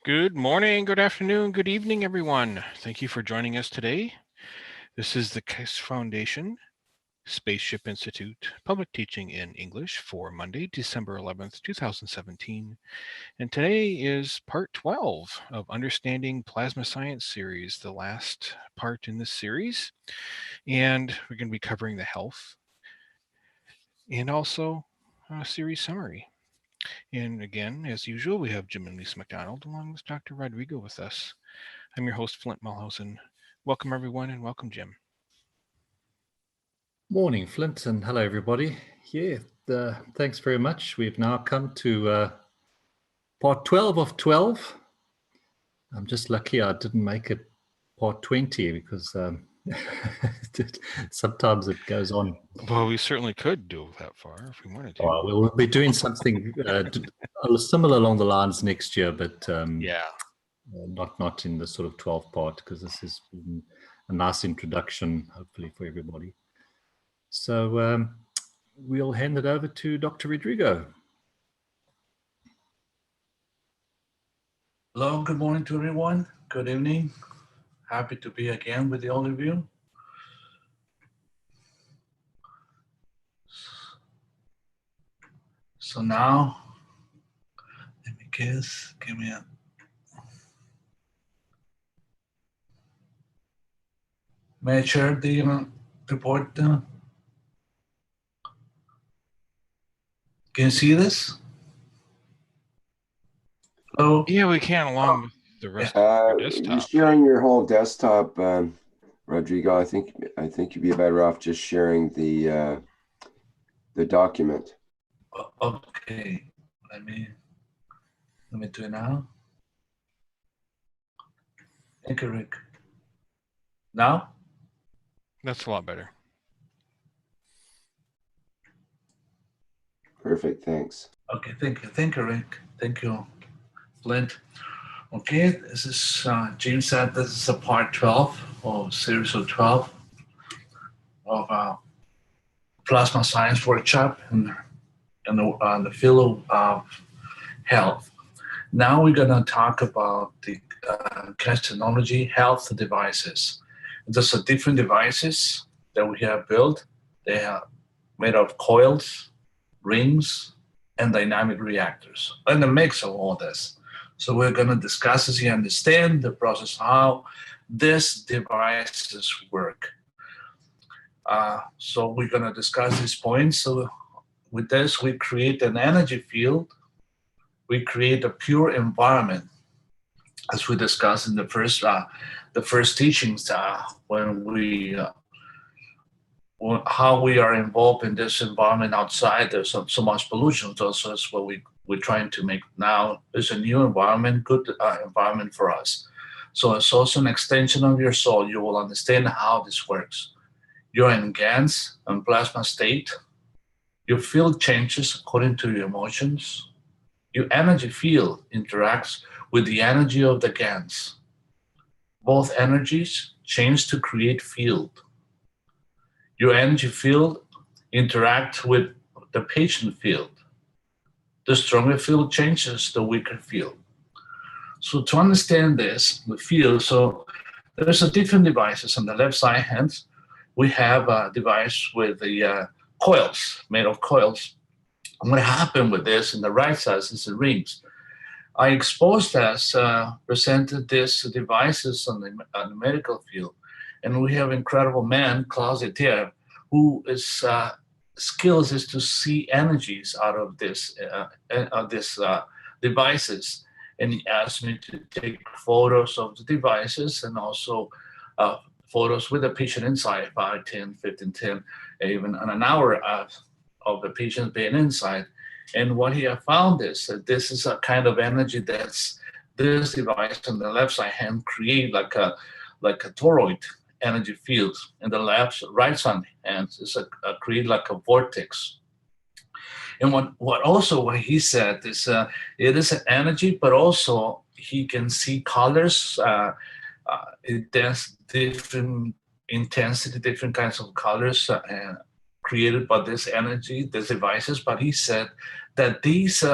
Good morning, good afternoon, good evening, everyone. Thank you for joining us today. This is the Keshe Foundation Spaceship Institute Public Teaching in English for Monday, December 11th, 2017. And today is part 12 of Understanding Plasma Science series, the last part in this series. And we're going to be covering the health and also a series summary. And again, as usual, we have Jim and Lisa McDonald along with Dr. Rodrigo with us. I'm your host, Flint Mulhausen. Welcome, everyone, and welcome, Jim. Morning, Flint, and hello, everybody. Yeah, thanks very much. We've now come to part 12 of 12. I'm just lucky I didn't make it part 20 because sometimes it goes on. Well, we certainly could do that far if we wanted to. Oh, we'll be doing something similar along the lines next year, but yeah, not in the sort of 12 part, because this has been a nice introduction, hopefully, for everybody. So we'll hand it over to Dr. Rodrigo. Hello, good morning to everyone. Good evening. Happy to be again with all of you. So now, let me guess, give me a may I share the report? Can you see this? Hello? Yeah, we can, along with the rest of your desktop. You're sharing your whole desktop, Rodrigo. I think you'd be better off just sharing the document. Okay, let me do it now. Thank you, Rick. Now? That's a lot better. Perfect, thanks. Okay, thank you, Rick. Thank you, Flint. Okay, this is, James said this is a part 12 or series of 12 of plasma science workshop in the field of health. Now we're going to talk about the Keshe Technology health devices. These are different devices that we have built. They are made of coils, rings, and dynamic reactors, and a mix of all this. So we're going to discuss as you understand the process, how these devices work. So we're going to discuss these points. So with this, we create an energy field. We create a pure environment, as we discussed in the first teachings, when we how we are involved in this environment outside. There's so much pollution. So that's what we're trying to make now. There's a new environment, good environment for us. So it's also an extension of your soul. You will understand how this works. You're in GANS and plasma state. Your field changes according to your emotions. Your energy field interacts with the energy of the GANS. Both energies change to create field. Your energy field interacts with the patient field. The stronger field changes the weaker field. So to understand this, the field, so there's a different devices. On the left side hand, we have a device with the coils, made of coils. And what happened with this in the right side is the rings. I exposed us, presented these devices on the medical field. And we have incredible man, Closet, who is skills is to see energies out of this devices. And he asked me to take photos of the devices and also photos with the patient inside, 5, 10, 15, 10, even an hour of the patient being inside. And what he have found is that this is a kind of energy that's this device on the left side hand create like a toroid energy field, and the right side hand is create like a vortex. And what he said is it is an energy, but also he can see colors. It has different intensity, different kinds of colors created by this energy, these devices. But he said that these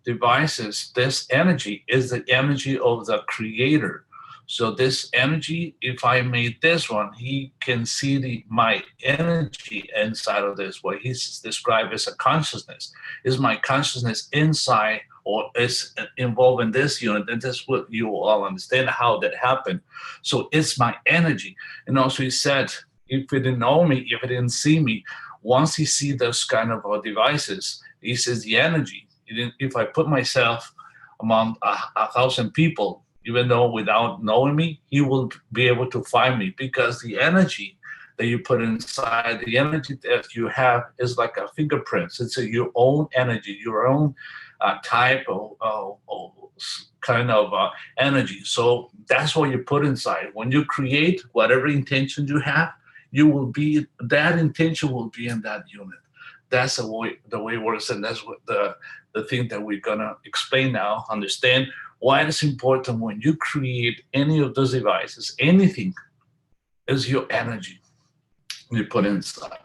devices, this energy is the energy of the creator. So this energy, if I made this one, he can see my energy inside of this, what he's described as a consciousness. Is my consciousness inside or is involved in this unit? And this is what you all understand how that happened. So it's my energy. And also he said, if he didn't know me, if he didn't see me, once he see those kind of devices, he says the energy. If I put myself among 1,000 people, even though without knowing me, he will be able to find me, because the energy that you put inside, the energy that you have is like a fingerprints. It's your own energy, your own type of kind of energy. So that's what you put inside. When you create whatever intention you have, you will be, that intention will be in that unit. That's the way it works, and that's what the thing that we're gonna explain now. Understand why it's important when you create any of those devices. Anything is your energy you put inside.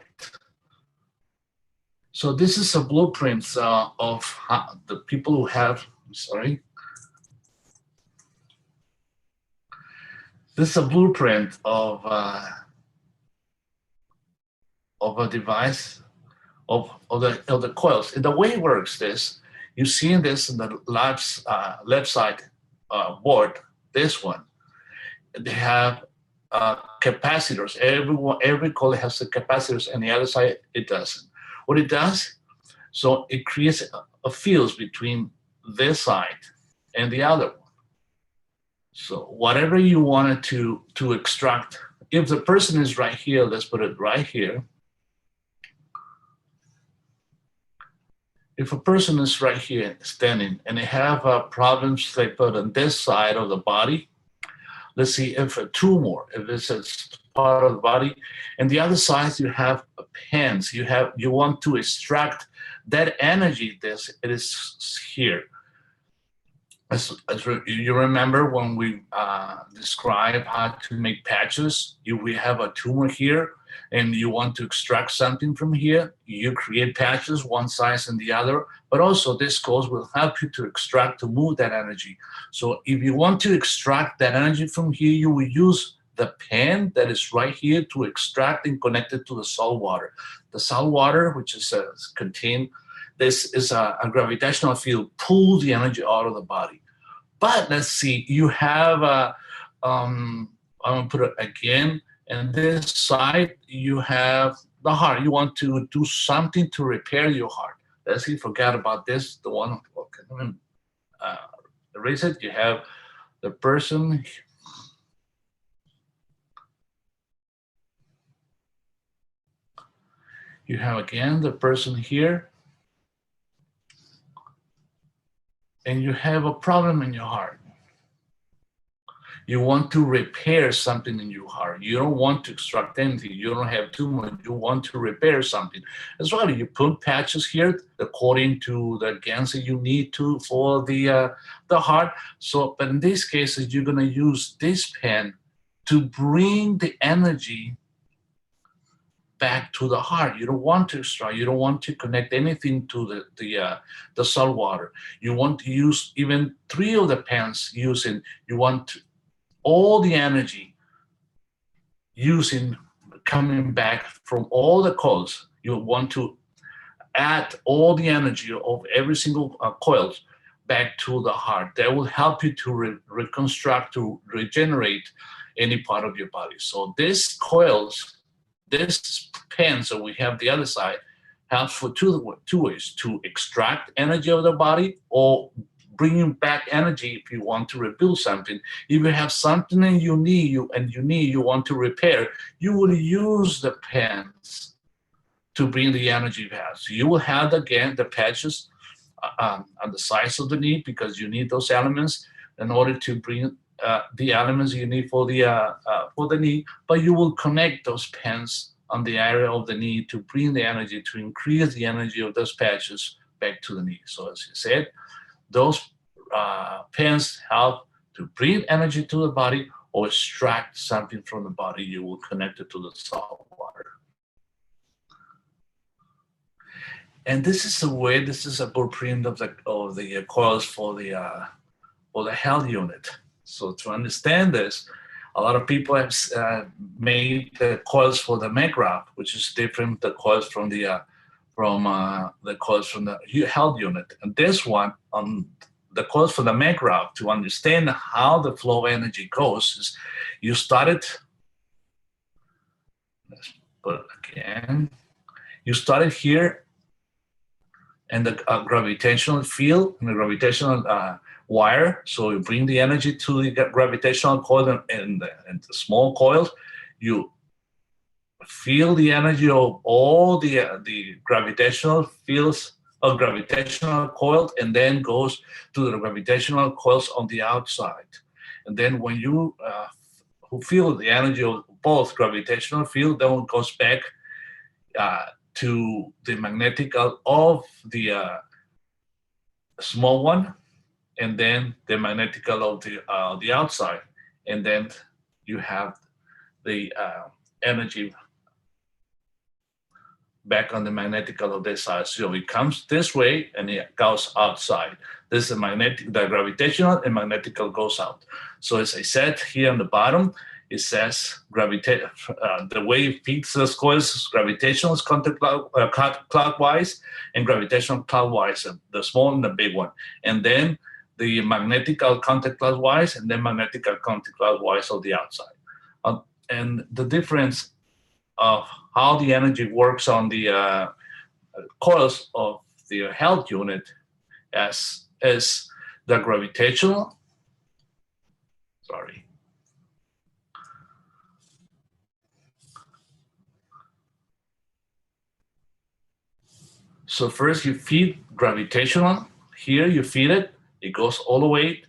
So this is a blueprint of the people who have. This is a blueprint of a device of the coils. And the way it works is, you see this in the left side board, this one. They have capacitors. Every coil has a capacitors, and the other side it doesn't. What it does, so it creates a field between this side and the other one. So whatever you wanted to extract, if the person is right here, let's put it right here. If a person is right here standing and they have problems they put on this side of the body, let's see if a tumor, if it's a part of the body, and the other side you have pens, you want to extract that energy. It is here. As you remember when we described how to make patches, we have a tumor here, and you want to extract something from here, you create patches, one size and the other, but also this course will help you to extract, to move that energy. So if you want to extract that energy from here, you will use the pen that is right here to extract and connect it to the salt water. The salt water, which is contained, this is a gravitational field, pulls the energy out of the body. But let's see, you have, I'm gonna put it again, and this side, you have the heart. You want to do something to repair your heart. Let's see, forget about this, the one, okay, erase it. You have the person. You have again the person here. And you have a problem in your heart. You want to repair something in your heart. You don't want to extract anything. You don't have too much. You want to repair something. As well, you put patches here according to the GANS that you need to for the heart. So, but in these cases, you're gonna use this pen to bring the energy back to the heart. You don't want to extract. You don't want to connect anything to the salt water. You want to use even 3 of the pens using. You want all the energy coming back from all the coils. You want to add all the energy of every single coil back to the heart. That will help you to reconstruct, to regenerate any part of your body. So these coils, this pens that we have the other side, helps for two ways: to extract energy of the body, or bringing back energy if you want to rebuild something. If you have something that you want to repair, you will use the pens to bring the energy back. So you will have, again, the patches on the sides of the knee, because you need those elements in order to bring the elements you need for the knee, but you will connect those pens on the area of the knee to bring the energy, to increase the energy of those patches back to the knee. So as you said, those pens help to bring energy to the body or extract something from the body. You will connect it to the salt water. And this is the way. This is a blueprint of the coils for the health unit. So to understand this, a lot of people have made the coils for the MEGRAV, which is different the coils from the coils from the health unit. And this one, the coils for the MEGRAV, to understand how the flow of energy goes, is you start it. Let's put it again. You start it here, and the gravitational field and the gravitational wire. So you bring the energy to the gravitational coil and the small coils. You feel the energy of all the gravitational fields of gravitational coils, and then goes to the gravitational coils on the outside. And then when you feel the energy of both gravitational field, then it goes back to the magnetical of the small one, and then the magnetical of the outside, and then you have the energy back on the magnetical of this side. So it comes this way and it goes outside. This is the gravitational and magnetical goes out. So as I said here on the bottom, it says the way it feeds the coils is gravitational is counterclockwise and gravitational clockwise, the small and the big one. And then the magnetical counterclockwise and then magnetical counterclockwise of the outside. And the difference of how the energy works on the coils of the health unit is the gravitational, So first you feed gravitational. Here you feed it. It goes all the way,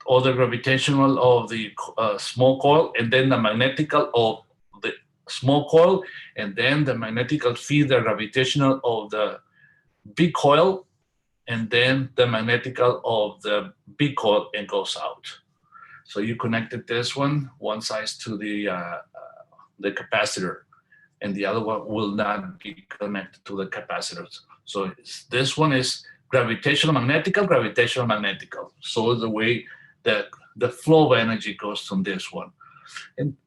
all the gravitational of the small coil, and then the magnetical of the small coil, and then the magnetical feed the gravitational of the big coil, and then the magnetical of the big coil, and goes out. So you connected this one side to the capacitor, and the other one will not be connected to the capacitors. So this one is gravitational magnetical, gravitational magnetical. So the way that the flow of energy goes from this one. And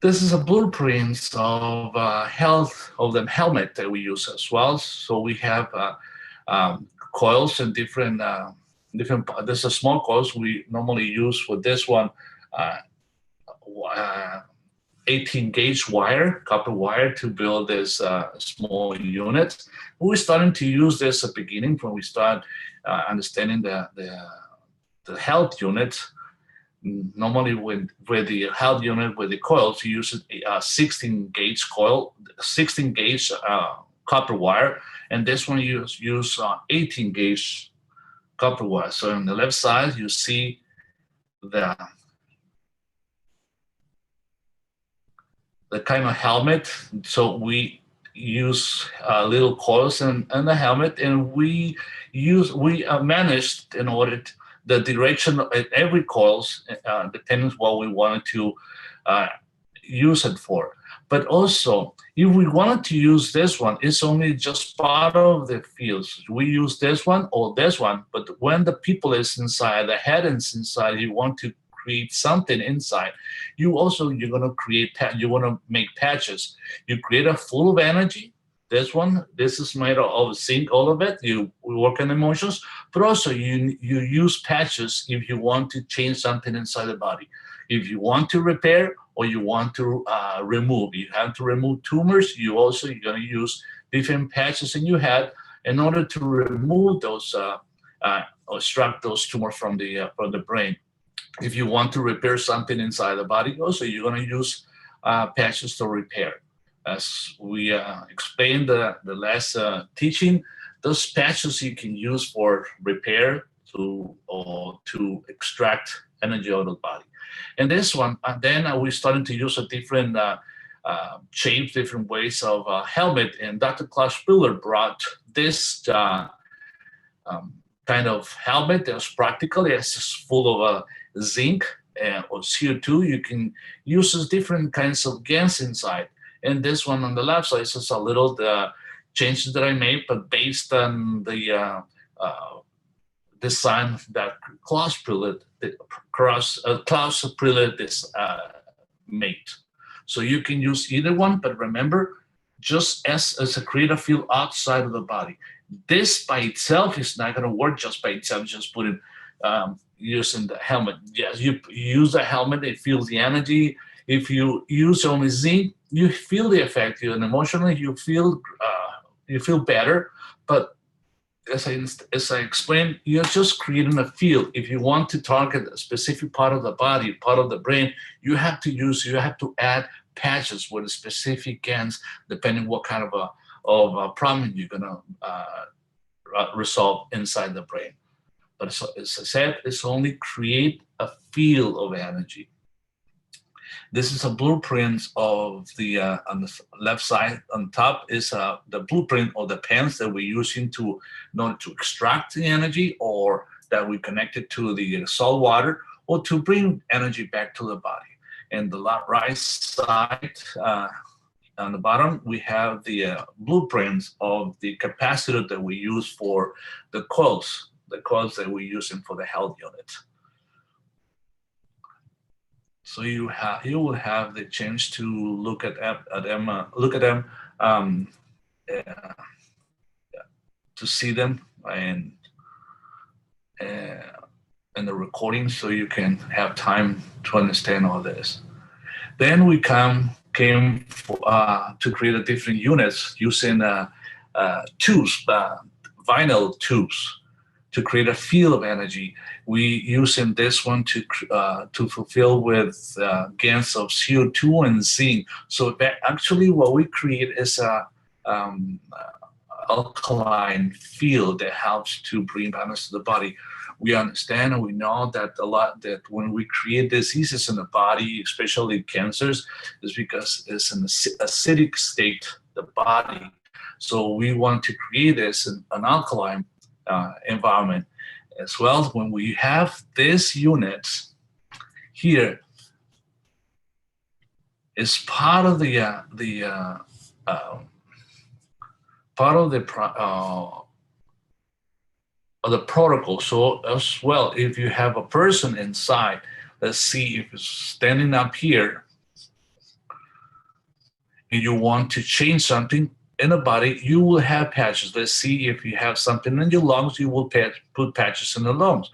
this is a blueprint of health of the helmet that we use as well. So we have coils and different. This is small coils we normally use for this one. 18 gauge wire, copper wire, to build this small unit. We're starting to use this at the beginning when we start understanding the health unit. Normally with the health unit, with the coils, you use a 16 gauge coil, 16 gauge copper wire, and this one you use 18 gauge copper wire. So on the left side, you see the kind of helmet. So we use little coils in the helmet, and we managed in order to, the direction of every coils depends what we wanted to use it for. But also, if we wanted to use this one, it's only just part of the fields. We use this one or this one, but when the pupil is inside, the head is inside, you want to create something inside. You're going to create, you want to make patches. You create a full of energy. This is made of zinc, all of it. We work on emotions, but also you use patches if you want to change something inside the body. If you want to repair or you want to remove, you have to remove tumors. You're going to use different patches in your head in order to remove those, or extract those tumors from the brain. If you want to repair something inside the body, also you're going to use patches to repair. As we explained the last teaching, those patches you can use for repair or to extract energy out of the body. And this one, then we started to use a different shapes, different ways of helmet. And Dr. Klaus Spiller brought this kind of helmet that was practical. It's full of zinc or CO2. You can use different kinds of GANS inside. And this one on the left side is just a little changes that I made, but based on the design that Klaus Prilled made. So you can use either one, but remember, just as a creative field outside of the body. This by itself is not going to work just by itself, just put it using the helmet. Yes, you use the helmet, it feels the energy. If you use only zinc, you feel the effect, and emotionally you feel better. But as I explained, you're just creating a field. If you want to target a specific part of the body, part of the brain, you have to add patches with a specific GANS, depending what kind of a problem you're gonna resolve inside the brain. But as I said, it's only create a field of energy. This is a blueprint of the, on the left side, on top is the blueprint of the pens that we're using in order to extract the energy, or that we connected to the salt water, or to bring energy back to the body. And the right side, on the bottom, we have the blueprints of the capacitor that we use for the COILS that we're using for the health unit. So you will have the chance to look at them, to see them and the recording, so you can have time to understand all this. Then we came to create a different units using tubes, vinyl tubes, to create a field of energy. We using this one to fulfill with GANS of CO2 and zinc. So actually what we create is a alkaline field that helps to bring balance to the body. We understand and we know that that when we create diseases in the body, especially cancers, is because it's an acidic state, the body. So we want to create this an alkaline environment as well. When we have this unit here, is part of the protocol. So as well, if you have a person inside, let's see if it's standing up here, and you want to change something in the body, you will have patches. Let's see if you have something in your lungs, you will put patches in the lungs.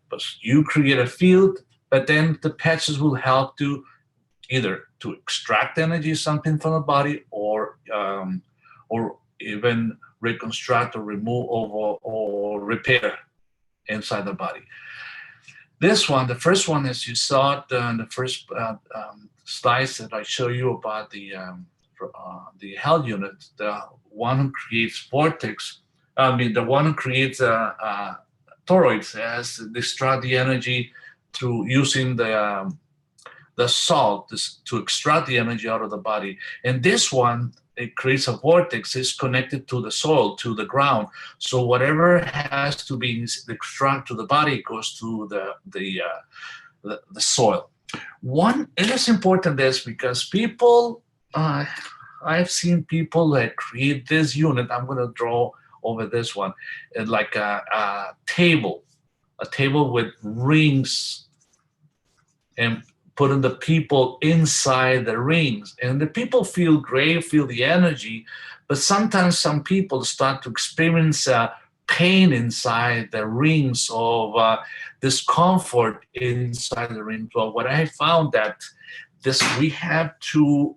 But you create a field, but then the patches will help to either to extract energy, something from the body, or even reconstruct or remove or repair inside the body. This one, the first one, as you saw it in the first slides that I show you about the health unit, the one who creates vortex, the one who creates toroids, has to extract the energy through using the salt to extract the energy out of the body. And this one, it creates a vortex, is connected to the soil, to the ground. So whatever has to be extracted to the body goes to the soil. It is important this because people, I've seen people that create this unit. I'm going to draw over this one, like a table with rings, and putting the people inside the rings. And the people feel great, feel the energy, but sometimes some people start to experience pain inside the rings, of discomfort inside the rings. Well, what I found that we have to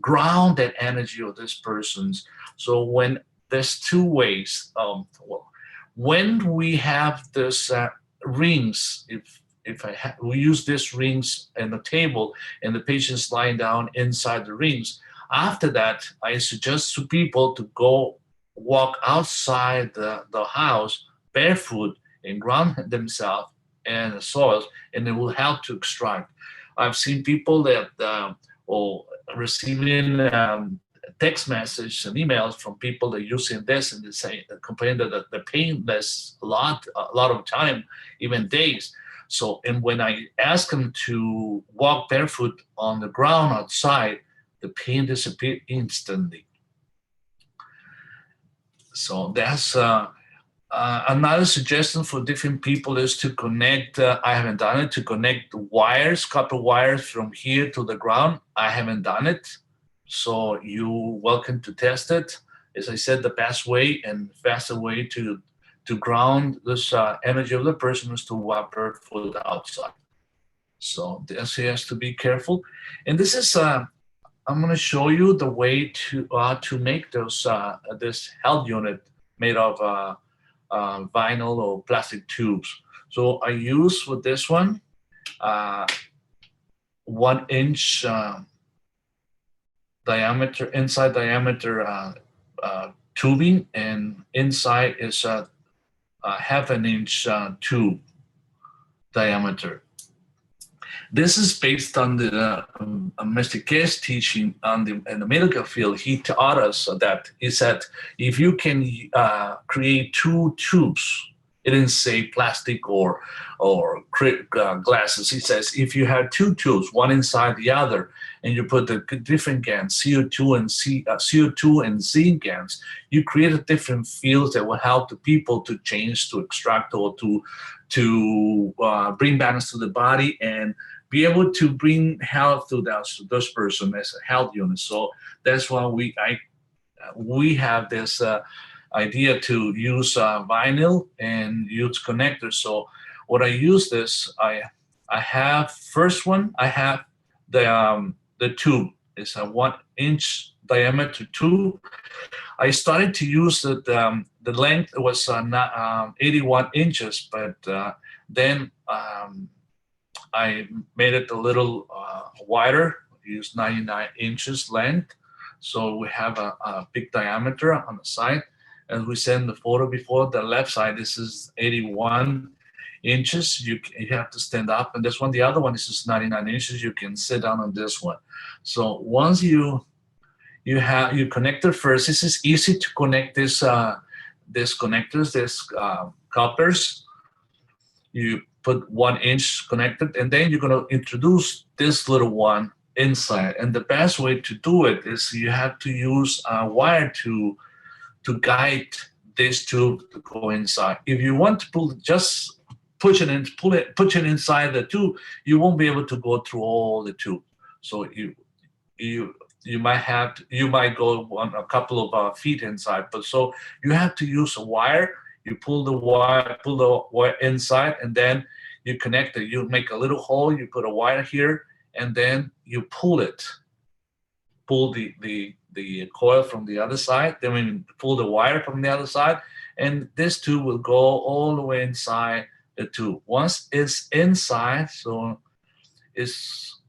ground that energy of this person's. So when there's two ways, when we have this rings, we use these rings in the table and the patient's lying down inside the rings. After that, I suggest to people to go walk outside the house barefoot and ground themselves in the soils, and it will help to extract. I've seen people that receiving text messages and emails from people that are using this, and they say, complain that the pain lasts a lot of time, even days. So, and when I ask them to walk barefoot on the ground outside, the pain disappeared instantly. So that's another suggestion for different people is to connect, I haven't done it, to connect wires, copper wires from here to the ground. I haven't done it. So you're welcome to test it. As I said, the best way and faster way to ground this energy of the person is to walk barefoot outside. So this has to be careful. And this is, I'm going to show you the way to make those this health unit made of vinyl or plastic tubes. So I use for this one 1 inch diameter, inside diameter tubing, and inside is a 1/2 inch tube diameter. This is based on the Mr. Keshe teaching in the medical field. He taught us that. He said, if you can create 2 tubes, it didn't say plastic or glasses. He says, if you have 2 tubes, one inside the other, and you put the different GANs, CO2 and zinc GANs, you create a different fields that will help the people to change, to extract, or to bring balance to the body and be able to bring health to those person as a health unit. So that's why we have this idea to use vinyl and use connectors. So what I use this, I have first one, I have the tube. It's a 1 inch diameter tube. I started to use the length was not 81 inches, but then I made it a little wider, used 99 inches length. So we have a big diameter on the side. As we said in the photo before, the left side, this is 81 inches. You have to stand up, and this one, the other one is just 99 inches. You can sit down on this one. So once you connect it first, this is easy to connect this connectors, this couplers. You put 1 inch connected, and then you're going to introduce this little one inside. And the best way to do it is you have to use a wire to guide this tube to go inside. If you want to pull, just push it inside the tube, you won't be able to go through all the tube. So you might go a couple of feet inside, but so you have to use a wire. You pull the wire inside, and then you connect it. You make a little hole. You put a wire here, and then you pull it. Pull the coil from the other side. Then we pull the wire from the other side, and this tube will go all the way inside the tube. Once it's inside, so it's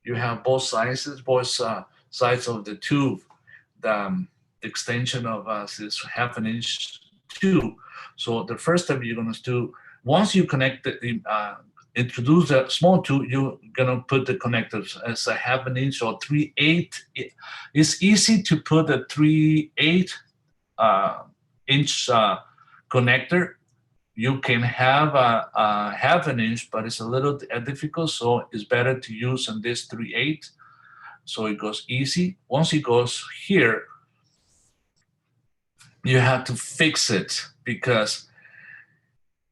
you have both sides of the tube. The extension of this 1/2 inch tube. So the first step you're going to do, once you connect introduce a small tube, you're going to put the connectors as a 1/2 inch or 3/8. It's easy to put a 3/8 inch connector. You can have a 1/2 inch, but it's a little difficult, so it's better to use on this 3/8. So it goes easy. Once it goes here, you have to fix it because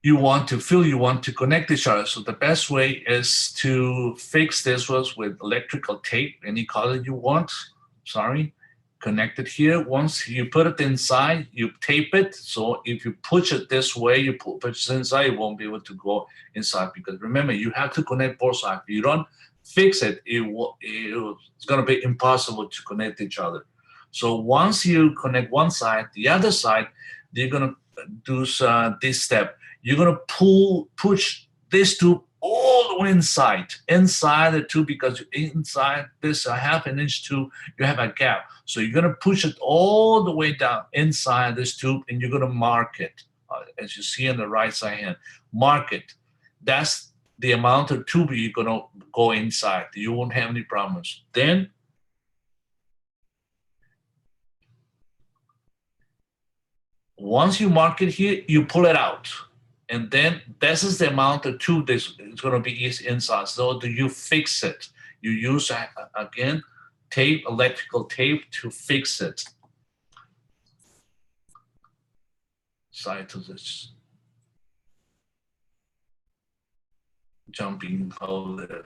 you want to connect each other. So the best way is to fix this with electrical tape, any color you want. Sorry, connect it here. Once you put it inside, you tape it. So if you push it this way, you push it inside, you won't be able to go inside, because remember, you have to connect both sides. If you don't fix it, it's going to be impossible to connect each other. So once you connect one side, the other side, you're going to do this step. You're going to push this tube all the way inside the tube, because inside this 1/2 inch tube, you have a gap. So you're going to push it all the way down inside this tube, and you're going to mark it. As you see on the right side hand, mark it. That's the amount of tube you're going to go inside. You won't have any problems. Then once you mark it here, you pull it out. And then this is the amount of tube that's going to be inside. So do you fix it? You use, again, tape, electrical tape to fix it. side to this jumping outlet.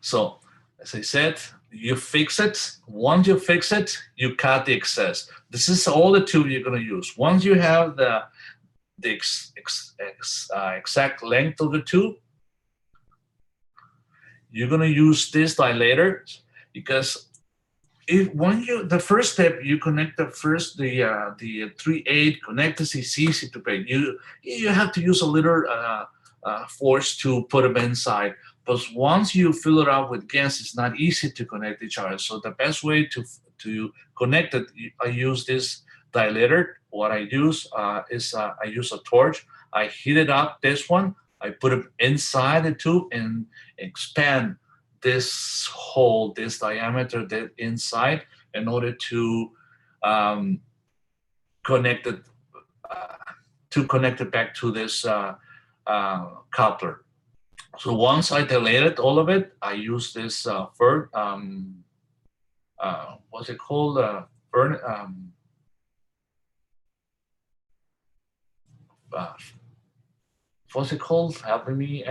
So as I said, you fix it. Once you fix it, you cut the excess. This is all the tube you're going to use. Once you have the exact length of the tube, you're going to use this dilator, because the first step, you connect the 3/8 connect is easy to break. You have to use a little force to put them inside. But once you fill it up with GANS, it's not easy to connect each other. So the best way to connect it, I use this dilator. What I use is I use a torch. I heat it up, this one. I put it inside the tube and expand this hole, this diameter that inside, in order to connect it back to this coupler. So once I dilated all of it, I use this what's it called? What's it called? Helping me.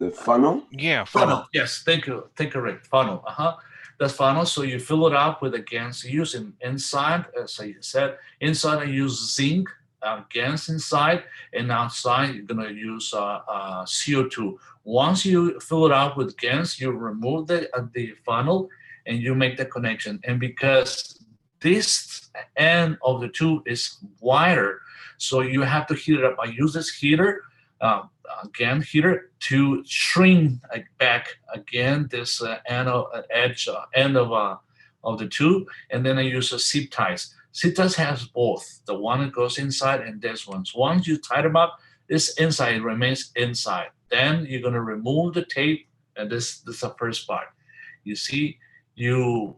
The funnel? Yeah, Funnel. Yes, thank you. Rick. Funnel. That's funnel. So you fill it up with the GANS. Using inside, as I said, inside I use zinc. GANS inside, and outside you're gonna use CO2. Once you fill it up with GANS, you remove the funnel and you make the connection. And because this end of the tube is wider, so you have to heat it up. I use this heater, GAN heater, to shrink back again this end of the tube, and then I use a zip ties. Zip ties has both, the one that goes inside and this one. So once you tie them up, this inside remains inside. Then you're going to remove the tape, and this is the first part. You see, you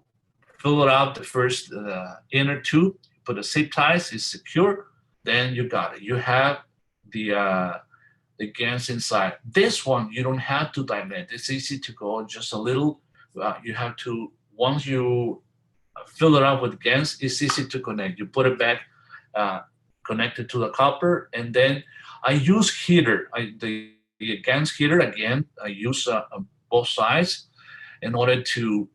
fill it out the first inner tube, put the zip ties, it's secure, then you got it. You have the GANS inside. This one, you don't have to dilate. It's easy to go, just a little. You have to, once you fill it up with GANS, it's easy to connect. You put it back, connected to the copper, and then I use heater. The GANS heater, again, I use both sides in order to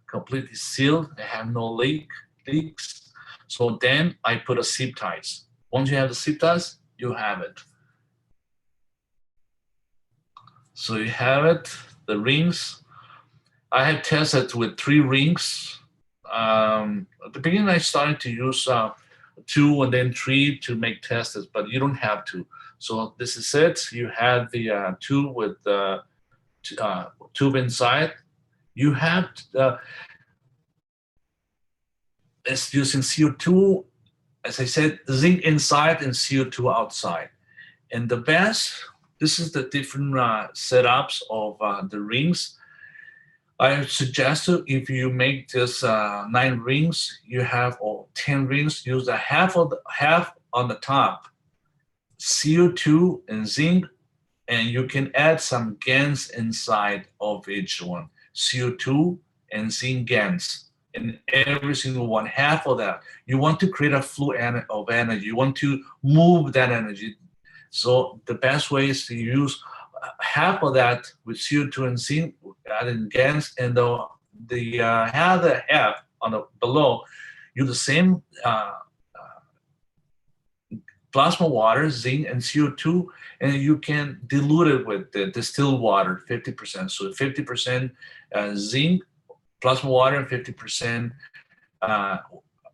completely seal. I have no leaks. So then I put a zip ties. Once you have the zip ties, you have it. So you have it, the rings. I have tested with 3 rings. At the beginning, I started to use 2 and then 3 to make tests, but you don't have to. So this is it. You have the tube with the tube inside. You have it's using CO2, as I said, zinc inside and CO2 outside. And the best, this is the different setups of the rings. I suggest if you make this 9 rings, you have, or 10 rings, use the half on the top, CO2 and zinc, and you can add some GANS inside of each one, CO2 and zinc GANS. In every single one, half of that. You want to create a flow of energy. You want to move that energy. So the best way is to use half of that with CO2 and zinc, adding GANS, and the other half on the below, use the same plasma water, zinc and CO2, and you can dilute it with the distilled water, 50%. So 50% zinc, plasma water, and 50%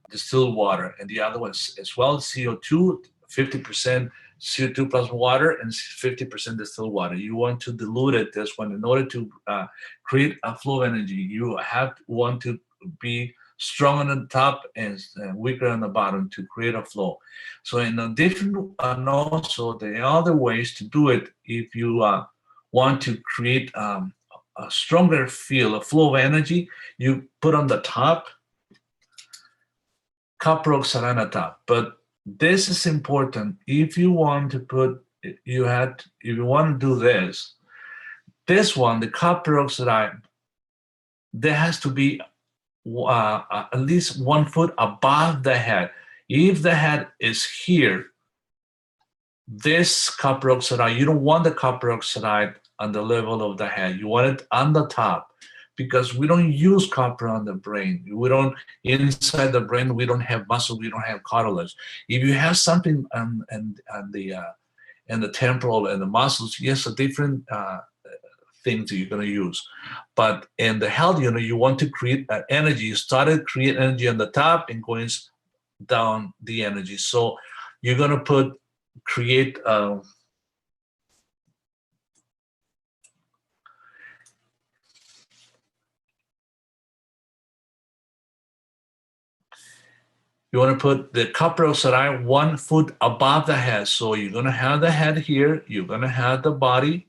distilled water. And the other ones as well, CO2, 50% CO2 plasma water and 50% distilled water. You want to dilute it, this one, in order to create a flow of energy. You want to be strong on the top and weaker on the bottom to create a flow. So in a different, and also the other ways to do it, if you want to create a stronger feel, a flow of energy, you put on the top copper oxide on the top. But this is important. If you want to put, if you want to do this one, the copper oxide, there has to be at least 1 foot above the head. If the head is here, this copper oxide, you don't want the copper oxide on the level of the head. You want it on the top, because we don't use copper on the brain. We don't, inside the brain, we don't have muscle, we don't have cartilage. If you have something on the temporal and the muscles, yes, a different things that you're going to use. But in the health, you want to create energy. You started create energy on the top and going down the energy. So you're going to create you want to put the copper oxide 1 foot above the head. So you're going to have the head here. You're going to have the body.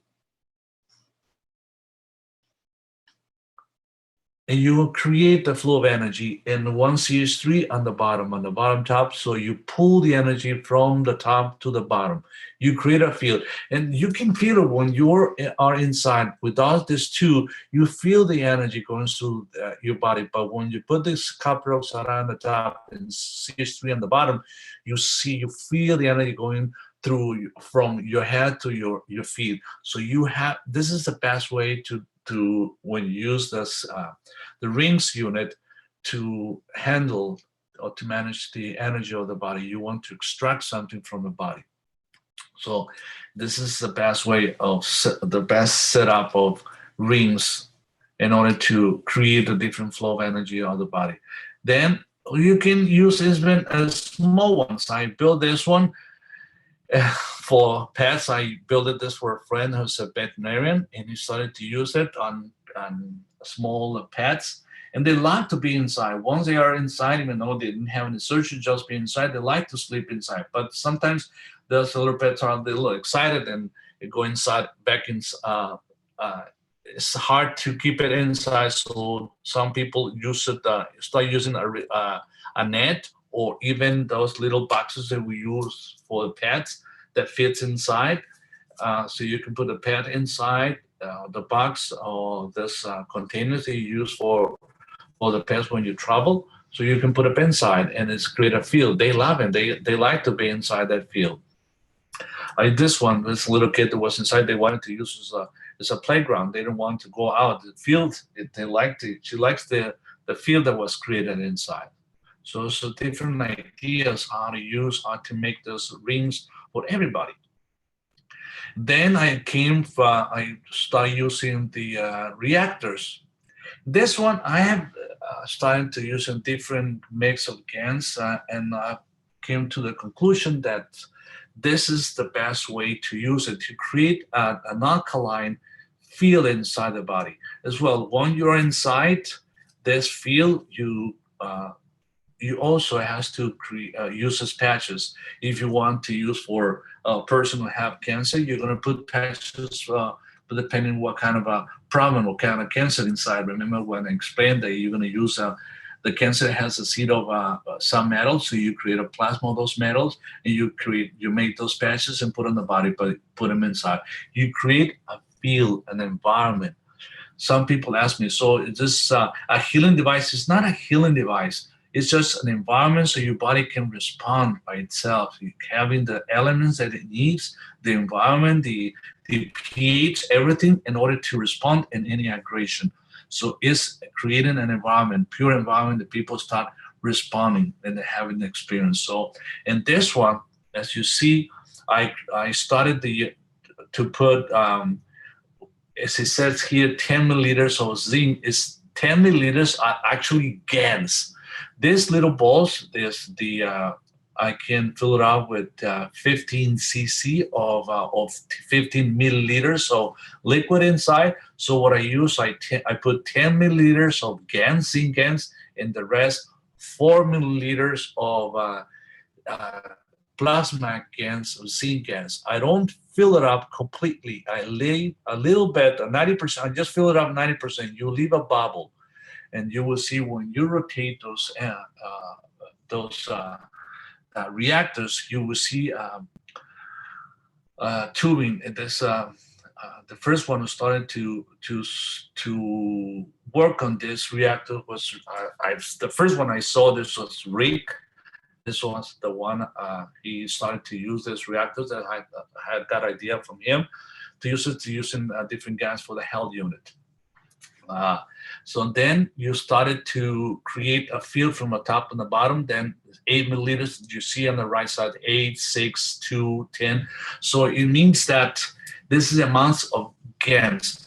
And you will create the flow of energy in 1 CH3 on the bottom top. So you pull the energy from the top to the bottom. You create a field, and you can feel it when you are inside. Without this two, you feel the energy going through your body. But when you put this copper oxide on the top and CH3 on the bottom, you feel the energy going through from your head to your feet. So this is the best way to when you use this the rings unit to handle or to manage the energy of the body. You want to extract something from the body. So this is the best way of the best setup of rings in order to create a different flow of energy of the body. Then you can use even small ones. I built this one for pets. I built this for a friend who's a veterinarian, and he started to use it on small pets, and they like to be inside. Once they are inside, even though they didn't have any surgery, just be inside, they like to sleep inside. But sometimes those little pets are a little excited and they go inside, back in. It's hard to keep it inside, so some people use it. Start using a net, or even those little boxes that we use for the pets that fits inside. So you can put a pet inside the box, or this containers that you use for the pets when you travel. So you can put it inside, and it's create a field. They love it. They like to be inside that field. This little kid that was inside, they wanted to use as a playground. They didn't want to go out. The field, she likes the field that was created inside. So different ideas how to make those rings for everybody. Then I started using the REACTRS. This one I have started to use a different mix of GANS, and I came to the conclusion that this is the best way to use it to create an alkaline field inside the body as well. When you're inside this field, you also has to use as patches. If you want to use for a person who have cancer, you're going to put patches, depending on what kind of a problem, what kind of cancer inside. Remember when I explained that you're going to use the cancer has a seed of some metals, so you create a plasma of those metals, and you make those patches and put on the body, but put them inside. You create a field, an environment. Some people ask me, so is this a healing device? It's not a healing device. It's just an environment so your body can respond by itself. You're having the elements that it needs, the environment, the pH, everything in order to respond in any aggression. So it's creating an environment, pure environment that people start responding and having the experience. So in this one, as you see, I started to put, as it says here, 10 milliliters of zinc. 10 milliliters are actually GANS. These little balls, I can fill it up with 15 cc of 15 milliliters of liquid inside. So what I use, I put 10 milliliters of GANS, zinc GANS, and the rest 4 milliliters of plasma GANS or zinc GANS. I don't fill it up completely. I leave a little bit, 90%. I just fill it up 90%. You leave a bubble. And you will see when you rotate those reactors, you will see tubing. This the first one started to work on this reactor was the first one I saw. This was Rick. This was the one he started to use this reactors that I had that idea from him to use it to using different gas for the health unit. So then you started to create a field from the top and the bottom. Then 8 milliliters you see on the right side, 8, 6, 2, 10. So it means that this is amounts of GANS.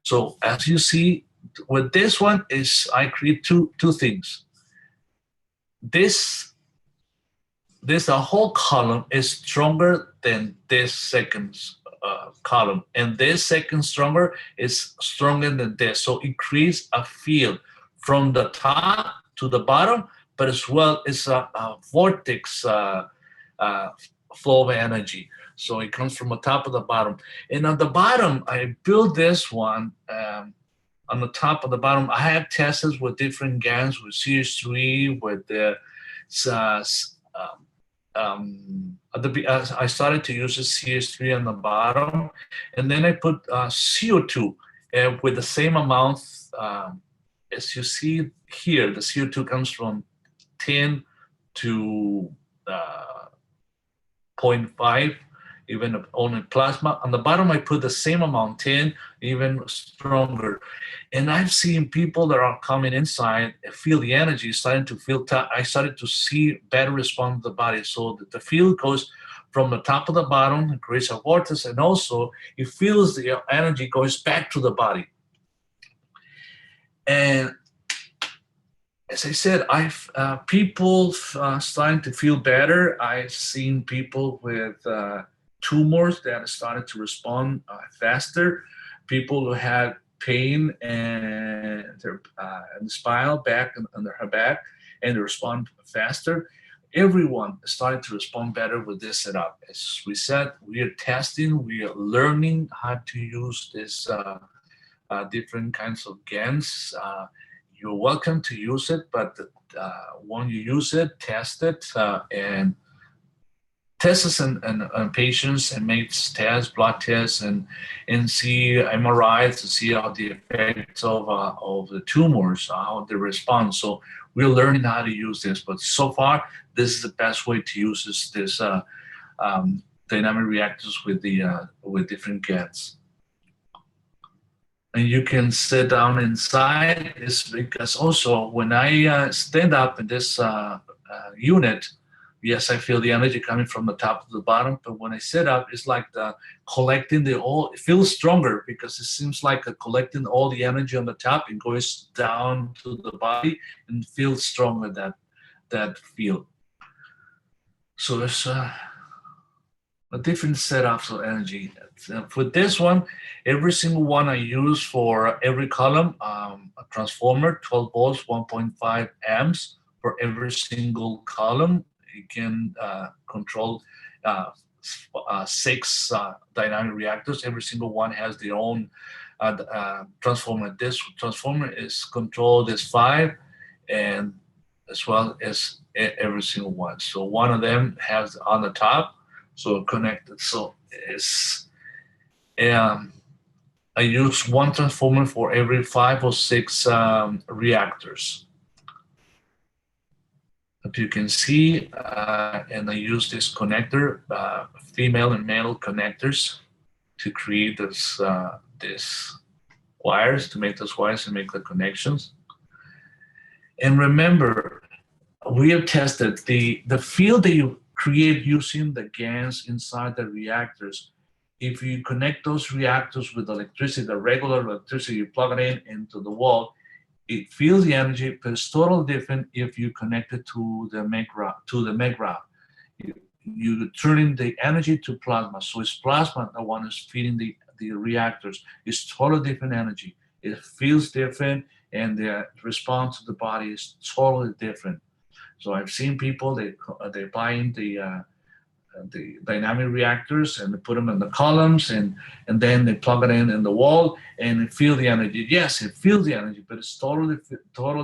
So as you see, with this one is I create two things. This the whole column is stronger than this second column, and this second stronger is stronger than this. So it creates a field from the top to the bottom, but as well as a vortex flow of energy. So it comes from the top of the bottom. And on the bottom, I built this one. On the top of the bottom, I have tested with different GANs, with CS3, with the I started to use the CS3 on the bottom, and then I put CO2 with the same amount. As you see here, the CO2 comes from 10 to 0.5, even only plasma. On the bottom, I put the same amount, 10, even stronger. And I've seen people that are coming inside and feel the energy, starting to feel, I started to see better response to the body. So that the field goes from the top to the bottom, it creates a vortex, and also it feels the energy goes back to the body. And as I said, people starting to feel better. I've seen people with tumors that started to respond faster. People who had pain and their in the spinal back under her back, and they respond faster. Everyone started to respond better with this setup. As we said, we are testing, we are learning how to use this different kinds of GANs. You're welcome to use it, but when you use it, test it, and test this on patients and make tests, blood tests, and see MRIs to see how the effects of the tumors, how they respond. So we're learning how to use this, but so far this is the best way to use this dynamic reactors with different GANs. And you can sit down inside this, because also when I stand up in this unit, yes, I feel the energy coming from the top to the bottom, but when I sit up, it's like collecting it feels stronger, because it seems like collecting all the energy on the top and goes down to the body and feels stronger, that feel. So there's a different setups of energy. For this one, every single one I use for every column, a transformer, 12 volts, 1.5 amps for every single column. You can control 6 dynamic reactors. Every single one has their own transformer. This transformer is controlled as 5, and as well as every single one. So one of them has on the top, so connected. So it's I use one transformer for every 5 or 6 reactors. If you can see, and I use this connector, female and male connectors, to create this wires, to make those wires and make the connections. And remember, we have tested the field that you create using the GANs inside the reactors. If you connect those reactors with electricity, the regular electricity, you plug it into the wall, it feels the energy, but it's totally different if you connect it to the MEGRAV. You turn in the energy to plasma. So it's plasma the one is feeding the reactors. It's totally different energy. It feels different, and the response to the body is totally different. So I've seen people, they're buying the dynamic reactors, and they put them in the columns, and then they plug it in the wall, and they feel the energy. Yes, it feels the energy, but it's totally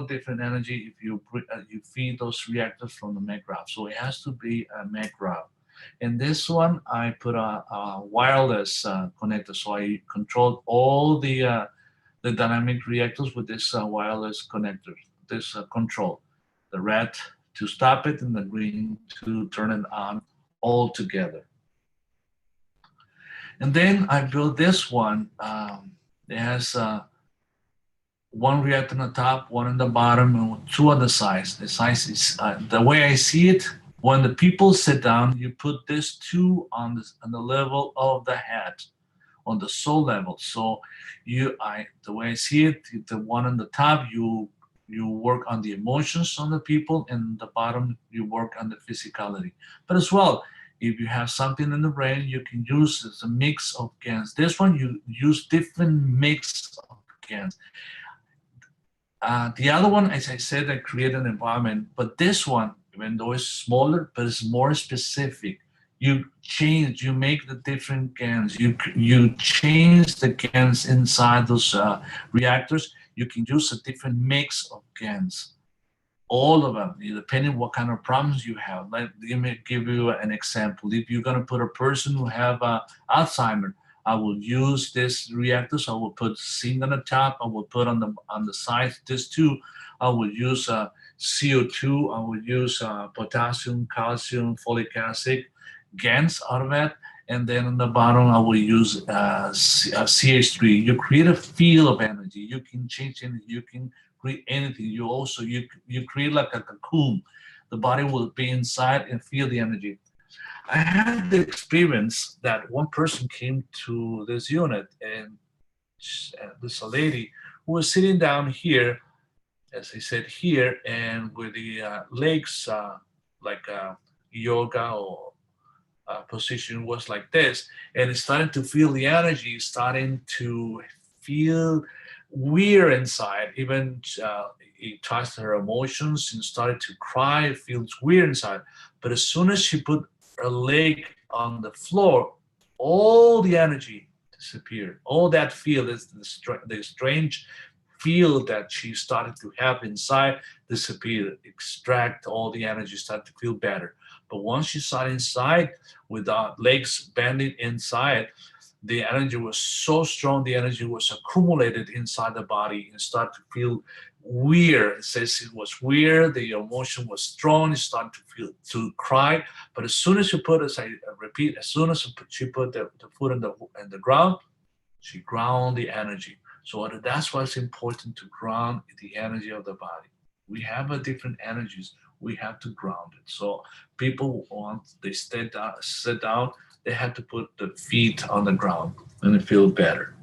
different energy if you feed those reactors from the MEGRAV. So it has to be a MEGRAV. In this one, I put a wireless connector, so I control all the the dynamic reactors with this wireless connector, this control, the red to stop it and the green to turn it on all together. And then I built this one. It has one reactor on the top, one on the bottom, and two on the sides. The size is, the way I see it, when the people sit down, you put this two on the level of the head, on the soul level. So the way I see it, the one on the top, you work on the emotions on the people, and the bottom, you work on the physicality. But as well, if you have something in the brain, you can use as a mix of GANs. This one, you use different mix of GANs. The other one, as I said, I create an environment, but this one, even though it's smaller, but it's more specific. You make the different GANs. You change the GANs inside those reactors. You can use a different mix of GANs. All of them, depending what kind of problems you have. Let me give you an example. If you're gonna put a person who have Alzheimer, I will use this reactors. I will put zinc on the top. I will put on the sides this two. I will use CO2. I will use potassium, calcium, folic acid, GANs out of it. And then on the bottom, I will use CH3. You create a field of energy. You can change it. You can create anything. You create like a cocoon. The body will be inside and feel the energy. I had the experience that one person came to this unit, and this lady who was sitting down here, as I said here, and with the legs like yoga or position was like this, and it's starting to feel the energy, starting to feel weird inside. Even it touched her emotions and started to cry. It feels weird inside. But as soon as she put her leg on the floor, all the energy disappeared. All that feel, the strange feel that she started to have inside disappeared. Extract all the energy, started to feel better. But once she sat inside with the legs bending inside, the energy was so strong, the energy was accumulated inside the body and started to feel weird. It says it was weird, the emotion was strong, it started to cry. But as soon as you put, as I repeat, as soon as she put the foot in the ground, she ground the energy. So that's why it's important to ground the energy of the body. We have a different energies, we have to ground it. So people they sit down, they have to put the feet on the ground and they feel better.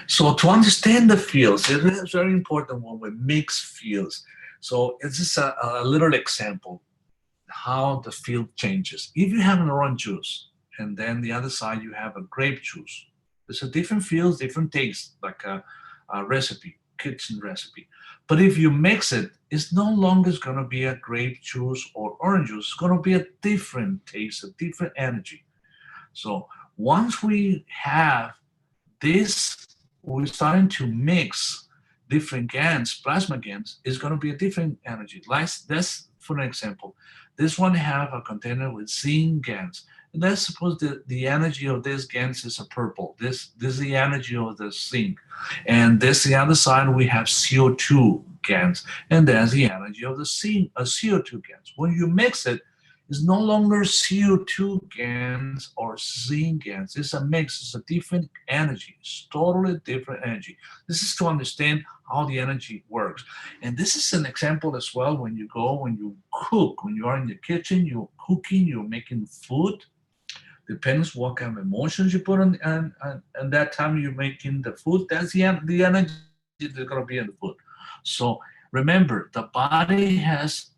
So to understand the fields, it is very important when we mix fields. So it's just a little example how the field changes. If you have an orange juice and then the other side you have a grape juice, there's a different feels, different taste, like a recipe, kitchen recipe. But if you mix it, it's no longer going to be a grape juice or orange juice. It's going to be a different taste, a different energy. So once we have this, we're starting to mix different GANs, plasma GANs, is going to be a different energy. Like this, for an example, this one have a container with zinc GANs. And let's suppose the energy of this GANs is a purple. This is the energy of the zinc. And this, the other side, we have CO2 GANs. And there's the energy of the CO2 GANs. When you mix it, it's no longer CO2 GANs or zinc GANs. It's a mix. It's a different energy. It's totally different energy. This is to understand how the energy works. And this is an example as well when you cook, when you are in the kitchen, you're cooking, you're making food. Depends what kind of emotions you put on, and that time you're making the food. That's the energy that's going to be in the food. So remember, the body has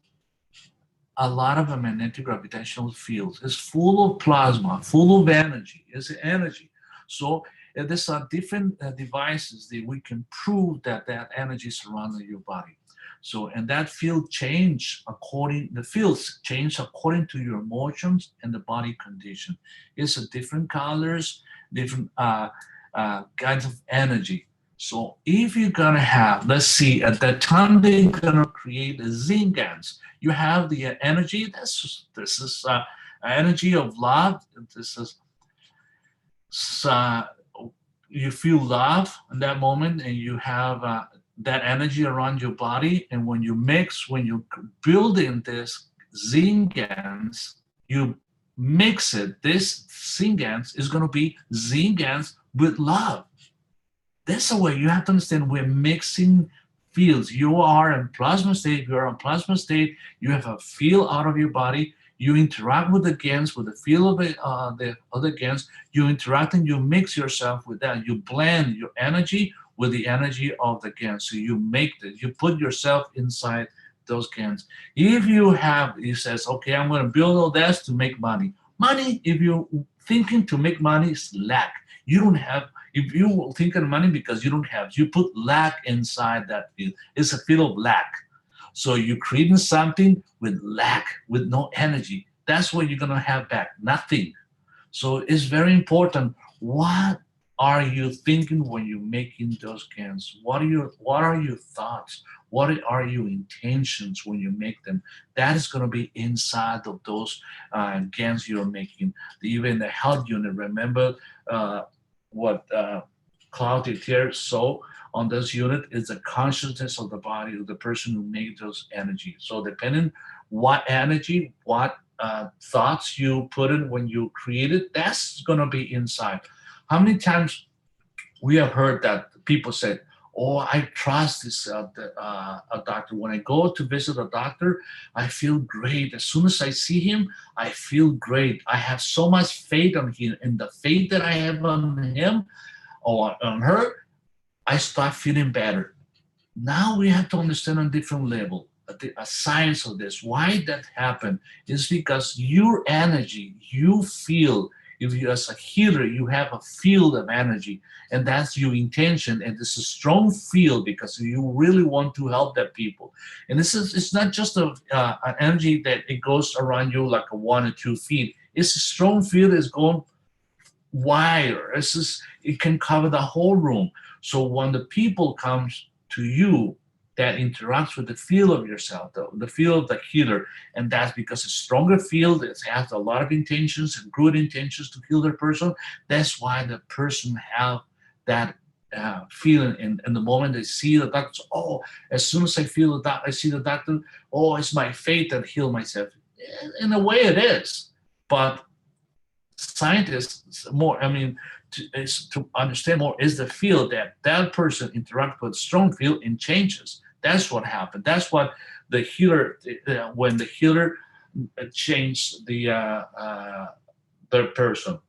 a lot of magnetic gravitational fields. It's full of plasma, full of energy. It's energy. So there's different devices that we can prove that energy surrounding your body. So, and that field the fields change according to your emotions and the body condition. It's a different colors, different kinds of energy. So if you're gonna have, let's see, at that time they're gonna create the zinc GANs. You have the energy. This is energy of love. This is you feel love in that moment, and you have that energy around your body. And when you mix, when you build in this zinc GANS, you mix it. This zinc GANS is going to be zinc GANS with love. That's the way you have to understand. We're mixing fields. You are in plasma state. You are in plasma state. You have a field out of your body. You interact with the GANS, with the field of the other GANS. You interact and you mix yourself with that. You blend your energy with the energy of the GANS. So you make it. You put yourself inside those GANS. If you have, he says, okay, I'm going to build all this to make money. Money, if you're thinking to make money, is lack. You don't have. If you think of money because you don't have, you put lack inside that field. It's a field of lack. So you're creating something with lack, with no energy. That's what you're going to have back, nothing. So it's very important. What are you thinking when you're making those GANs? What are your thoughts? What are your intentions when you make them? That is going to be inside of those GANs you're making. Even the health unit, remember what Claude Etier saw on this unit is the consciousness of the body of the person who made those energy. So depending what energy, what thoughts you put in when you create it, that's going to be inside. How many times we have heard that people said, oh, I trust this a doctor. When I go to visit a doctor, I feel great. As soon as I see him, I feel great. I have so much faith on him. And the faith that I have on him or on her, I start feeling better. Now we have to understand on a different level, a science of this. Why that happened is because your energy, you feel, if you as a healer, you have a field of energy, and that's your intention, and it's a strong field because you really want to help that people. And it's not just an energy that it goes around you like a 1 or 2 feet. It's a strong field that's going wider. It can cover the whole room. So when the people comes to you, that interacts with the field of yourself, the field of the healer, and that's because a stronger field, it has a lot of intentions and good intentions to heal the person. That's why the person have that feeling. And the moment they see the doctor, oh, as soon as I feel the doctor, I see the doctor, oh, it's my faith that heal myself. In a way, it is, but scientists more, to understand more is the field that person interacts with strong field and changes. That's what happened. That's what the healer, when the healer changed the person.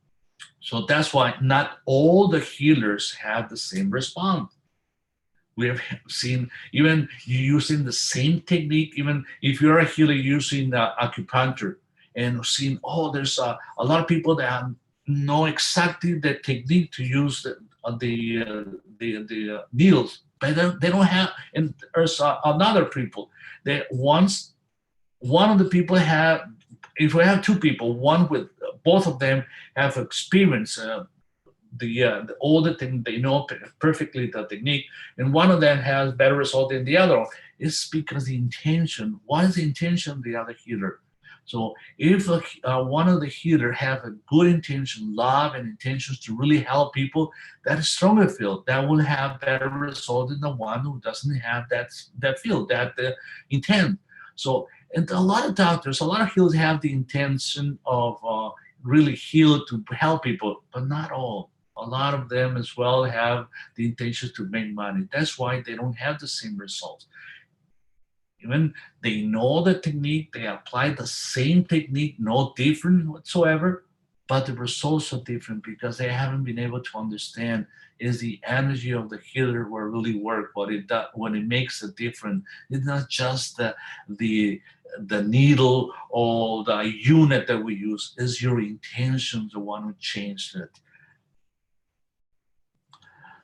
So that's why not all the healers have the same response. We have seen even using the same technique, even if you're a healer using acupuncture, and seen, oh, there's a lot of people that know exactly the technique to use the needles, but they don't have. And there's another people that once one of the people have. If we have 2 people, one with both of them have experience all the thing, they know perfectly the technique, and one of them has better result than the other. It's because the intention. What is the intention of the other healer? So if one of the healer have a good intention, love and intentions to really help people, that is stronger field. That will have better result than the one who doesn't have that field, that intent. So, and a lot of doctors, a lot of healers have the intention of really heal to help people, but not all. A lot of them as well have the intention to make money. That's why they don't have the same results. Even they know the technique, they apply the same technique, no different whatsoever, but the results are different because they haven't been able to understand is the energy of the healer will really work, what it does, when it makes a difference. It's not just the needle or the unit that we use, is your intention the one who changed it.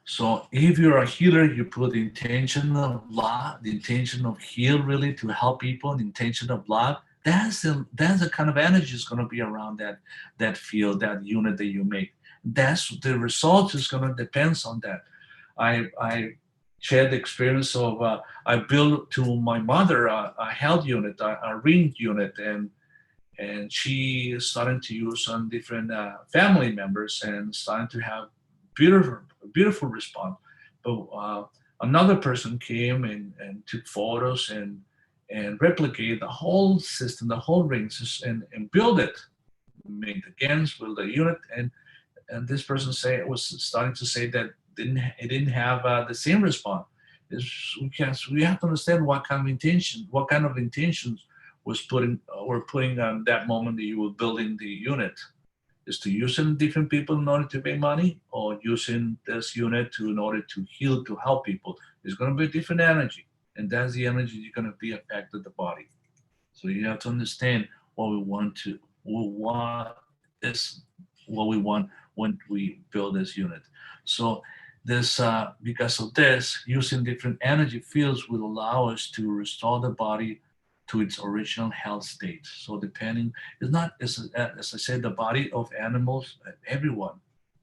So if you're a healer, you put the intention of love, the intention of heal really to help people, the intention of love. That's the kind of energy is going to be around that field, that unit that you make. That's the result is going to depend on that. I shared the experience of I built to my mother a health unit, a ring unit, and she started to use on different family members and started to have a beautiful response. But another person came and took photos and replicate the whole system, the whole ring, and build it, make the GANS, build a unit, and this person was starting to say that it didn't have the same response. We have to understand what kind of intentions were putting on that moment that you were building the unit. Is to using different people in order to make money, or using this unit in order to heal, to help people? It's going to be a different energy, and that's the energy you're going to be affected the body. So you have to understand what we want when we build this unit. So this, because of this, using different energy fields will allow us to restore the body to its original health state. So depending, it's not, as I said, the body of animals, everyone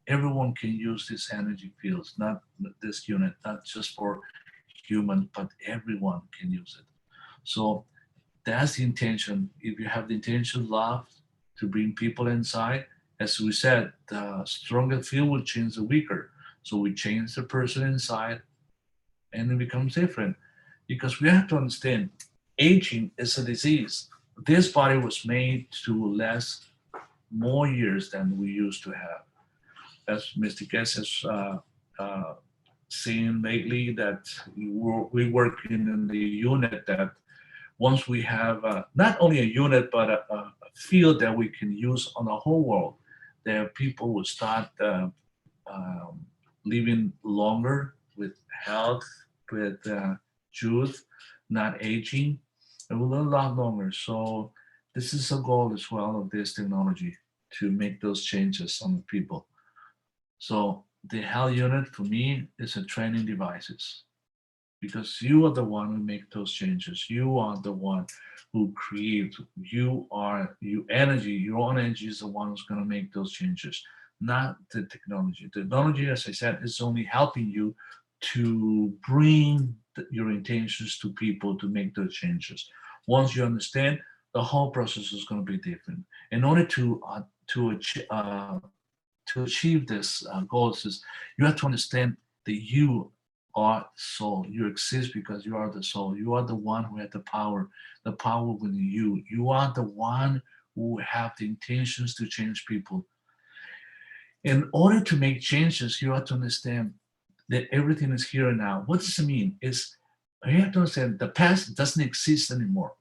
can use these energy fields, not this unit, not just for human, but everyone can use it. So that's the intention. If you have the intention of love to bring people inside, as we said, the stronger field will change the weaker. So we change the person inside and it becomes different. Because we have to understand, aging is a disease. This body was made to last more years than we used to have. As Mr. Keshe has seen lately, that we work in the unit that once we have not only a unit, but a field that we can use on the whole world, that people will start living longer with health, with youth, not aging. It will live a lot longer. So this is a goal as well of this technology, to make those changes on the people. So the health unit for me is a training devices, because you are the one who make those changes. You are the one who create. Your own energy is the one who's going to make those changes, not the technology. The technology, as I said, is only helping you to bring your intentions to people to make those changes. Once you understand, the whole process is going to be different. In order to achieve this goals, is you have to understand that you are soul. You exist because you are the soul. You are the one who had the power within you. You are the one who have the intentions to change people. In order to make changes, you have to understand that everything is here and now. What does it mean? Is you have to understand the past doesn't exist anymore.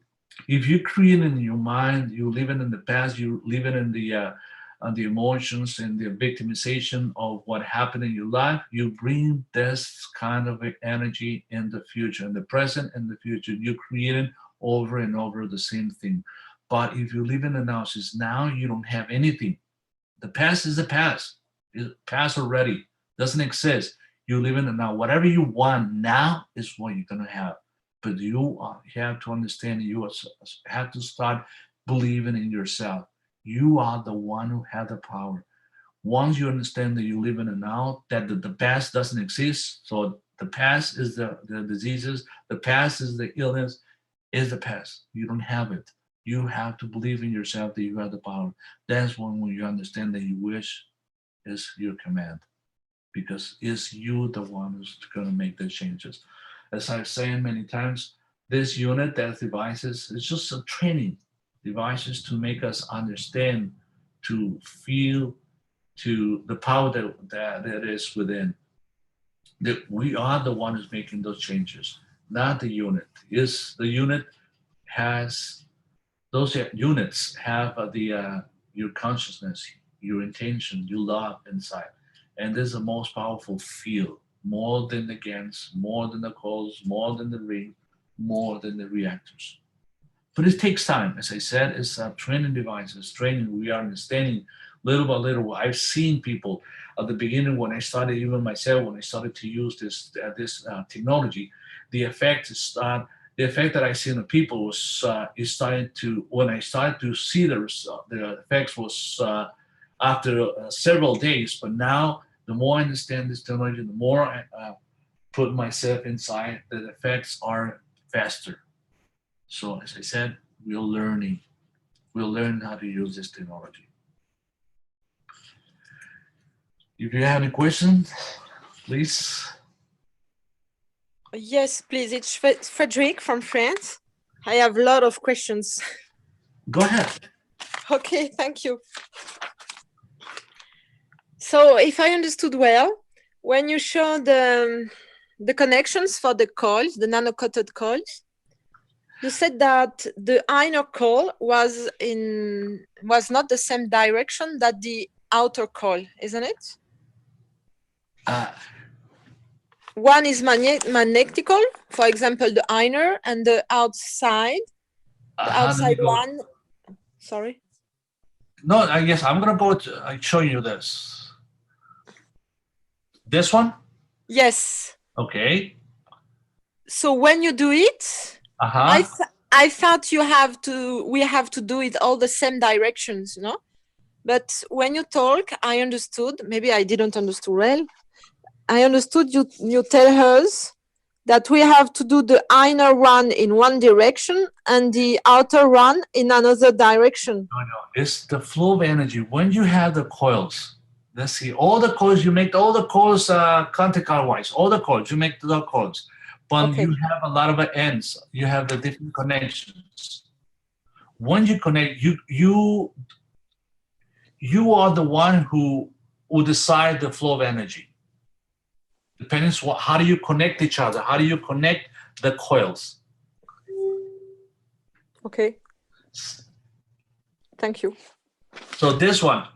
If you create in your mind, you living in the past, you living in the emotions and the victimization of what happened in your life, you bring this kind of energy in the future, in the present and the future. You're creating over and over the same thing. But if you live in the now, since now you don't have anything. The past is the past. It's past already. Doesn't exist. You live in the now. Whatever you want now is what you're going to have. But you have to understand, you have to start believing in yourself. You are the one who has the power. Once you understand that you live in the now, that the past doesn't exist. So the past is the diseases. The past is the illness. Is the past. You don't have it. You have to believe in yourself that you have the power. That's when you understand that your wish is your command, because it's you the one who's going to make the changes. As I've said many times, this unit, that devices, is just a training devices to make us understand, to feel, to the power that is within. That we are the one who's making those changes, not the unit. The unit has, those units have your consciousness, your intention, your love inside. And this is the most powerful field, more than the GANS, more than the COILS, more than the ring, more than the reactors. But it takes time. As I said, it's a training devices, training. We are understanding little by little. I've seen people at the beginning when I started, even myself, when I started to use this technology, the effect that I see in the people was when I started to see the effects was after several days. But now, the more I understand this technology, the more I put myself inside, the effects are faster. So as I said, we're learning. We'll learn how to use this technology. If you have any questions, please. Yes, please. It's Frederic from France. I have a lot of questions. Go ahead. Okay, thank you. So if I understood well, when you showed the connections for the coils, the nano-coated coils, you said that the inner coil was not the same direction that the outer coil, isn't it? One is magnetical, for example, the inner, and the outside. The outside one. Sorry. No, I guess I'm gonna go to show you this. This one? Yes. Okay. So when you do it, I thought we have to do it all the same directions, you know? But when you talk, I understood, maybe I didn't understand well. I understood you tell us that we have to do the inner one in one direction and the outer one in another direction. No, it's the flow of energy. When you have the coils, let's see, all the coils, you make all the coils counterclockwise, all the coils, you make the coils. But you have a lot of ends. You have the different connections. When you connect, you are the one who will decide the flow of energy. Depends how do you connect each other? How do you connect the coils? Okay. Thank you. So this one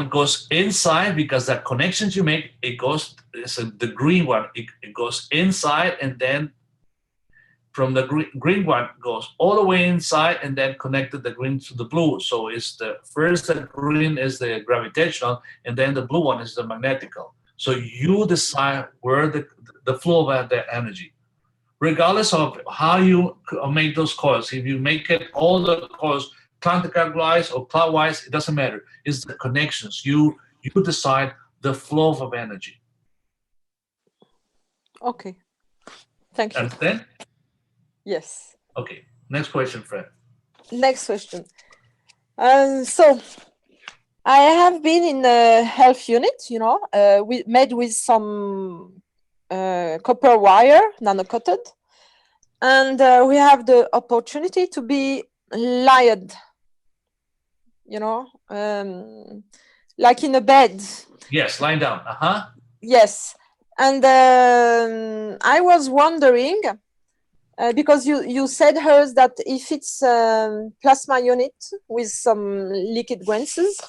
goes inside because the connections you make, it goes, the green one, it goes inside, and then from the green one goes all the way inside and then connected the green to the blue. So it's the green is the gravitational, and then the blue one is the magnetical. So you decide where the flow of the energy, regardless of how you make those coils. If you make it all the coils counterclockwise or clockwise, it doesn't matter. It's the connections. You decide the flow of energy. Okay. Thank you. Understand? Yes. Okay. Next question, Fred. Next question. So I have been in a health unit, you know, made with some copper wire, nano-coated, and we have the opportunity to be laid, you know, like in a bed. Yes, lying down. Yes, and I was wondering because you said hers that if it's plasma unit with some liquid GANSs,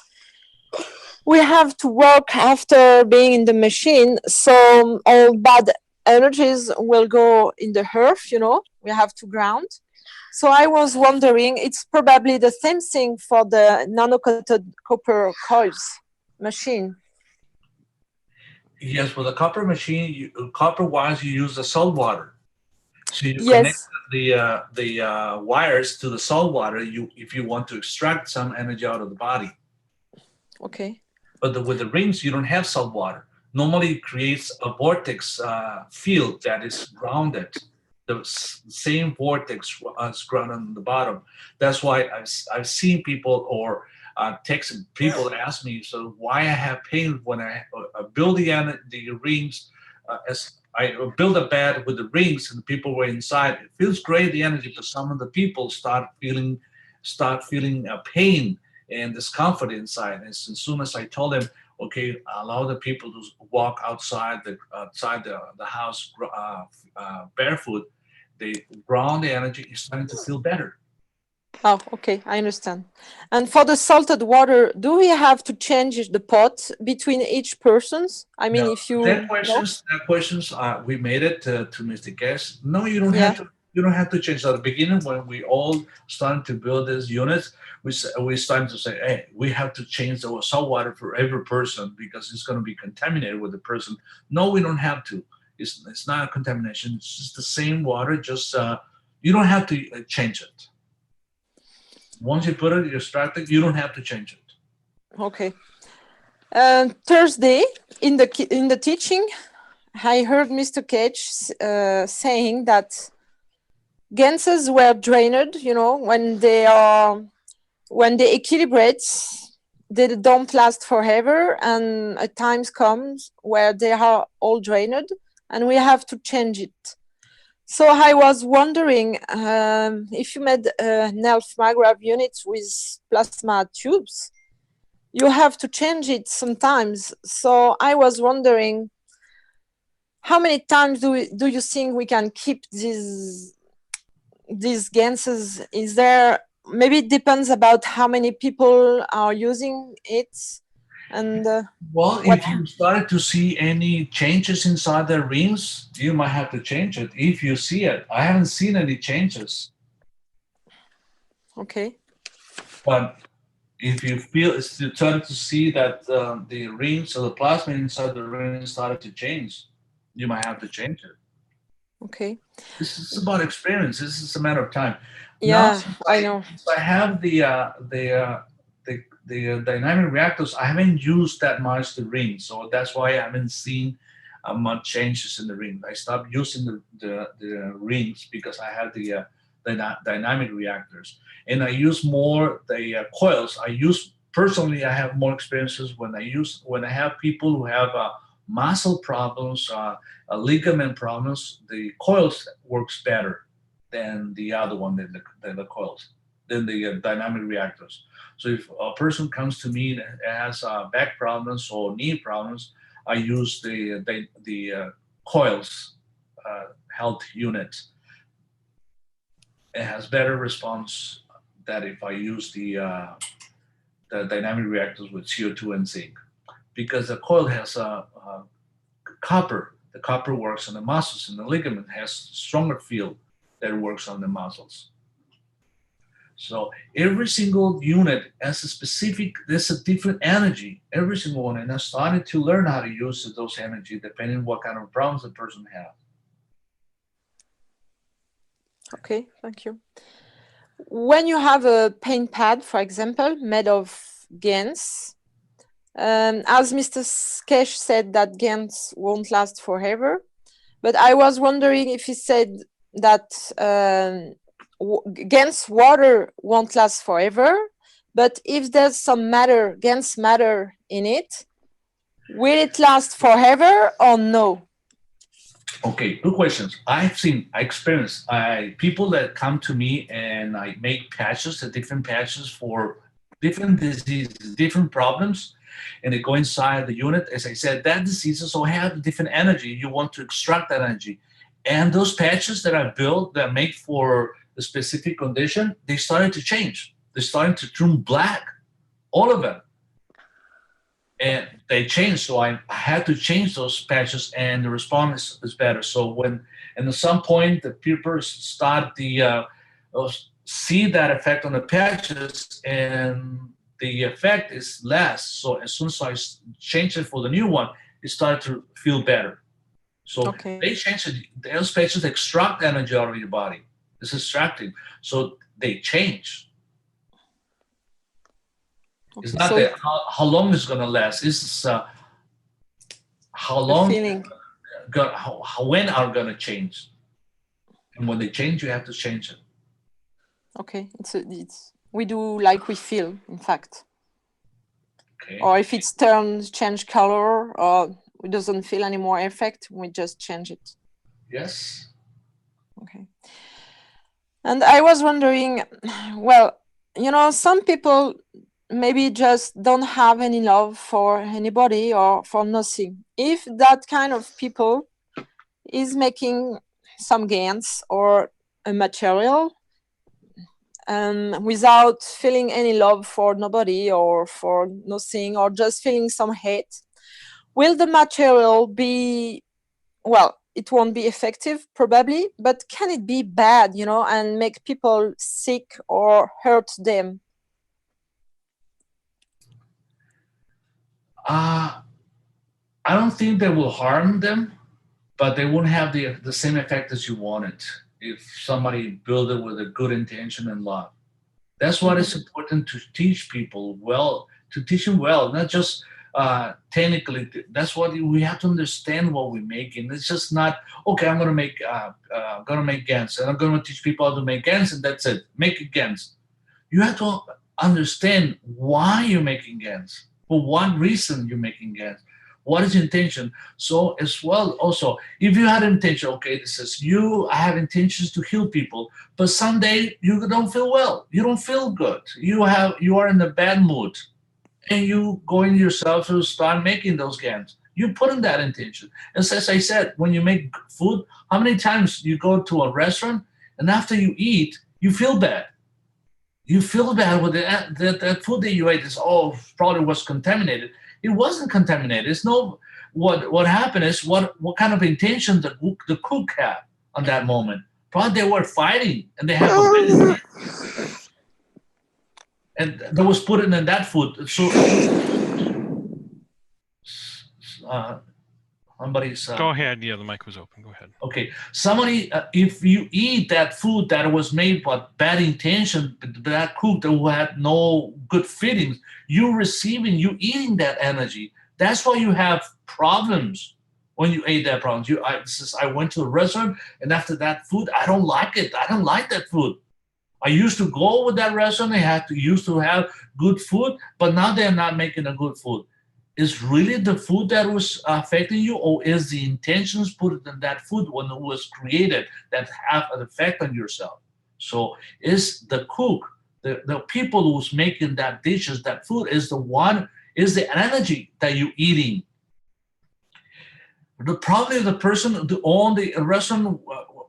we have to work after being in the machine, so all bad energies will go in the earth, you know, we have to ground. So I was wondering, it's probably the same thing for the nano-coated copper coils machine. Yes, for the copper machine, copper wires, you use the salt water. So you connect the wires to the salt water if you want to extract some energy out of the body. Okay. But with the rings, you don't have salt water. Normally, it creates a vortex field that is grounded. The same vortex is grounded on the bottom. That's why I've seen people or text people that ask me, so why I have pain when I build the rings, as I build a bed with the rings and people were inside. It feels great, the energy, but some of the people start feeling pain and discomfort inside. And as soon as I told them, okay, allow the people to walk outside the house barefoot, they ground the energy, is starting to feel better. Oh, okay, I understand. And for the salted water, do we have to change the pot between each persons? I mean, if you that questions, we made it to Mr. Keshe. No, you don't have to. You don't have to change. At the beginning, when we all started to build these units, we started to say, hey, we have to change the salt water for every person because it's going to be contaminated with the person. No, we don't have to. It's not a contamination. It's just the same water. Just you don't have to change it. Once you put it, you extract it, you don't have to change it. Okay. Thursday in the teaching, I heard Mr. Keshe saying that GANSs were drained, you know, when they equilibrate they don't last forever, and a time comes where they are all drained and we have to change it. So I was wondering if you made NELF MEGRAV units with plasma tubes, you have to change it sometimes. So I was wondering, how many times do you think we can keep these GANSs? Is there, maybe it depends about how many people are using it, and well, if you started to see any changes inside the rings, you might have to change it. If you see it, I haven't seen any changes. Okay. But if you feel you started to see that the rings or the plasma inside the ring started to change, you might have to change it. Okay. This is about experience. This is a matter of time. Yeah, Now, I know. I have the dynamic reactors. I haven't used that much the ring, so that's why I haven't seen much changes in the ring. I stopped using the rings because I have the dynamic reactors, and I use more the coils. Personally, I have more experiences when I have people who have muscle problems, ligament problems. The coils works better than the other one, than the coils, than the dynamic reactors. So if a person comes to me that has back problems or knee problems, I use the COILS health unit. It has better response than if I use the dynamic reactors with CO2 and zinc, because the coil has copper. The copper works on the muscles, and the ligament has stronger field that works on the muscles. So every single unit has there's a different energy, every single one. And I started to learn how to use those energy depending on what kind of problems the person has. Okay, thank you. When you have a paint pad, for example, made of GANS, as Mr. Keshe said that GANS won't last forever, but I was wondering if he said that GANS water won't last forever, but if there's some matter, GANS matter in it, will it last forever or no? Okay, good questions. I experienced people that come to me and I make patches, different patches for different diseases, different problems, and they go inside the unit. As I said, that diseases all have different energy. You want to extract that energy. And those patches that I built that make for a specific condition, they started to change. They started to turn black, all of them. And they changed, so I had to change those patches, and the response is better. So and at some point, the people start see that effect on the patches, and the effect is less. So as soon as I change it for the new one, it started to feel better. So they changed it. Those patches extract energy out of your body. It's extracting, so they change. Okay, it's not so that how long it's going to last. It's how long, when are going to change. And when they change, you have to change it. Okay, it's we do like we feel, in fact. Okay. Or if it's change color, or it doesn't feel any more effect, we just change it. Yes. Okay. And I was wondering, well, you know, some people maybe just don't have any love for anybody or for nothing. If that kind of people is making some GANS or a material without feeling any love for nobody or for nothing, or just feeling some hate, will the material be, well, it won't be effective probably, but can it be bad, you know, and make people sick or hurt them? I don't think they will harm them, but they won't have the same effect as you wanted if somebody built it with a good intention and love. That's what is important to teach people well, to teach them well, not just technically. That's what we have to understand what we're making. It's just not, okay, I'm going to make GANS and I'm going to teach people how to make GANS and that's it. Make it GANS. You have to understand why you're making GANs, for what reason you're making GANs, what is intention. So as well, also, if you had intention, okay, this is you, I have intentions to heal people, but someday you don't feel well, you don't feel good, you are in a bad mood, and you go in yourself to start making those GANs. You put in that intention. And as I said, when you make food, how many times you go to a restaurant and after you eat, you feel bad. You feel bad with that food that you ate is probably was contaminated. It wasn't contaminated. It's no, what happened is what kind of intention the cook had on that moment. Probably they were fighting and they have a bad intention. And that was put in that food. So somebody's go ahead. Yeah, the mic was open. Go ahead. Okay, somebody, if you eat that food that was made with bad intention, that cook that had no good feelings, you eating that energy. That's why you have problems when you ate that problems. I went to a restaurant and after that food, I don't like it. I don't like that food. I used to go with that restaurant. They used to have good food, but now they're not making a good food. Is really the food that was affecting you, or is the intentions put in that food when it was created that have an effect on yourself? So is the cook, the people who's making that dishes, that food is the energy that you're eating. Probably the person who owns the restaurant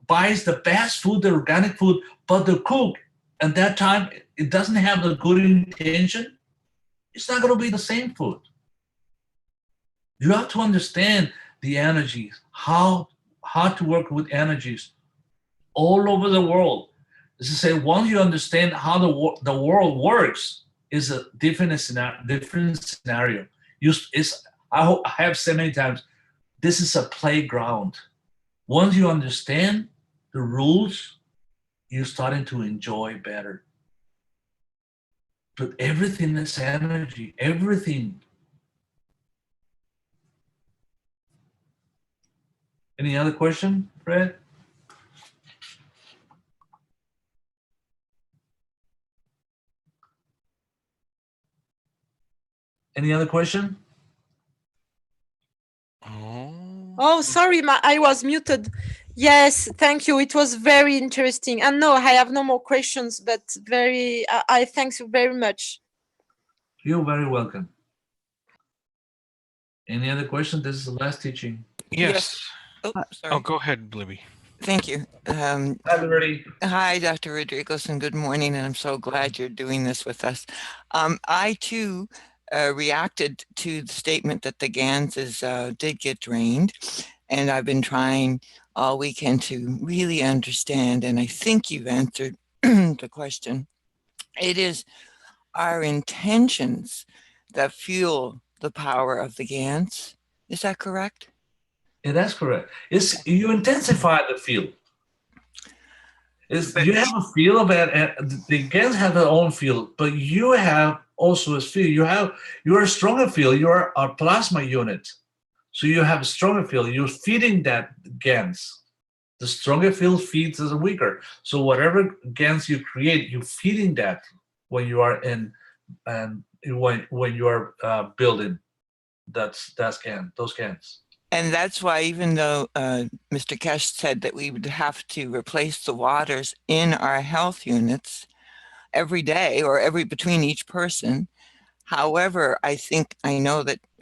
buys the best food, the organic food, but the cook at that time, it doesn't have the good intention, it's not going to be the same food. You have to understand the energies, how to work with energies all over the world. This is to say, once you understand how the world works, is a different scenario. I have said many times, this is a playground. Once you understand the rules, you're starting to enjoy better. But everything is energy, everything. Any other question, Fred? Any other question? Oh, sorry, I was muted. Yes, thank you. It was very interesting. And no, I have no more questions, but I thank you very much. You're very welcome. Any other question? This is the last teaching. Yes. Oh, sorry. Oh, go ahead, Libby. Thank you. Hi, Liberty. Hi, Dr. Rodriguez, and good morning. And I'm so glad you're doing this with us. I, too, reacted to the statement that the GANS did get drained. And I've been trying all weekend to really understand, and I think you've answered the question. It is our intentions that fuel the power of the GANS. Is that correct? Yeah, that's correct. You intensify the field. You have a field of it. The GANs have their own field, but you have also a field. You are a stronger field. You are a plasma unit, so you have a stronger field. You're feeding that GANs. The stronger field feeds the weaker. So whatever GANs you create, you're feeding that when you are in and when you are building those GANs. And that's why, even though Mr. Keshe said that we would have to replace the waters in our health units every day or between each person. However, I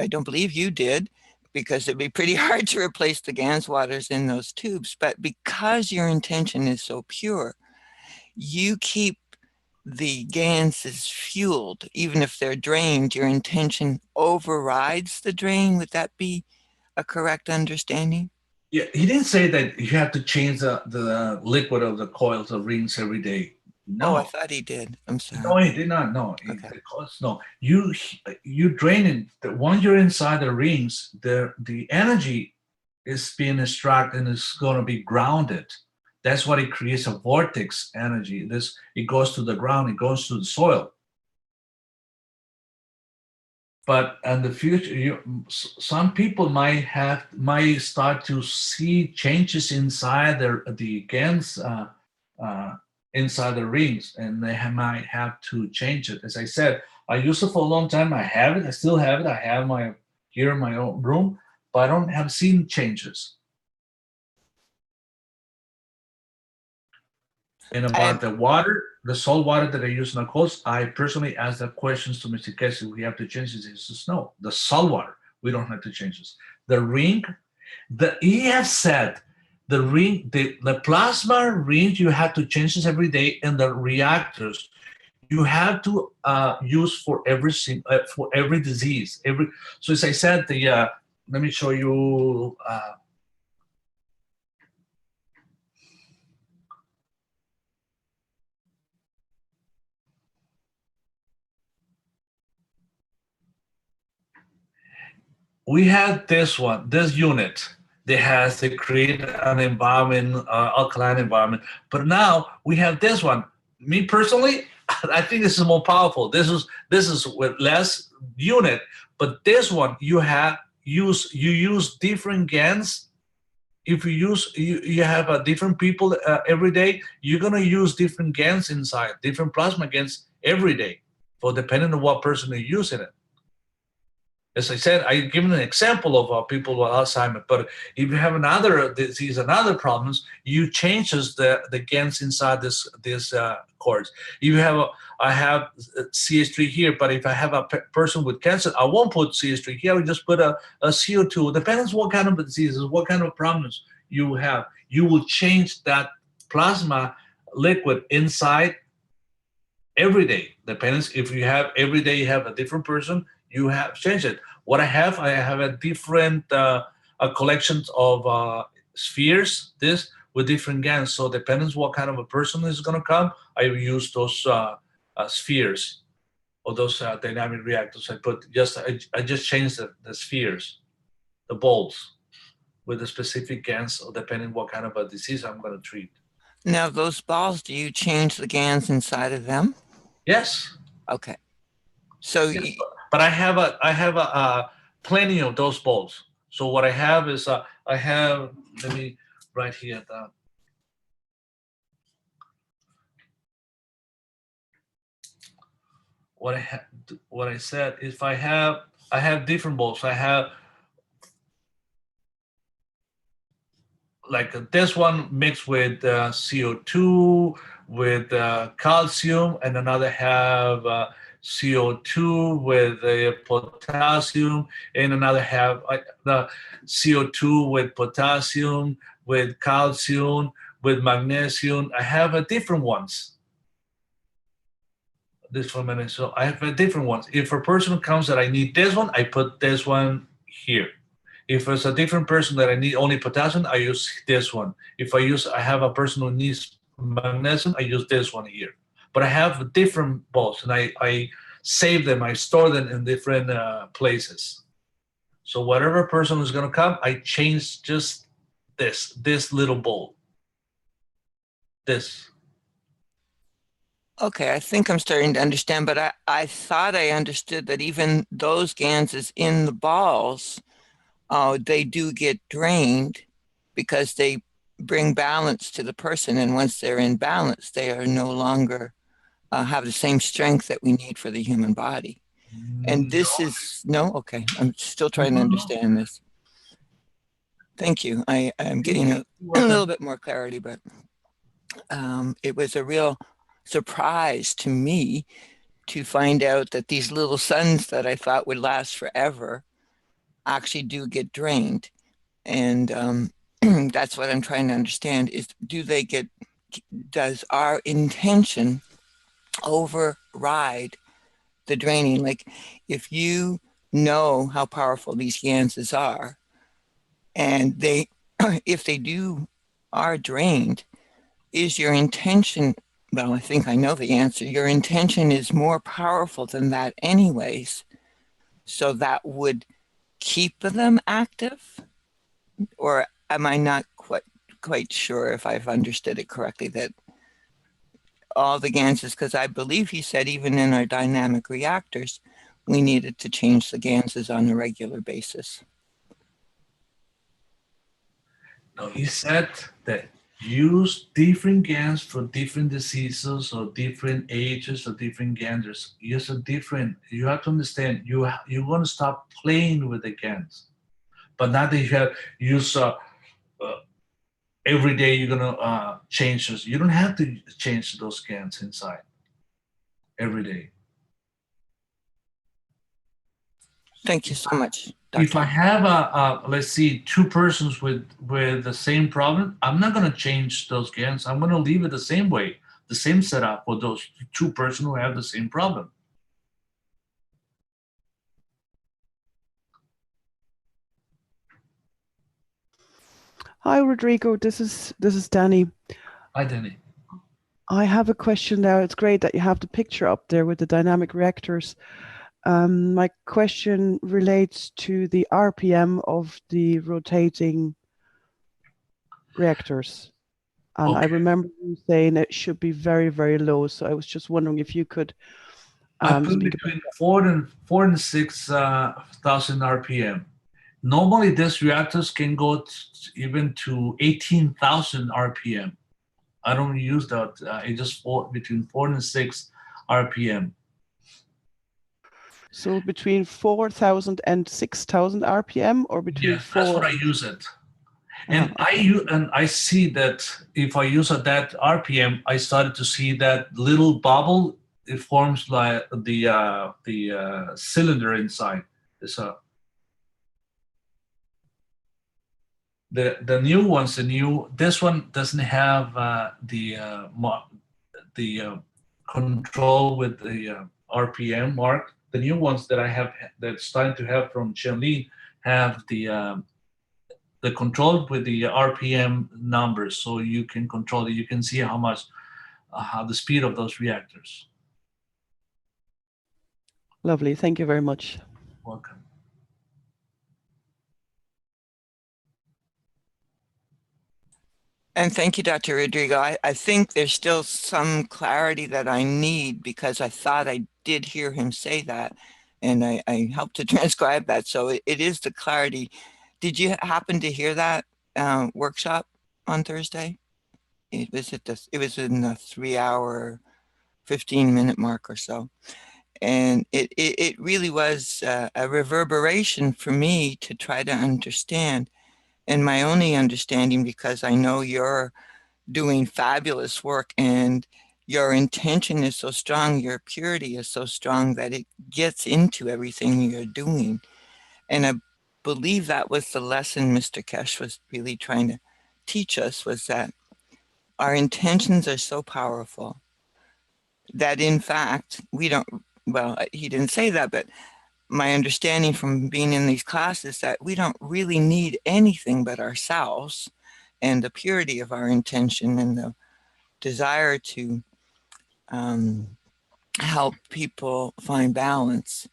don't believe you did, because it'd be pretty hard to replace the GANS waters in those tubes. But because your intention is so pure, you keep the GANs fueled. Even if they're drained, your intention overrides the drain. Would that be a correct understanding? Yeah, he didn't say that you have to change the liquid of the coils of rings every day. No, oh, I thought he did. I'm sorry. No, he did not. No, okay. No. You drain it. Once you're inside the rings, the energy is being extracted and it's going to be grounded. That's what it creates a vortex energy. It goes to the ground. It goes to the soil. But in the future, some people might start to see changes inside the GANs inside the rings, and they might have to change it. As I said, I used it for a long time. I have it. I still have it. I have my here in my own room, but I don't have seen changes. And about the water, the salt water that I use in the coast, I personally asked the questions to Mr. Keshe. We have to change this. He says, no, the salt water, we don't have to change this. The ring, he has said the ring, the plasma ring, you have to change this every day, and the reactors, you have to use for every disease. So as I said, let me show you. We had this unit that has to create an environment, alkaline environment. But now we have this one. Me personally, I think this is more powerful. This is with less unit, but this one you use different GANs. If you have different people every day, you're gonna use different GANs inside, different plasma GANs every day, for depending on what person you're using it. As I said, I've given an example of people with Alzheimer's, but if you have another disease and other problems, you changes the GANs inside this cords. I have CH3 here, but if I have a person with cancer, I won't put CH3 here. I will just put a CO2. Depends what kind of diseases, what kind of problems you have. You will change that plasma liquid inside every day. Depends if you have every day you have a different person. You have changed it. What I have a different a collection of spheres, with different GANs. So depends what kind of a person is going to come, I will use those spheres or those dynamic reactors. I just changed the spheres, the bulbs, with the specific GANs, or depending what kind of a disease I'm going to treat. Now, those balls, do you change the GANs inside of them? Yes. Okay. So. Yes, but I have plenty of those balls. So what I have is let me write here down. What I said, if I have different balls. I have like this one mixed with CO2 with calcium, and another have CO2 with potassium, and another have the CO2 with potassium, with calcium, with magnesium. I have different ones. This one, so I have different ones. If a person comes that I need this one, I put this one here. If it's a different person that I need only potassium, I use this one. If I have a person who needs magnesium, I use this one here. But I have different balls, and I save them, I store them in different places. So whatever person is going to come, I change just this little ball. This. Okay, I think I'm starting to understand, but I thought I understood that even those GANs in the balls, they do get drained because they bring balance to the person. And once they're in balance, they are no longer have the same strength that we need for the human body. And this is, no? Okay, I'm still trying to understand this. Thank you. I'm getting a little bit more clarity, but it was a real surprise to me to find out that these little suns that I thought would last forever actually do get drained. And that's what I'm trying to understand is, does our intention override the draining? Like, if you know how powerful these GANs are, and if they are drained, is your intention, well, I think I know the answer, your intention is more powerful than that anyways, so that would keep them active? Or am I not quite sure if I've understood it correctly, that all the GANs, because I believe he said even in our dynamic reactors, we needed to change the GANs on a regular basis. No, he said that use different GANs for different diseases or different ages or different genders. Use a different. You have to understand. You want to stop playing with the GANs, but not that you have use. Every day you're gonna change those. You don't have to change those GANs inside every day. Thank you so much, If I Doctor. have let's see, two persons with the same problem, I'm not gonna change those GANs. I'm gonna leave it the same way, the same setup for those two persons who have the same problem. Hi, Rodrigo. This is Danny. Hi, Danny. I have a question now. It's great that you have the picture up there with the dynamic reactors. My question relates to the RPM of the rotating reactors. And I Okay. remember you saying it should be very, very low. So I was just wondering if you could I put speak between 4 and 6,000 RPM. Normally, these reactors can go even to 18,000 RPM. I don't use that. It just between 4 and 6 RPM. So between 4,000 and 6,000 RPM, or between Yeah, that's what I use it. And I see that if I use at that RPM, I started to see that little bubble. It forms like the cylinder inside. So the new ones, this one doesn't have the control with the RPM mark. The new ones that I have that's starting to have from Chenli have the control with the RPM numbers, so you can control it. You can see how much, how the speed of those reactors. Lovely. Thank you very much. Welcome. And thank you, Dr. Rodrigo. I think there's still some clarity that I need, because I thought I did hear him say that, and I helped to transcribe that. So it is the clarity. Did you happen to hear that workshop on Thursday? It was it was in the 3-hour, 15-minute mark or so. And it really was a reverberation for me to try to understand. And my only understanding, because I know you're doing fabulous work and your intention is so strong, your purity is so strong that it gets into everything you're doing. And I believe that was the lesson Mr. Keshe was really trying to teach us, was that our intentions are so powerful that in fact we don't, well, he didn't say that, but my understanding from being in these classes that we don't really need anything but ourselves and the purity of our intention and the desire to help people find balance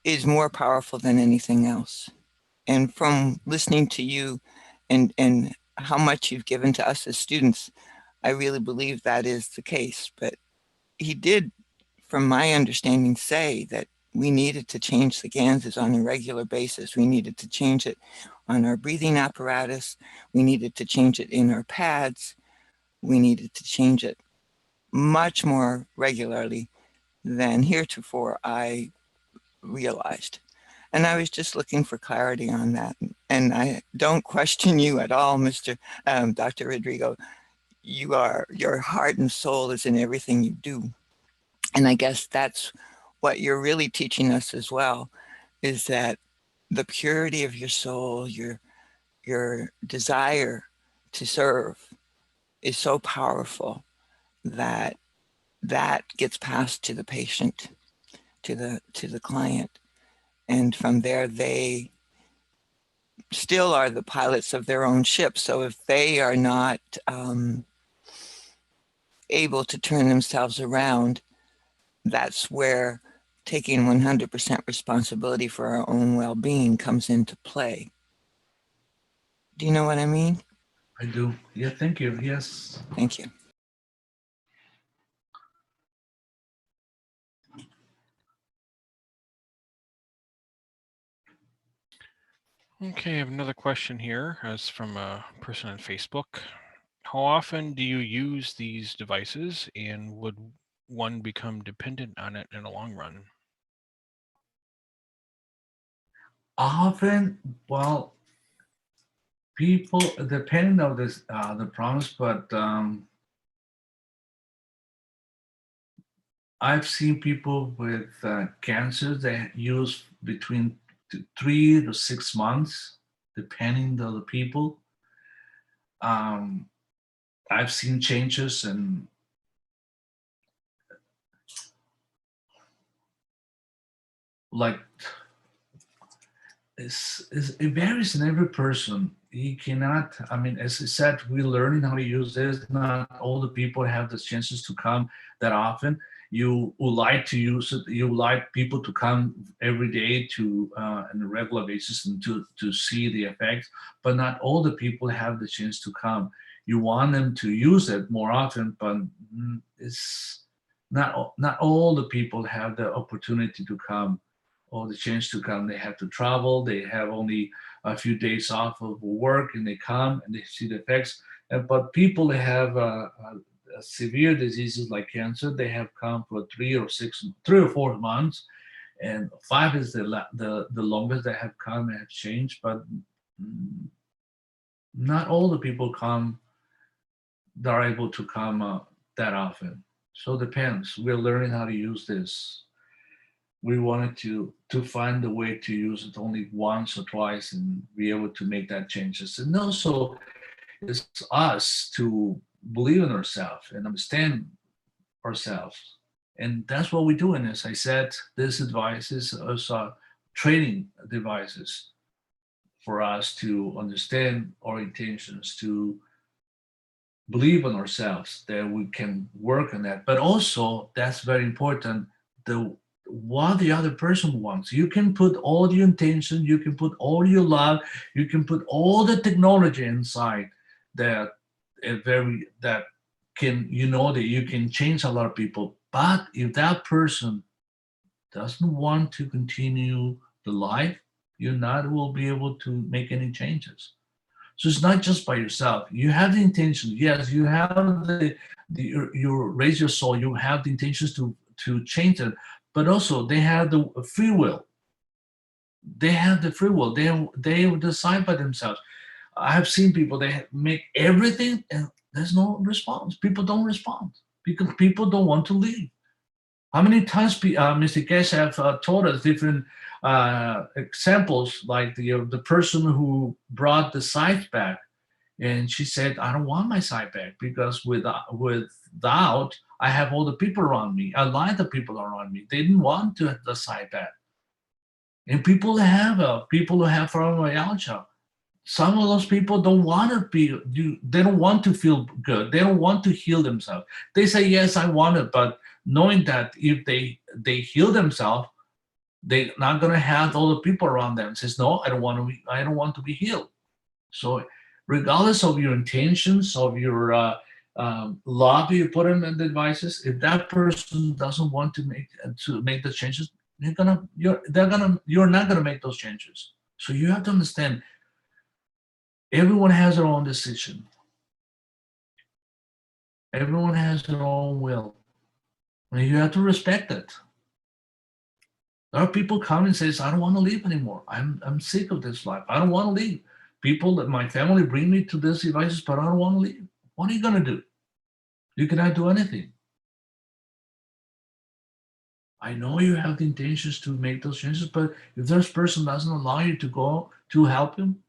is more powerful than anything else. And from listening to you and how much you've given to us as students, I really believe that is the case. But he did, from my understanding, say that we needed to change the GANSs on a regular basis. We needed to change it on our breathing apparatus. We needed to change it in our pads. We needed to change it much more regularly than heretofore I realized. And I was just looking for clarity on that. And I don't question you at all, Dr. Rodrigo. Your heart and soul is in everything you do. And I guess that's what you're really teaching us as well, is that the purity of your soul, your desire to serve is so powerful that that gets passed to the patient, to the client. And from there, they still are the pilots of their own ship. So if they are not able to turn themselves around, that's where taking 100% responsibility for our own well-being comes into play. Do you know what I mean? I do. Yeah, thank you. Yes. Thank you. Okay, I have another question here as from a person on Facebook. how often do you use these devices, and would one become dependent on it in the long run? Often, well, people, depending on this, the promise, but I've seen people with cancer that use between 3 to 6 months, depending on the people. I've seen changes, and like it varies in every person. You cannot, I mean, as I said, we're learning how to use this. Not all the people have the chances to come that often. You would like to use it. You would like people to come every day to on a regular basis and to see the effects, but not all the people have the chance to come. You want them to use it more often, but it's not all the people have the opportunity to come or the chance to come. They have to travel. They have only a few days off of work, and they come and they see the effects. But people that have severe diseases like cancer, they have come for 3 or 4 months, and 5 is the longest they have come and have changed. But not all the people come that are able to come that often. So it depends. We're learning how to use this. We wanted to find a way to use it only once or twice and be able to make that changes. And also, it's us to believe in ourselves and understand ourselves. And that's what we're doing. As I said, this advice is also training devices for us to understand our intentions, to believe in ourselves, that we can work on that. But also, that's very important, what the other person wants. You can put all your intention, you can put all your love, you can put all the technology inside that can, that you can change a lot of people. But if that person doesn't want to continue the life, you not will be able to make any changes. So it's not just by yourself. You have the intention. Yes, you have you raise your soul. You have the intentions to change it, but also they have the free will. They have the free will. They decide by themselves. I have seen people, they make everything and there's no response. People don't respond because people don't want to leave. How many times Mr. Keshe have told us different examples, like the person who brought the sight back, and she said, I don't want my sight back because without I have all the people around me. I like the people around me. They didn't want to have the sight back. And people who have fibromyalgia, some of those people don't want to they don't want to feel good. They don't want to heal themselves. They say, yes, I want it, but knowing that if they heal themselves, they're not going to have all the people around them. Says, no, I don't want to be healed. So regardless of your intentions, of your love you put in the devices, if that person doesn't want to make the changes, you're not gonna make those changes. So you have to understand, everyone has their own decision. Everyone has their own will. And you have to respect it. There are people come and says, I don't want to live anymore. I'm sick of this life. I don't want to leave. People that my family bring me to these devices, but I don't want to leave. What are you going to do? You cannot do anything. I know you have the intentions to make those changes, but if this person doesn't allow you to go to help him,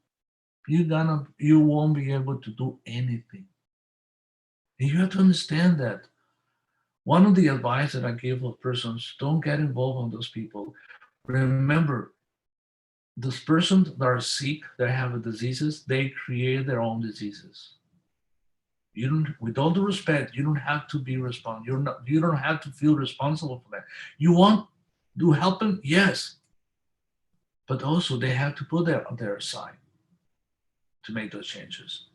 you won't be able to do anything. And you have to understand that. One of the advice that I give of persons, don't get involved with those people. Remember, those persons that are sick, that have diseases, they create their own diseases. With all due respect, you don't have to be responsible. You don't have to feel responsible for that. You want to help them, yes, but also they have to put their side to make those changes.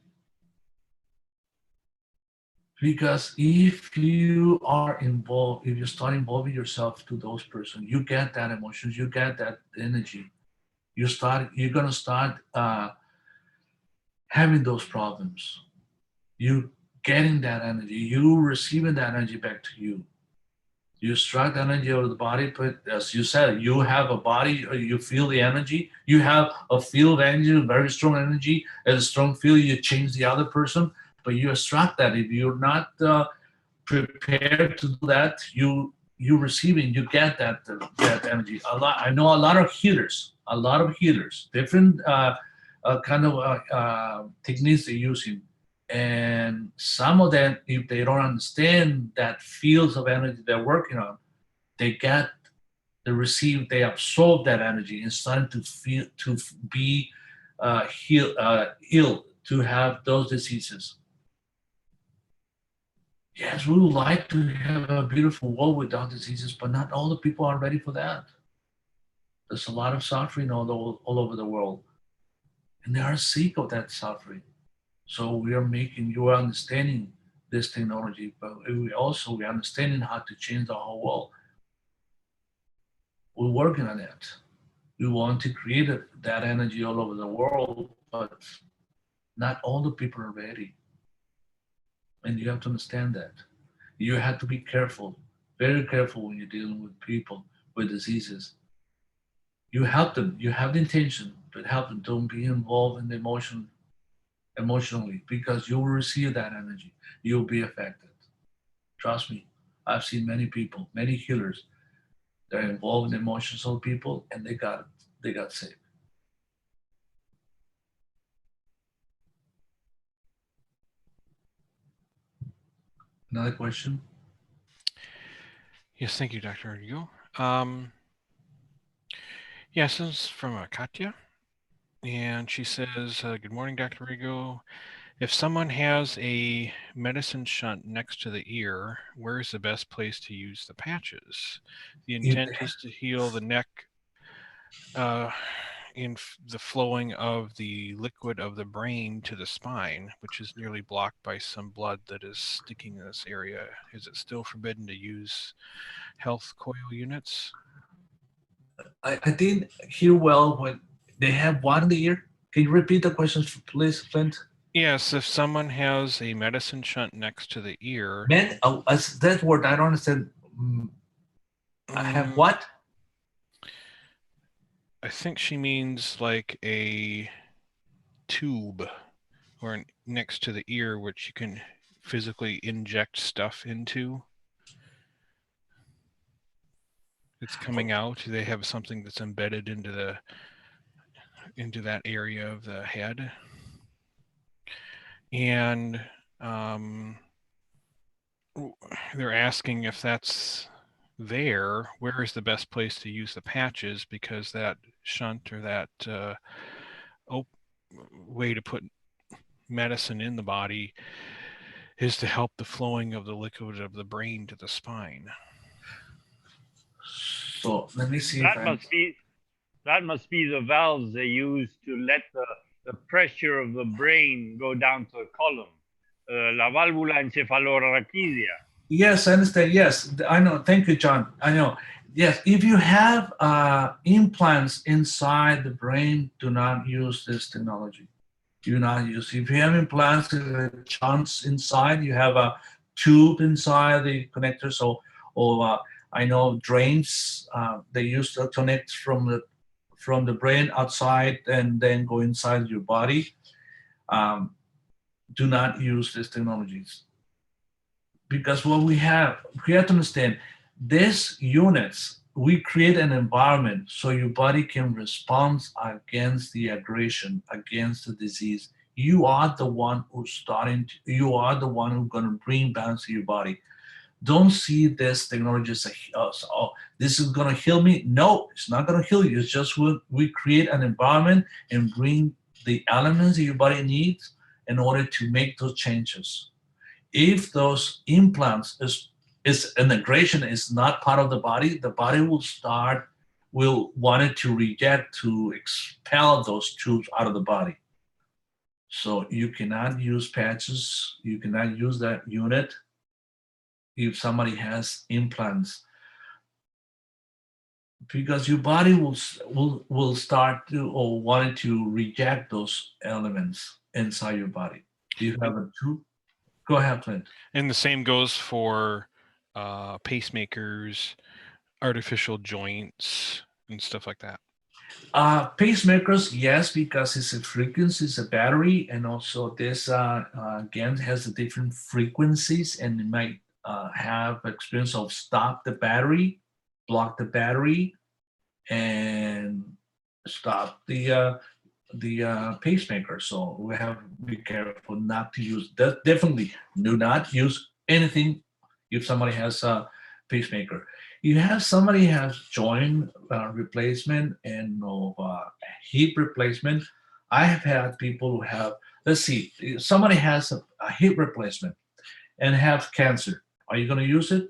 Because if you are involved, if you start involving yourself to those persons, you get that emotions, you get that energy. You're gonna start having those problems. You getting that energy, you receiving that energy back to you. You extract energy out of the body, but as you said, you have a body, you feel the energy, you have a field of energy, very strong energy, and a strong field, you change the other person, but you extract that. If you're not prepared to do that, you receiving, you get that energy. I know a lot of healers, different kind of techniques they're using. And some of them, if they don't understand that fields of energy they're working on, they receive, they absorb that energy and starting to feel, to be ill, to have those diseases. Yes, we would like to have a beautiful world without diseases, but not all the people are ready for that. There's a lot of suffering all over the world, and they are sick of that suffering. So we are understanding this technology, but we're understanding how to change the whole world. We're working on it. We want to create that energy all over the world, but not all the people are ready. And you have to understand that. You have to be careful, very careful when you're dealing with people with diseases. You help them, you have the intention, but help them. Don't be involved in the emotionally, because you will receive that energy. You'll be affected. Trust me, I've seen many people, many healers, they're involved in emotions of people, and they got sick. Another question? Yes, thank you, Dr. Rodrigo. Yes, this is from Katya, and she says, good morning, Dr. Rodrigo. If someone has a medicine shunt next to the ear, where is the best place to use the patches? The intent is to heal the neck in the flowing of the liquid of the brain to the spine, which is nearly blocked by some blood that is sticking in this area. Is it still forbidden to use health coil units? I didn't hear well when they have what in the ear. Can you repeat the question, please, Flint? Yes, if someone has a medicine shunt next to the ear. That word, I don't understand. I have what? I think she means like a tube or next to the ear, which you can physically inject stuff into. It's coming out. They have something that's embedded into that area of the head. And they're asking if that's there, where is the best place to use the patches, because that shunt or that way to put medicine in the body is to help the flowing of the liquid of the brain to the spine. So let me see. That must be the valves they use to let the pressure of the brain go down to the column. La válvula encefalorraquídea. Yes, I understand. Yes, I know. Thank you, John. I know. Yes, if you have implants inside the brain, do not use this technology. Do not use. If you have implants, shunts inside, you have a tube inside the connector. So, or I know drains. They used to connect from the brain outside and then go inside your body. Do not use these technologies. Because what we have to understand, these units, we create an environment so your body can respond against the aggression, against the disease. You are the one who's you are the one who's going to bring balance to your body. Don't see this technology as this is going to heal me. No, it's not going to heal you. It's just we create an environment and bring the elements that your body needs in order to make those changes. If those implants is integration is not part of the body will want it to reject, to expel those tubes out of the body. So you cannot use patches, you cannot use that unit if somebody has implants, because your body will start to or want to reject those elements inside your body. Do you have a tube? Go ahead, Clint. And the same goes for pacemakers, artificial joints, and stuff like that. Pacemakers, yes, because it's a frequency, it's a battery, and also this GANS has the different frequencies, and it might have experience of stop the battery, block the battery, and stop the pacemaker. So we have to be careful not to use that. Definitely do not use anything if somebody has a pacemaker. You have somebody has joint replacement and hip replacement. I have had people who have, let's see, if somebody has a hip replacement and have cancer. Are you going to use it?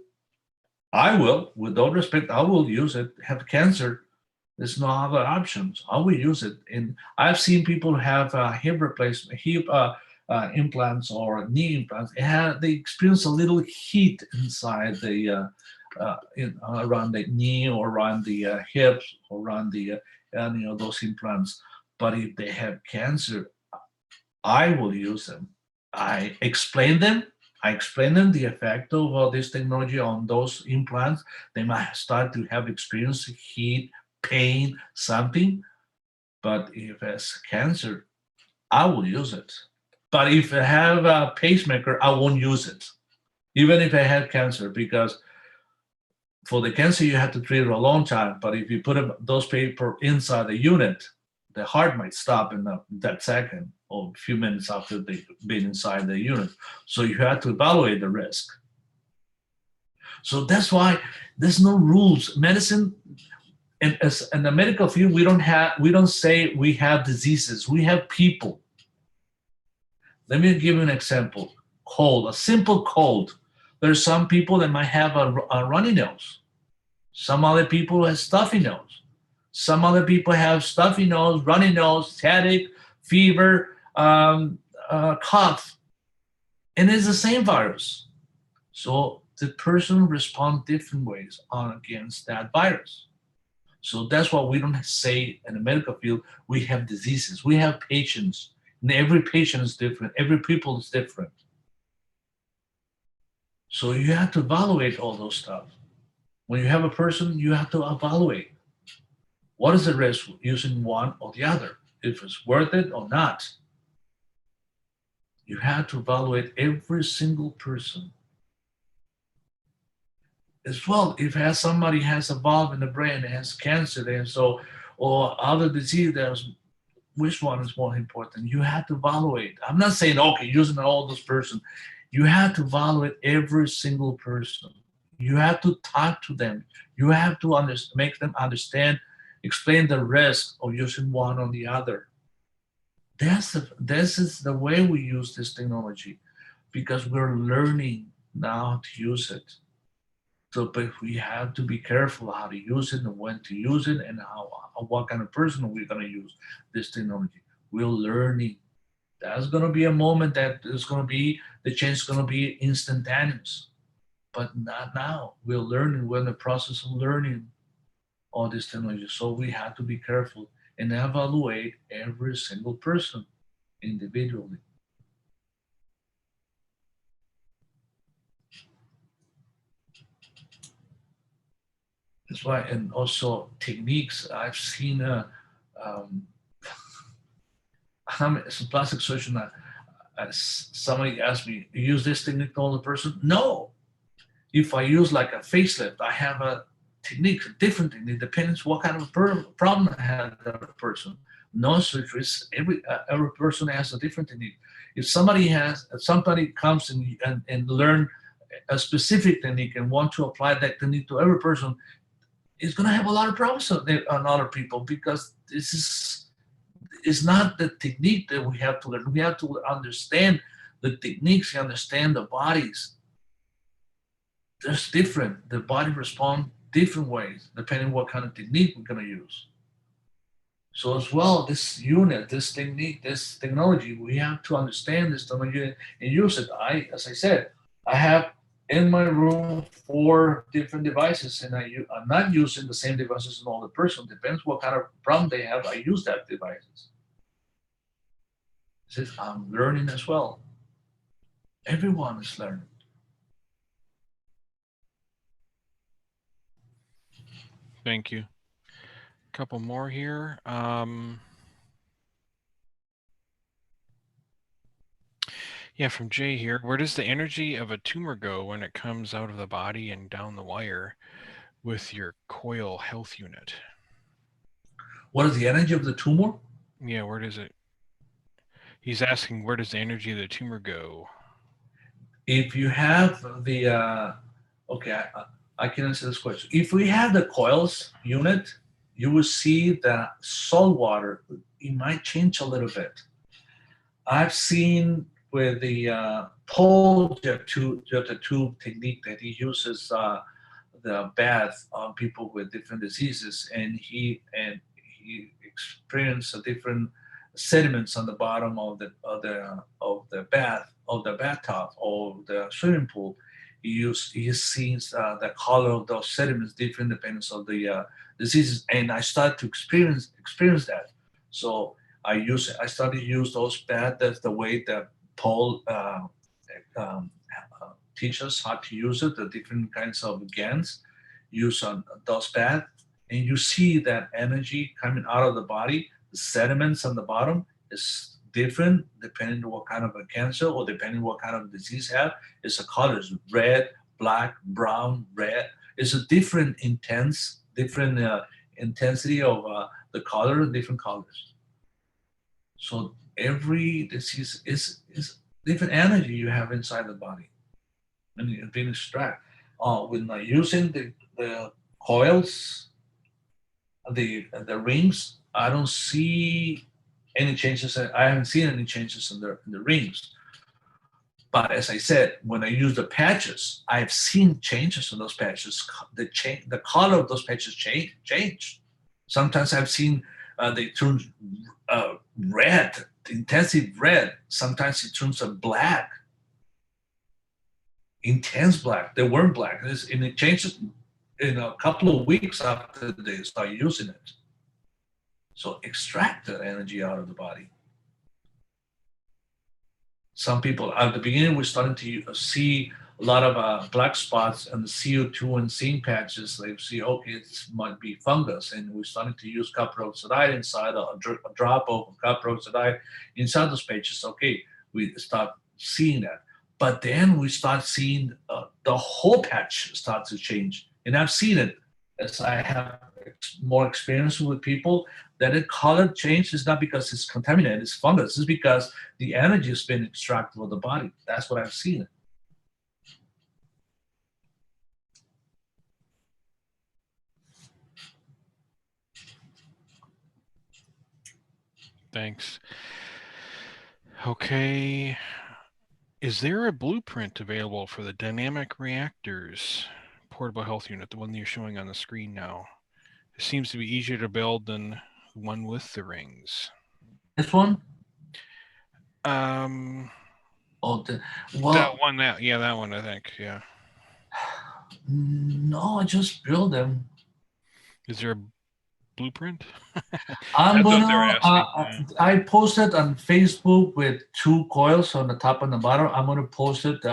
I will, with all respect, I will use it. Have cancer, there's no other options. I will use it. And I've seen people have hip replacement, hip implants or knee implants. They experience a little heat inside the around the knee or around the hips or around the those implants. But if they have cancer, I will use them. I explain them the effect of this technology on those implants. They might start to have experience heat, pain, something. But if it's cancer, I will use it. But if I have a pacemaker, I won't use it, even if I have cancer, because for the cancer, you have to treat it a long time. But if you put those paper inside the unit, the heart might stop in that second or a few minutes after they've been inside the unit. So you have to evaluate the risk. So that's why there's no rules. Medicine, and as in the medical field, we don't say we have diseases. We have people. Let me give you an example. Cold, a simple cold. There's some people that might have a runny nose. Some other people have stuffy nose. Some other people have stuffy nose, runny nose, headache, fever, cough. And it's the same virus. So the person responds different ways against that virus. So that's why we don't say in the medical field, we have diseases. We have patients. And every patient is different. Every people is different. So you have to evaluate all those stuff. When you have a person, you have to evaluate. What is the risk using one or the other? If it's worth it or not. You have to evaluate every single person. As well, if somebody has a valve in the brain, has cancer, or other disease, which one is more important? You have to evaluate. I'm not saying, okay, using all those person. You have to evaluate every single person. You have to talk to them. You have to make them understand, explain the risk of using one or the other. This is the way we use this technology, because we're learning now to use it. So, but we have to be careful how to use it and when to use it and what kind of person we're going to use this technology. We're learning. There's going to be a moment that there's going to be, the change is going to be instantaneous, but not now. We're learning. We're in the process of learning all this technology. So we have to be careful and evaluate every single person individually. That's why, and also techniques. I've seen I'm a plastic surgeon. Somebody asked me, "You use this technique to all the person?" No. If I use like a facelift, I have a technique, a different technique, depends what kind of problem I have that person. No surgeries, every person has a different technique. If somebody comes and learn a specific technique and want to apply that technique to every person, it's going to have a lot of problems on other people, because this is not the technique that we have to learn. We have to understand the techniques, understand the bodies. There's different. The body responds different ways depending what kind of technique we're going to use. So as well, this unit, this technique, this technology, we have to understand this technology and use it. As I said, I have in my room 4 different devices, and I'm not using the same devices in all the person. Depends what kind of problem they have. I use that devices. I'm learning as well. Everyone is learning. Thank you. A couple more here. Yeah, from Jay here. Where does the energy of a tumor go when it comes out of the body and down the wire with your COIL health unit? What is the energy of the tumor? Yeah, where does it? He's asking, where does the energy of the tumor go? If you have the, okay, I can answer this question. If we have the COILS unit, you will see that salt water, it might change a little bit. I've seen with the Paul the tube technique that he uses the bath on people with different diseases, and he experienced a different sediments on the bottom of the bathtub or the swimming pool. He sees the color of those sediments different depending on the diseases, and I started to experience that. So I started to use those baths. That's the way that Paul teach us how to use it, the different kinds of GANS use on those baths. And you see that energy coming out of the body, the sediments on the bottom is different depending on what kind of a cancer or depending on what kind of disease you have. It's a color, it's red, black, brown, red. It's a different intensity of the color, different colors. So every disease is different energy you have inside the body, and it's being extracted. When using the coils, the rings, I don't see any changes. I haven't seen any changes in the rings. But as I said, when I use the patches, I've seen changes in those patches. The color of those patches change. Sometimes I've seen they turn red, intensive red. Sometimes it turns a black, intense black. They weren't black, and it changes in a couple of weeks after they start using it. So extract that energy out of the body. Some people at the beginning we're starting to see a lot of black spots and the CO2 and zinc patches. They see, okay, it might be fungus, and we're starting to use copper oxide inside a drop of copper oxide inside those patches. Okay, we start seeing that, but then we start seeing the whole patch start to change, and I've seen it as I have more experience with people. That the color change is not because it's contaminated, it's fungus. It's because the energy has been extracted from the body. That's what I've seen. Thanks. Okay. Is there a blueprint available for the dynamic reactors portable health unit, the one you're showing on the screen now? It seems to be easier to build than the one with the rings. This one? That one, that one, I think, yeah. No, I just build them. Is there a blueprint? I'm gonna. I posted on Facebook with 2 coils on the top and the bottom. I'm gonna post it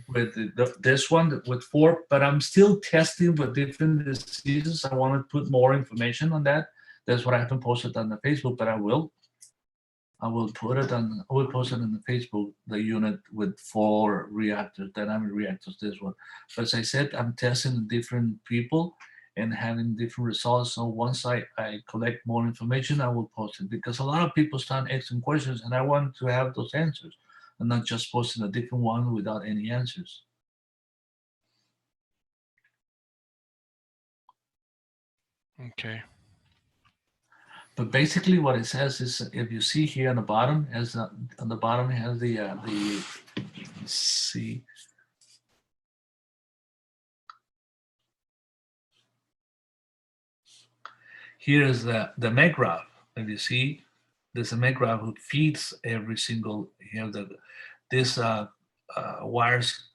with this one with 4, but I'm still testing with different diseases. I want to put more information on that. That's what I haven't posted on the Facebook, but I will. I will post it on the Facebook, the unit with 4 reactors, dynamic reactors, this one. But as I said, I'm testing different people and having different results. So once I collect more information, I will post it, because a lot of people start asking questions and I want to have those answers and not just posting a different one without any answers. Okay. But basically what it says is, if you see here on the bottom, has on the bottom has the see. Here is the MEGRAV. If you see, there's a MEGRAV who feeds every single, this wires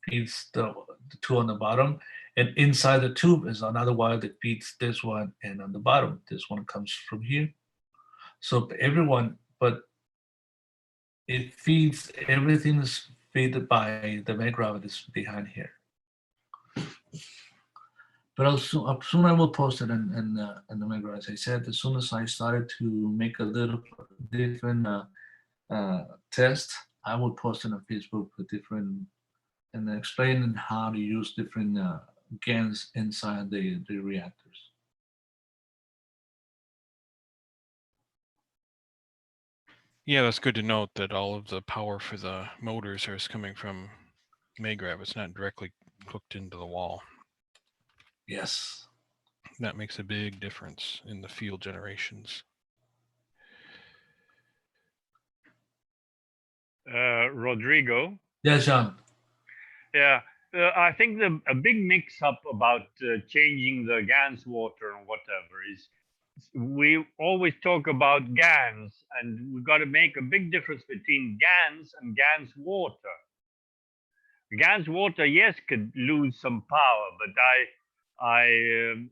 feeds the 2 on the bottom, and inside the tube is another wire that feeds this one, and on the bottom, this one comes from here. So everyone, but it feeds, everything is fed by the MEGRAV that's behind here. But soon I will post it in the MEGRAV. As I said, as soon as I started to make a little different test, I will post it on Facebook with different, and explaining how to use different GANs inside the reactors. Yeah, that's good to note that all of the power for the motors is coming from MEGRAV. It's not directly hooked into the wall. Yes. That makes a big difference in the field generations. Rodrigo. Yes, John. Yeah, I think a big mix-up about changing the GANS water and whatever is we always talk about GANS, and we've got to make a big difference between GANS and GANS water. GANS water, yes, could lose some power, but I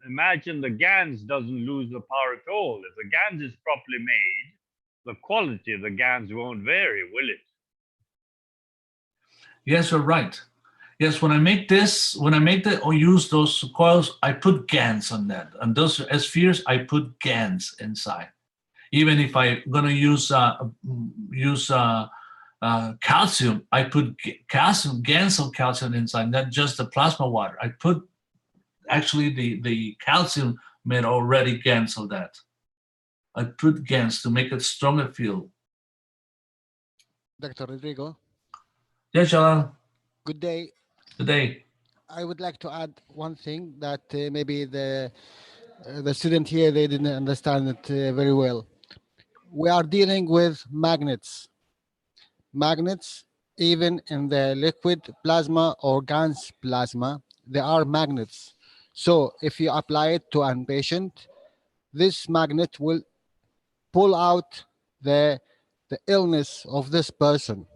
imagine the GANS doesn't lose the power at all. If the GANS is properly made, the quality of the GANS won't vary, will it? Yes, you're right. Yes, when I make this, or use those coils, I put GANs on that. And those spheres, I put GANs inside. Even if I'm going to use calcium, I put GANs of calcium inside, not just the plasma water. I put actually the calcium made already GANs of that. I put GANs to make it stronger field. Dr. Rodrigo. Yes, Shalan. Good day. Good day. I would like to add one thing that maybe the student here, they didn't understand it very well. We are dealing with magnets. Magnets, even in the liquid plasma or GANS plasma, they are magnets. So if you apply it to a patient, this magnet will pull out the illness of this person.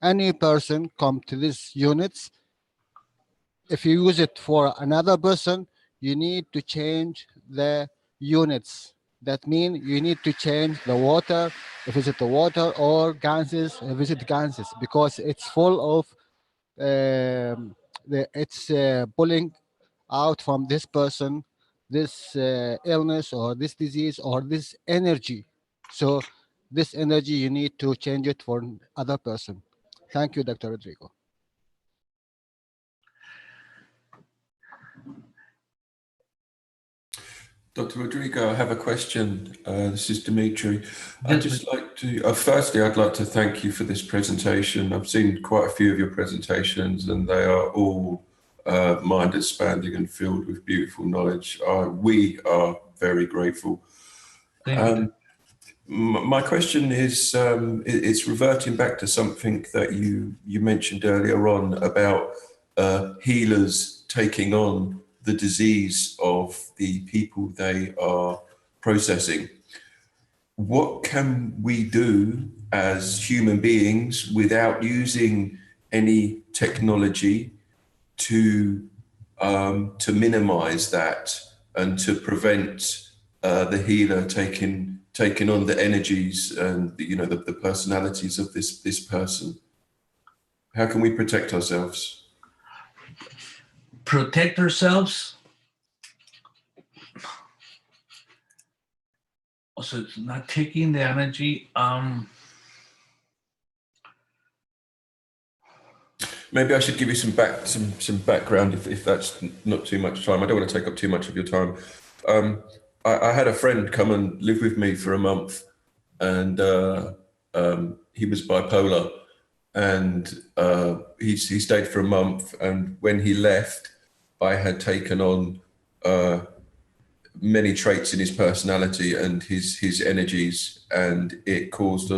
Any person come to these units, if you use it for another person, you need to change the units. That means you need to change the water, if it's the water, or gases, if it's gases, because it's full of, it's pulling out from this person, this illness or this disease or this energy. So this energy, you need to change it for other person. Thank you, Dr. Rodrigo. Dr. Rodrigo, I have a question. This is Dimitri. I'd just like to, firstly, I'd like to thank you for this presentation. I've seen quite a few of your presentations and they are all mind expanding and filled with beautiful knowledge. We are very grateful. My question is, it's reverting back to something that you mentioned earlier on about healers taking on the disease of the people they are processing. What can we do as human beings without using any technology to minimize that and to prevent the healer taking on the energies and the personalities of this person? How can we protect ourselves? Protect ourselves. Also, it's not taking the energy. Maybe I should give you some background if that's not too much time. I don't want to take up too much of your time. I had a friend come and live with me for a month, and he was bipolar, and he stayed for a month. And when he left, I had taken on many traits in his personality and his energies, and it caused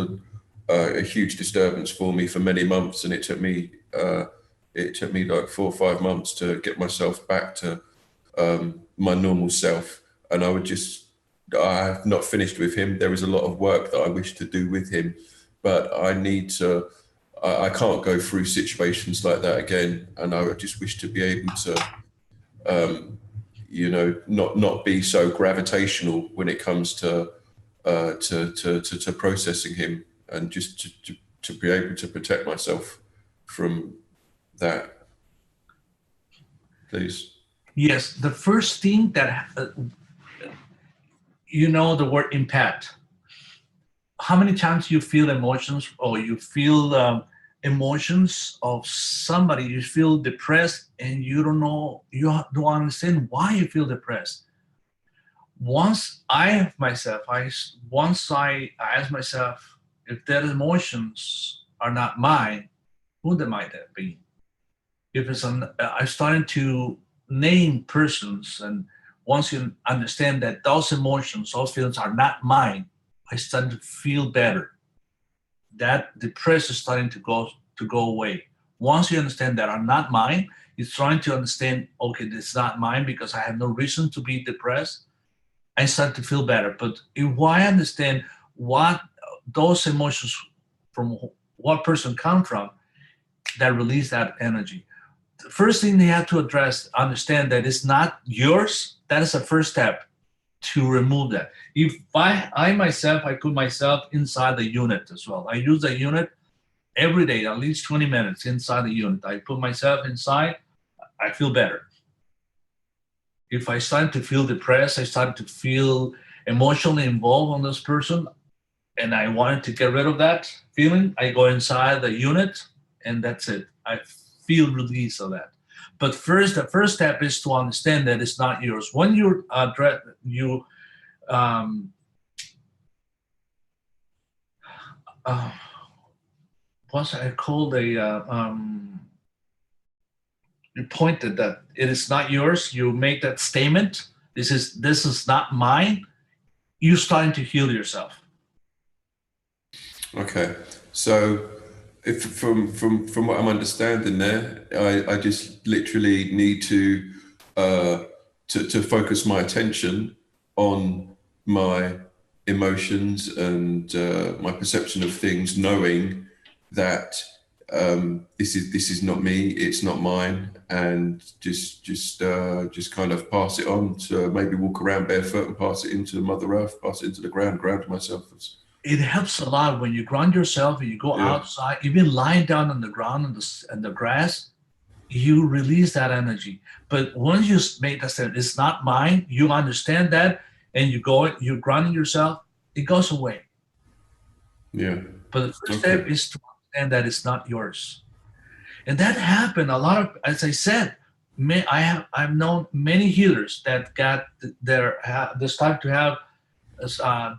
a huge disturbance for me for many months. And it took me like 4 or 5 months to get myself back to my normal self. And I have not finished with him. There is a lot of work that I wish to do with him, but I can't go through situations like that again. And I just wish to be able to, not be so gravitational when it comes to processing him, and just to to be able to protect myself from that, please? Yes, the first thing that, you know, the word impact. How many times you feel emotions, or you feel emotions of somebody, you feel depressed and you don't know, you don't understand why you feel depressed. Once I ask myself, if their emotions are not mine, who they might have been? If it's I'm starting to name persons, and once you understand that those emotions, those feelings are not mine, I start to feel better. That depression is starting to go away. Once you understand that are not mine, you're trying to understand, okay, this is not mine because I have no reason to be depressed. I start to feel better. But if I understand what those emotions from what person come from, that release that energy. The first thing they have to understand that it's not yours. That is the first step to remove that. If I myself, I put myself inside the unit as well. I use the unit every day, at least 20 minutes inside the unit. I put myself inside, I feel better. If I start to feel depressed, I start to feel emotionally involved on this person, and I wanted to get rid of that feeling, I go inside the unit, and that's it. I feel release of that. But first, the first step is to understand that it's not yours. When you what's I called you pointed that it is not yours. You make that statement. This is not mine. You're starting to heal yourself. Okay, so if from what I'm understanding there, I just literally need to focus my attention on my emotions and my perception of things, knowing that this is not me, it's not mine, and just kind of pass it on to maybe walk around barefoot and pass it into Mother Earth, pass it into the ground myself. It helps a lot when you ground yourself and you go outside, even lying down on the ground and the grass, you release that energy. But once you make that step, it's not mine, you understand that, and you're grounding yourself, it goes away. Yeah. But the first step is to understand that it's not yours. And that happened a lot of, as I said, I've known many healers that they start to have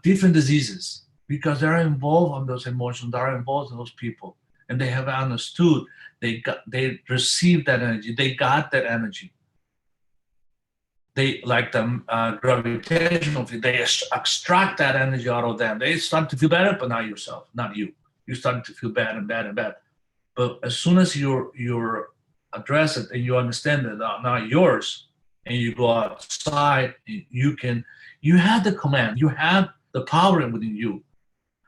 different diseases because they're involved on those emotions, they're involved in those people, and they have understood, they received that energy, they got that energy. They, like the gravitational field, they extract that energy out of them. They start to feel better, but not yourself, not you. You're starting to feel bad and bad and bad. But as soon as you're address it and you understand that not yours, and you go outside, you have the command, you have the power within you.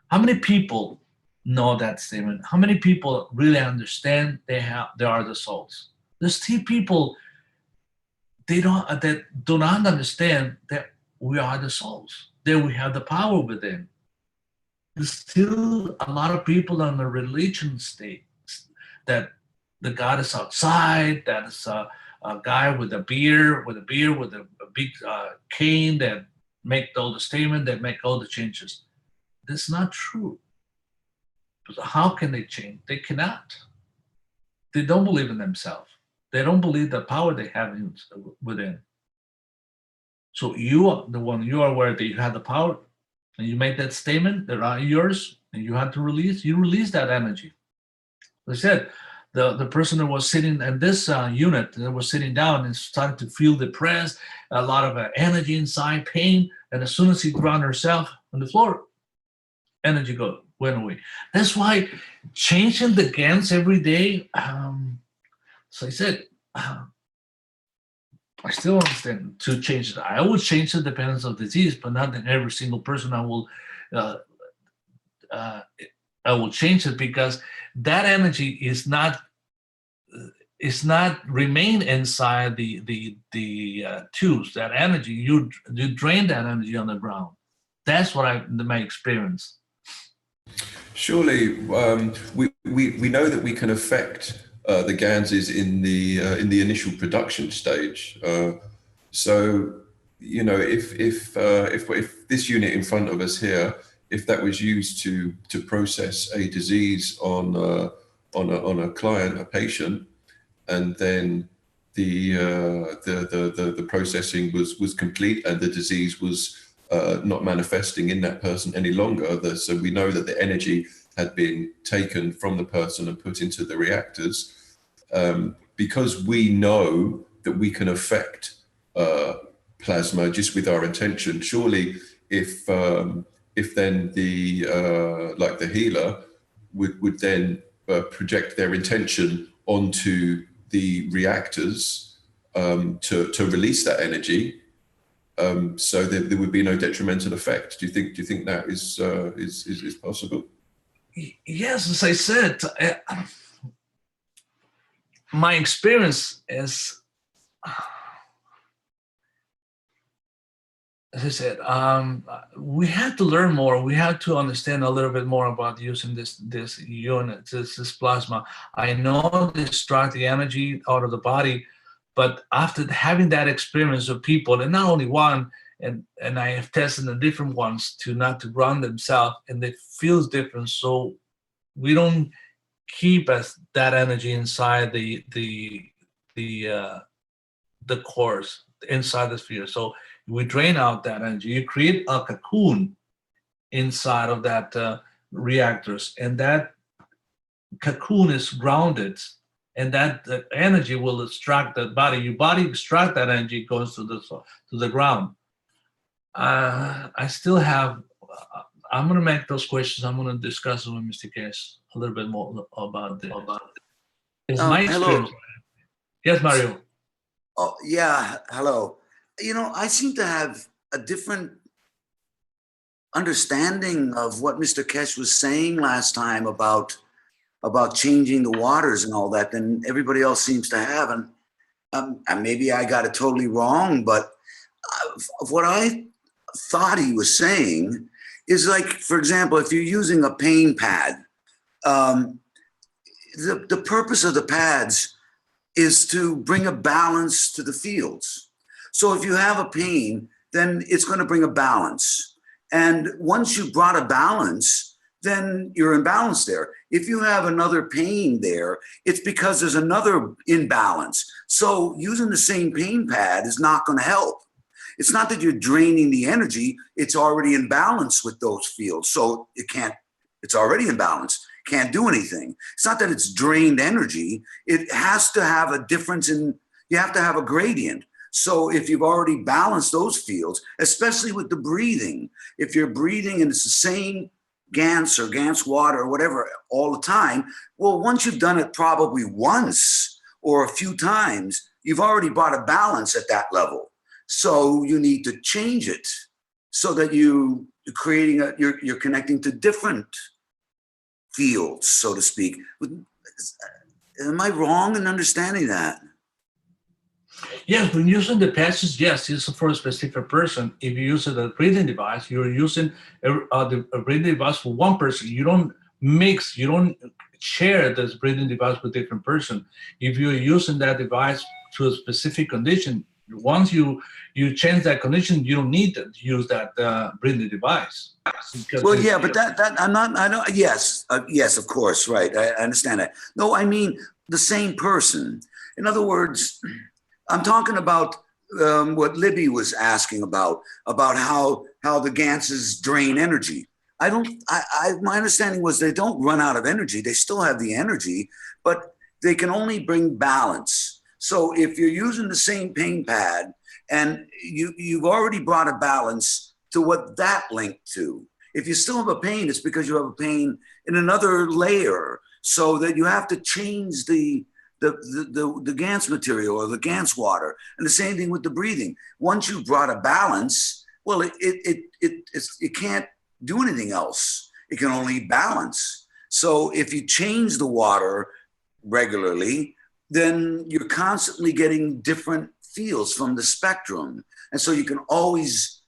How many people know that statement? How many people really understand they are the souls? There's still people that do not understand that we are the souls, that we have the power within. There's still a lot of people in the religion state that the God is outside, that is a guy with a beard, with a big cane that make all the statement, that make all the changes. That's not true. But how can they change? They cannot. They don't believe in themselves. They don't believe the power they have within. So you are the one, you are aware that you have the power, and you make that statement, they're not yours, and you have to release, you release that energy. As I said, the person that was sitting in this unit, that was sitting down and started to feel depressed, a lot of energy inside, pain, and as soon as she ground herself on the floor, energy went away. That's why changing the GANS every day, so I said, I still understand to change it. I will change it depending on disease, but not in every single person I will change it, because that energy is not remain inside the tubes. That energy, you drain that energy on the ground. That's what my experience. Surely, we know that we can affect the GANSs in the initial production stage. So, you know, if this unit in front of us here, if that was used to process a disease on a client, a patient, and then the processing was complete and the disease was not manifesting in that person any longer. So we know that the energy had been taken from the person and put into the reactors. Because we know that we can affect plasma just with our intention. Surely, if then the healer would then project their intention onto the reactors to release that energy, so there would be no detrimental effect. Do you think that is possible? Yes, as I said, my experience is, as I said, we had to learn more. We had to understand a little bit more about using this unit, this plasma. I know they extract the energy out of the body, but after having that experience of people, and not only one, and I have tested the different ones to not to run themselves, and it feels different. So we don't keep that energy inside the cores, inside the sphere. So we drain out that energy. You create a cocoon inside of that reactors, and that cocoon is grounded, and that energy will extract that body. Your body extract that energy, goes to the ground. I still have. I'm going to make those questions. I'm going to discuss with Mr. Keshe a little bit more about this. It's my experience. Hello. Yes, Mario. Oh, yeah. Hello. You know, I seem to have a different understanding of what Mr. Keshe was saying last time about changing the waters and all that than everybody else seems to have. And maybe I got it totally wrong, but what I thought he was saying is, like, for example, if you're using a pain pad, the purpose of the pads is to bring a balance to the fields. So if you have a pain, then it's going to bring a balance. And once you brought a balance, then you're in balance there. If you have another pain there, it's because there's another imbalance. So using the same pain pad is not going to help. It's not that you're draining the energy, it's already in balance with those fields. So it's already in balance, can't do anything. It's not that it's drained energy, it has to have a difference you have to have a gradient. So if you've already balanced those fields, especially with the breathing, if you're breathing and it's the same GANS or GANS water or whatever all the time, well, once you've done it probably once or a few times, you've already brought a balance at that level. So you need to change it so that you're connecting to different fields, so to speak. Am I wrong in understanding that? Yes, when using the patches, yes, it's for a specific person. If you use a breathing device, you're using a breathing device for one person. You don't mix, you don't share this breathing device with a different person. If you're using that device to a specific condition, once you change that condition, you don't need to use that breathing device. Well, yeah, but that I'm not. I know. Yes, yes, of course, right. I understand that. No, I mean the same person. In other words, I'm talking about what Libby was asking about how the GANSs drain energy. My understanding was they don't run out of energy. They still have the energy, but they can only bring balance. So if you're using the same pain pad and you've already brought a balance to what that linked to. If you still have a pain, it's because you have a pain in another layer, so that you have to change the GANS material or the GANS water. And the same thing with the breathing. Once you've brought a balance, well, it can't do anything else. It can only balance. So if you change the water regularly, then you're constantly getting different fields from the spectrum. And so you can always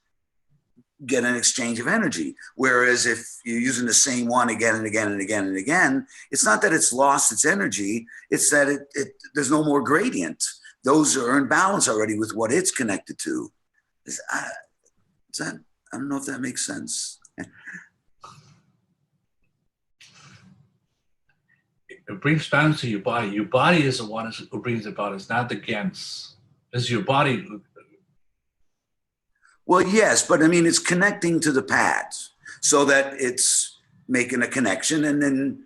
get an exchange of energy. Whereas if you're using the same one again and again and again and again, it's not that it's lost its energy, it's that there's no more gradient. Those are in balance already with what it's connected to. I don't know if that makes sense. It brings balance to your body. Your body is the one who brings it balance, not the GANS. It's your body. Well, yes, but I mean, it's connecting to the pads so that it's making a connection, and then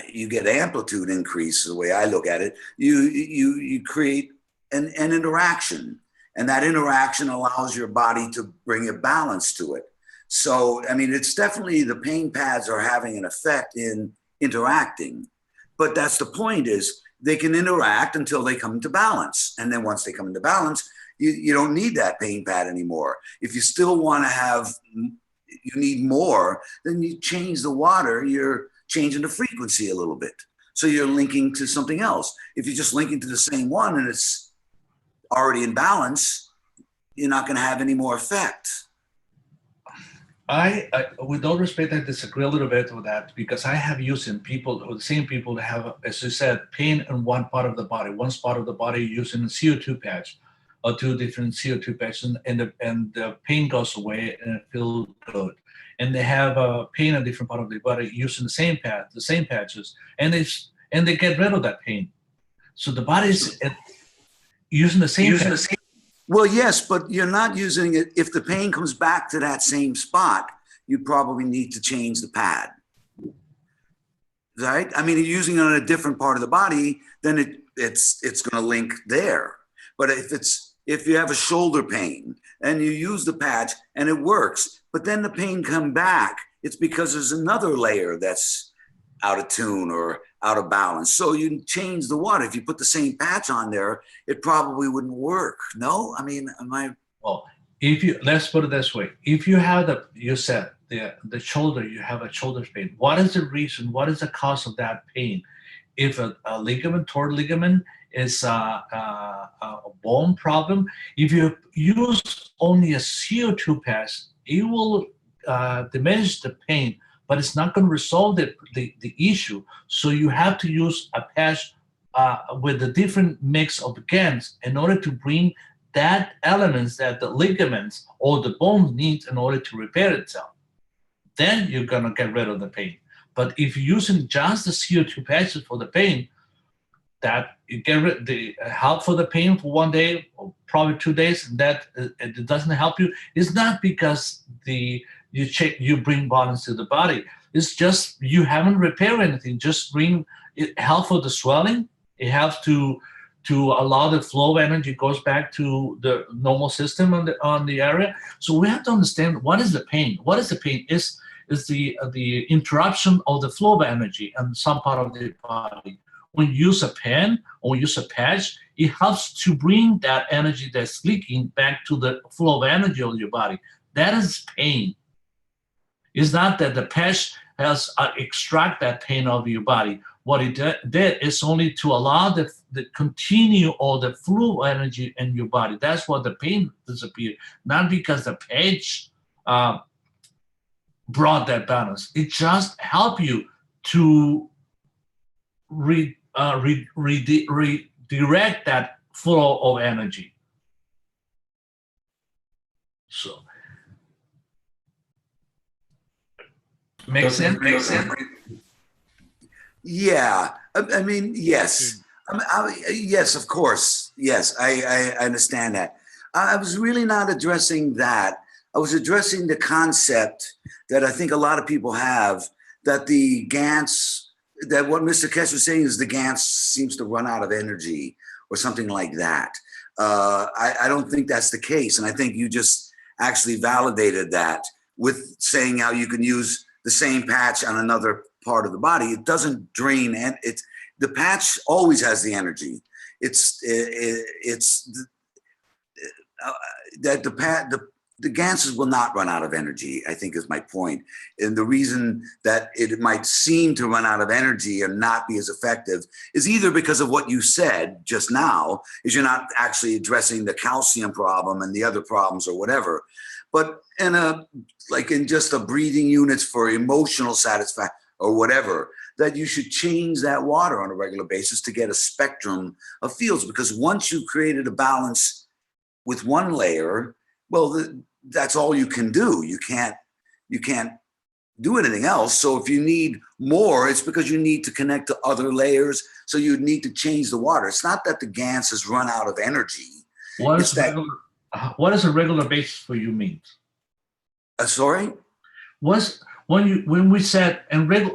you get amplitude increase. The way I look at it, you create an interaction, and that interaction allows your body to bring a balance to it. So, I mean, it's definitely the pain pads are having an effect in interacting, but that's the point, is they can interact until they come into balance. And then once they come into balance, you don't need that pain pad anymore. If you still want to have, you need more, then you change the water, you're changing the frequency a little bit. So you're linking to something else. If you're just linking to the same one and it's already in balance, you're not going to have any more effect. I with all respect, I disagree a little bit with that, because I have used in people, or the same people that have, as you said, pain in one part of the body. One spot of the body using a CO2 patch, or two different CO2 patches, and the pain goes away and it feels good. And they have pain in a different part of the body using the same pad, the same patches, and they get rid of that pain. So the body's using the same patch. Well, yes, but you're not using it. If the pain comes back to that same spot, you probably need to change the pad, right? I mean, you're using it on a different part of the body, then it's going to link there. But if you have a shoulder pain and you use the patch and it works, but then the pain come back, it's because there's another layer that's out of tune or out of balance. So you change the water. If you put the same patch on there, it probably wouldn't work. No, I mean, Well, let's put it this way. If you have you said the shoulder, you have a shoulder pain. What is the reason? What is the cause of that pain? If a ligament, torn ligament, is a bone problem, if you use only a CO2 patch, it will diminish the pain, but it's not going to resolve the issue. So you have to use a patch with a different mix of GANS in order to bring that elements that the ligaments or the bone needs in order to repair itself. Then you're going to get rid of the pain. But if you're using just the CO2 patches for the pain, that you get rid the help for the pain for 1 day or probably 2 days, and that it doesn't help you, it's not because you bring balance to the body. It's just you haven't repaired anything. Just bring it help for the swelling. It helps to allow the flow of energy goes back to the normal system on the area. So we have to understand what is the pain. What is the pain? Is the interruption of the flow of energy in some part of the body. When you use a pen or use a patch, it helps to bring that energy that's leaking back to the flow of energy of your body. That is pain. It's not that the patch has extract that pain out of your body. What it did is only to allow the continue all the flow energy in your body. That's what the pain disappeared. Not because the patch brought that balance. It just helped you to redirect that flow of energy. So, makes sense? Yeah, I mean, yes. Yes, of course. Yes, I understand that. I was really not addressing that. I was addressing the concept that I think a lot of people have, that the GANS, that what Mr. Keshe was saying is the GANS seems to run out of energy or something like that. I don't think that's the case. And I think you just actually validated that with saying how you can use the same patch on another part of the body. It doesn't drain, and the patch always has the energy. It's that the GANSs will not run out of energy, I think is my point. And the reason that it might seem to run out of energy and not be as effective is either because of what you said just now, is you're not actually addressing the calcium problem and the other problems or whatever. But in just a breathing units for emotional satisfaction or whatever, that you should change that water on a regular basis to get a spectrum of fields. Because once you've created a balance with one layer, well, that's all you can do. You can't do anything else. So if you need more, it's because you need to connect to other layers. So you need to change the water. It's not that the GANS has run out of energy. What does a regular basis for you mean? Sorry? When we said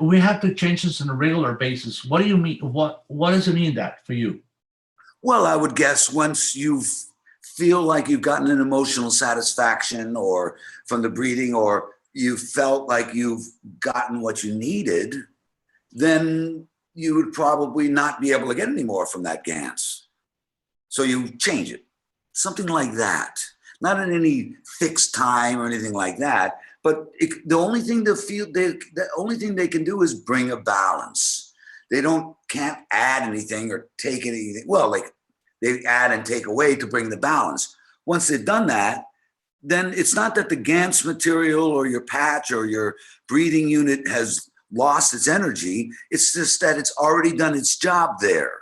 we have to change this on a regular basis, what do you mean? What does it mean that for you? Well, I would guess once you feel like you've gotten an emotional satisfaction or from the breathing, or you felt like you've gotten what you needed, then you would probably not be able to get any more from that GANS. So you change it, something like that. Not in any fixed time or anything like that, but the only thing they can do is bring a balance. They can't add anything or take anything. Well, like they add and take away to bring the balance. Once they've done that, then it's not that the GANS material or your patch or your breathing unit has lost its energy. It's just that it's already done its job there.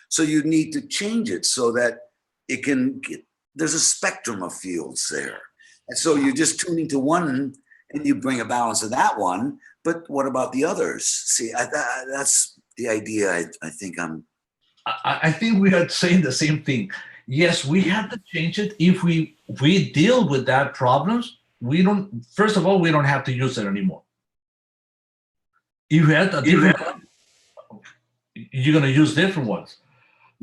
So you need to change it so that it can get, there's a spectrum of fields there. And so you're just tuning to one and you bring a balance of that one. But what about the others? See, that's the idea I think I think we are saying the same thing. Yes, we have to change it. If we deal with that problems, first of all, we don't have to use it anymore. If you had a different one, you're going to use different ones.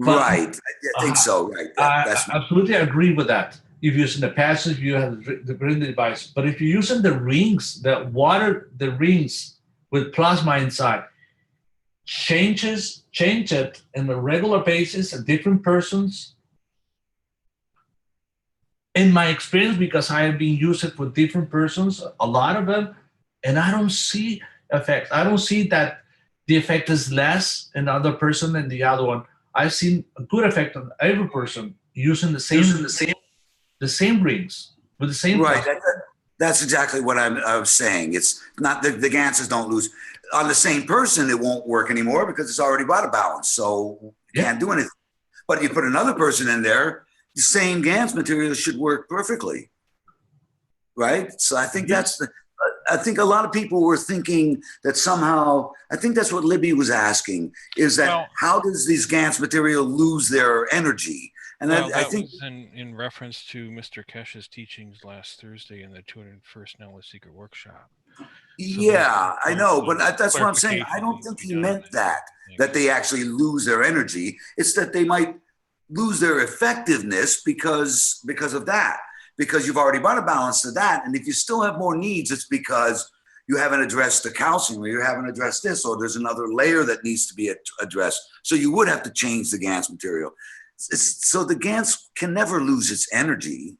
But, right, I think so. Right, I absolutely agree with that. If you're using the passive, you have the breathing device. But if you're using the rings, the rings with plasma inside, change it on a regular basis at different persons. In my experience, because I have been using it with different persons, a lot of them, and I don't see effects. I don't see that the effect is less in the other person than the other one. I've seen a good effect on every person using the same rings with the same. Right. That's exactly what I was saying. It's not the GANSs don't lose. On the same person, it won't work anymore because it's already brought a balance. So you can't do anything. But you put another person in there, the same GANS material should work perfectly. Right? So I think I think a lot of people were thinking that somehow, I think that's what Libby was asking, is that how does these GANS material lose their energy? And I think was in reference to Mr. Keshe's teachings last Thursday in the 201st Knowledge Secret Workshop. So yeah, I know, but that's what I'm saying. I don't think he meant that they actually lose their energy. It's that they might lose their effectiveness because of that, because you've already brought a balance to that. And if you still have more needs, it's because you haven't addressed the calcium, or you haven't addressed this, or there's another layer that needs to be addressed. So you would have to change the GANS material. So the GANS can never lose its energy,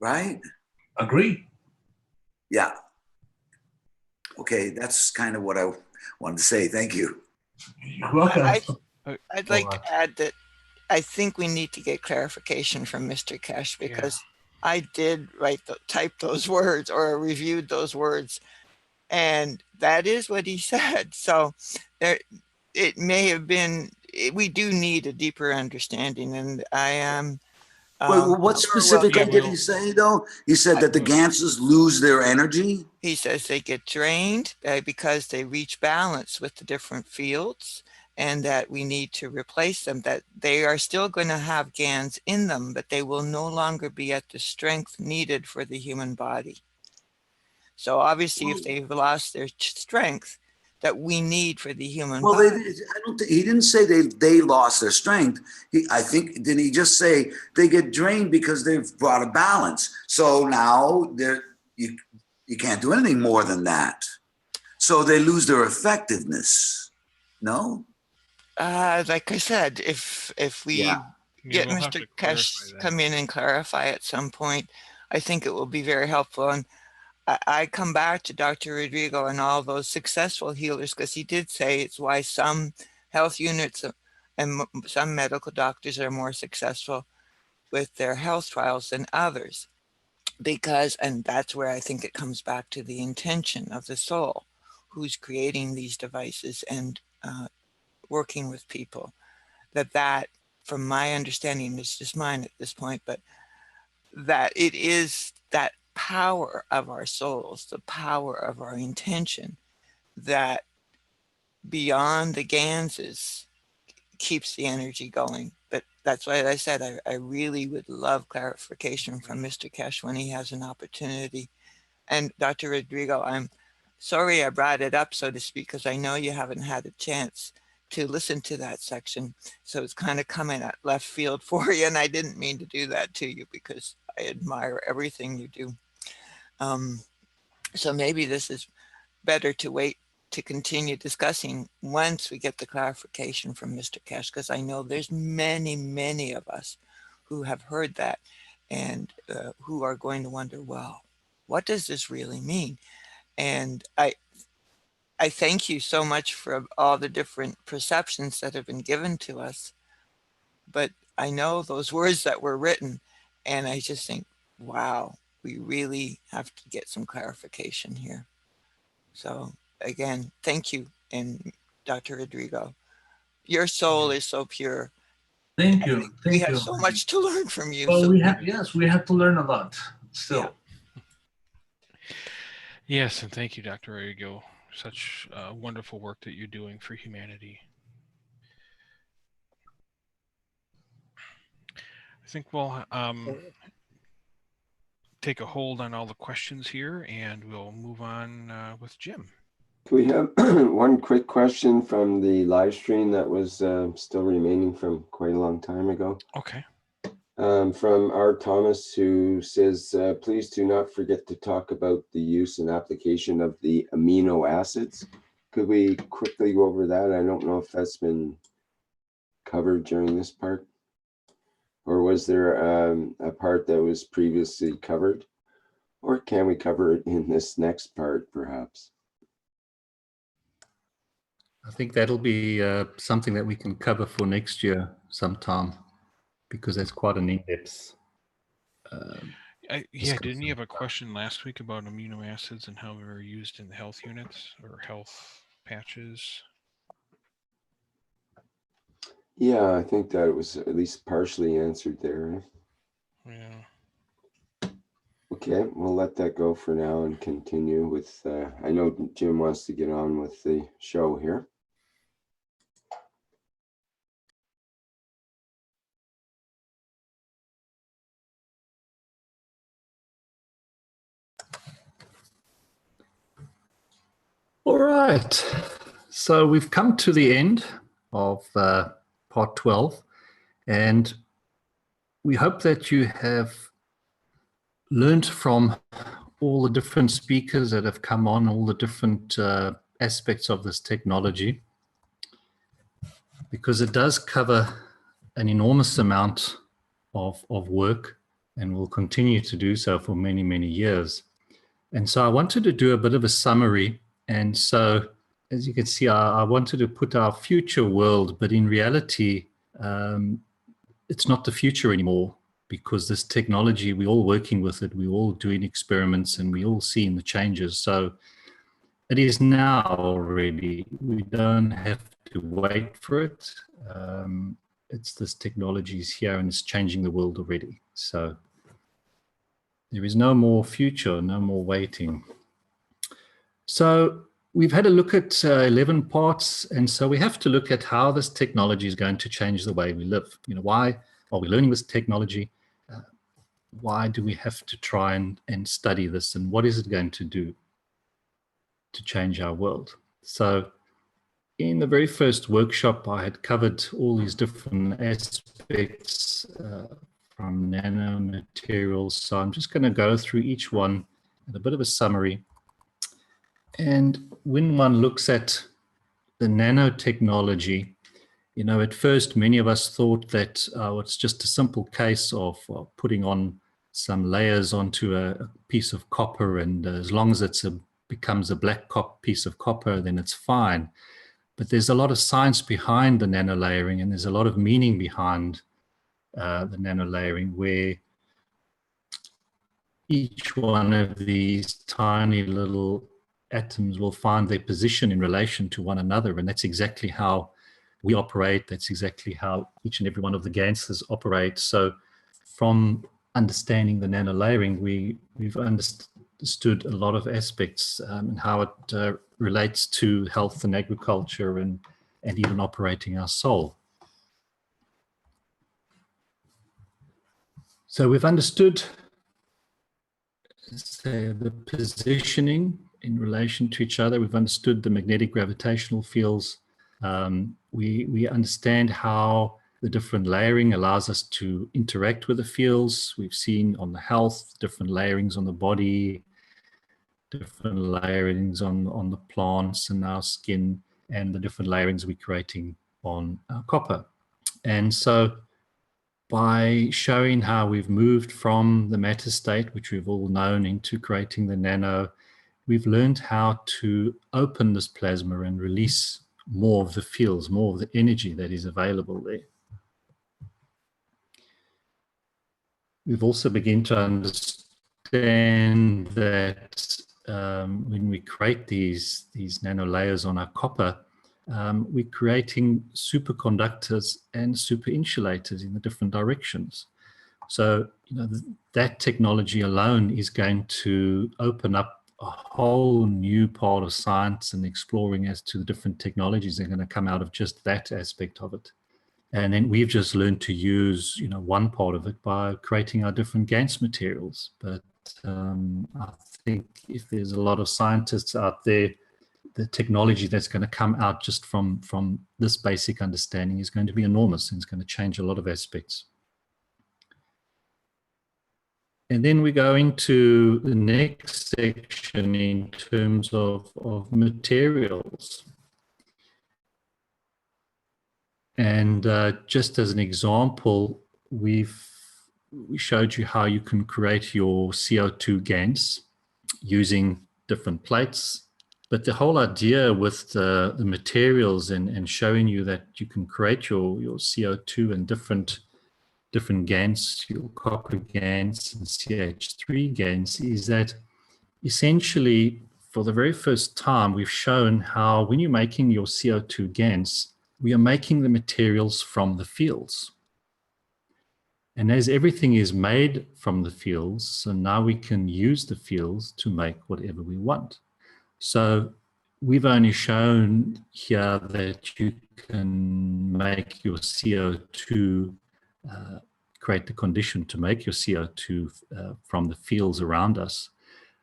right? Agree. Yeah. Okay, that's kind of what I wanted to say. Thank you. You're welcome. I'd like to add that I think we need to get clarification from Mr. Keshe, because I did type those words or reviewed those words, and that is what he said. So it may have been, we do need a deeper understanding, and I am. What specifically did he say, though? He said that the GANSs lose their energy? He says they get drained because they reach balance with the different fields, and that we need to replace them, that they are still going to have GANS in them, but they will no longer be at the strength needed for the human body. So obviously, if they've lost their strength that we need for the human body. I don't think he didn't say they lost their strength. I think, didn't he just say they get drained because they've brought a balance? So now you can't do anything more than that. So they lose their effectiveness. No? Like I said, if we get Mr. Keshe come in and clarify at some point, I think it will be very helpful. And I come back to Dr. Rodrigo and all those successful healers, because he did say it's why some health units and some medical doctors are more successful with their health trials than others. Because, and that's where I think it comes back to the intention of the soul, who's creating these devices and working with people. That, from my understanding, is just mine at this point, but that it is that power of our souls, the power of our intention, that beyond the GANSes keeps the energy going. But that's why I said I really would love clarification from Mr. Keshe when he has an opportunity. And Dr. Rodrigo, I'm sorry I brought it up, so to speak, because I know you haven't had a chance to listen to that section. So it's kind of coming at left field for you. And I didn't mean to do that to you because I admire everything you do. So maybe this is better to wait to continue discussing once we get the clarification from Mr. Keshe, because I know there's many, many of us who have heard that and who are going to wonder, well, what does this really mean? And I thank you so much for all the different perceptions that have been given to us. But I know those words that were written, and I just think, wow, we really have to get some clarification here. So again, thank you. And Dr. Rodrigo, your soul is so pure. Thank you. We have so much to learn from you. Well, so we have to learn a lot still. Yeah. Yes, and thank you, Dr. Rodrigo. Such wonderful work that you're doing for humanity. I think we'll take a hold on all the questions here, and we'll move on with Jim. We have one quick question from the live stream that was still remaining from quite a long time ago. Okay. From R. Thomas, who says, please do not forget to talk about the use and application of the amino acids. Could we quickly go over that? I don't know if that's been covered during this part. Or was there a part that was previously covered? Or can we cover it in this next part, perhaps? I think that'll be something that we can cover for next year sometime, because that's quite an in-depth. Yeah, didn't you have a question last week about amino acids and how they were used in the health units or health patches? Yeah, I think that it was at least partially answered there. Yeah. Okay, we'll let that go for now and continue with, I know Jim wants to get on with the show here. All right, so we've come to the end of part 12, and we hope that you have learned from all the different speakers that have come on, all the different aspects of this technology, because it does cover an enormous amount of work and will continue to do so for many, many years. And so I wanted to do a bit of a summary. And so, as you can see, I wanted to put our future world, but in reality, it's not the future anymore, because this technology, we're all working with it, we're all doing experiments, and we're all seeing the changes. So it is now already. We don't have to wait for it. It's this technology is here and it's changing the world already. So there is no more future, no more waiting. So we've had a look at 11 parts, and so we have to look at how this technology is going to change the way we live. You know, why are we learning this technology? Why do we have to try and study this, and what is it going to do to change our world? So in the very first workshop, I had covered all these different aspects from nanomaterials. So I'm just going to go through each one in a bit of a summary. And when one looks at the nanotechnology, you know, at first, many of us thought that it's just a simple case of putting on some layers onto a piece of copper, and as long as it becomes a black piece of copper, then it's fine. But there's a lot of science behind the nano layering, and there's a lot of meaning behind the nano layering, where each one of these tiny little atoms will find their position in relation to one another. And that's exactly how we operate. That's exactly how each and every one of the GANSs operate. So from understanding the nano layering, we've understood a lot of aspects and how it relates to health and agriculture and even operating our soul. So we've understood, say, the positioning in relation to each other. We've understood the magnetic gravitational fields. We understand how the different layering allows us to interact with the fields. We've seen on the health, different layerings on the body, different layerings on the plants and our skin, and the different layerings we're creating on our copper. And so by showing how we've moved from the matter state, which we've all known, into creating the nano, we've learned how to open this plasma and release more of the fields, more of the energy that is available there. We've also begun to understand that when we create these nano layers on our copper, we're creating superconductors and super insulators in the different directions. So, that technology alone is going to open up a whole new part of science and exploring as to the different technologies that are going to come out of just that aspect of it. And then we've just learned to use, one part of it by creating our different GANS materials. But I think if there's a lot of scientists out there, the technology that's going to come out just from this basic understanding is going to be enormous, and it's going to change a lot of aspects. And then we go into the next section in terms of materials. And just as an example, we showed you how you can create your CO2 GANS using different plates. But the whole idea with the materials and showing you that you can create your CO2 and different GANS, your copper GANS and CH3 GANS, is that essentially for the very first time we've shown how when you're making your CO2 GANS, we are making the materials from the fields. And as everything is made from the fields, so now we can use the fields to make whatever we want. So we've only shown here that you can make your CO2, create the condition to make your CO2 from the fields around us.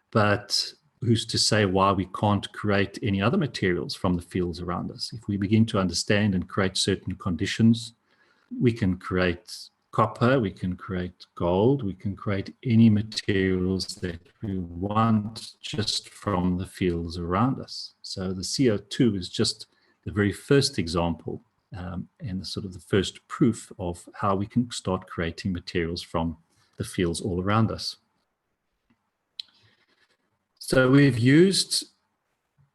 But who's to say why we can't create any other materials from the fields around us? If we begin to understand and create certain conditions, we can create copper, we can create gold, we can create any materials that we want just from the fields around us. So the CO2 is just the very first example and the sort of the first proof of how we can start creating materials from the fields all around us. So we've used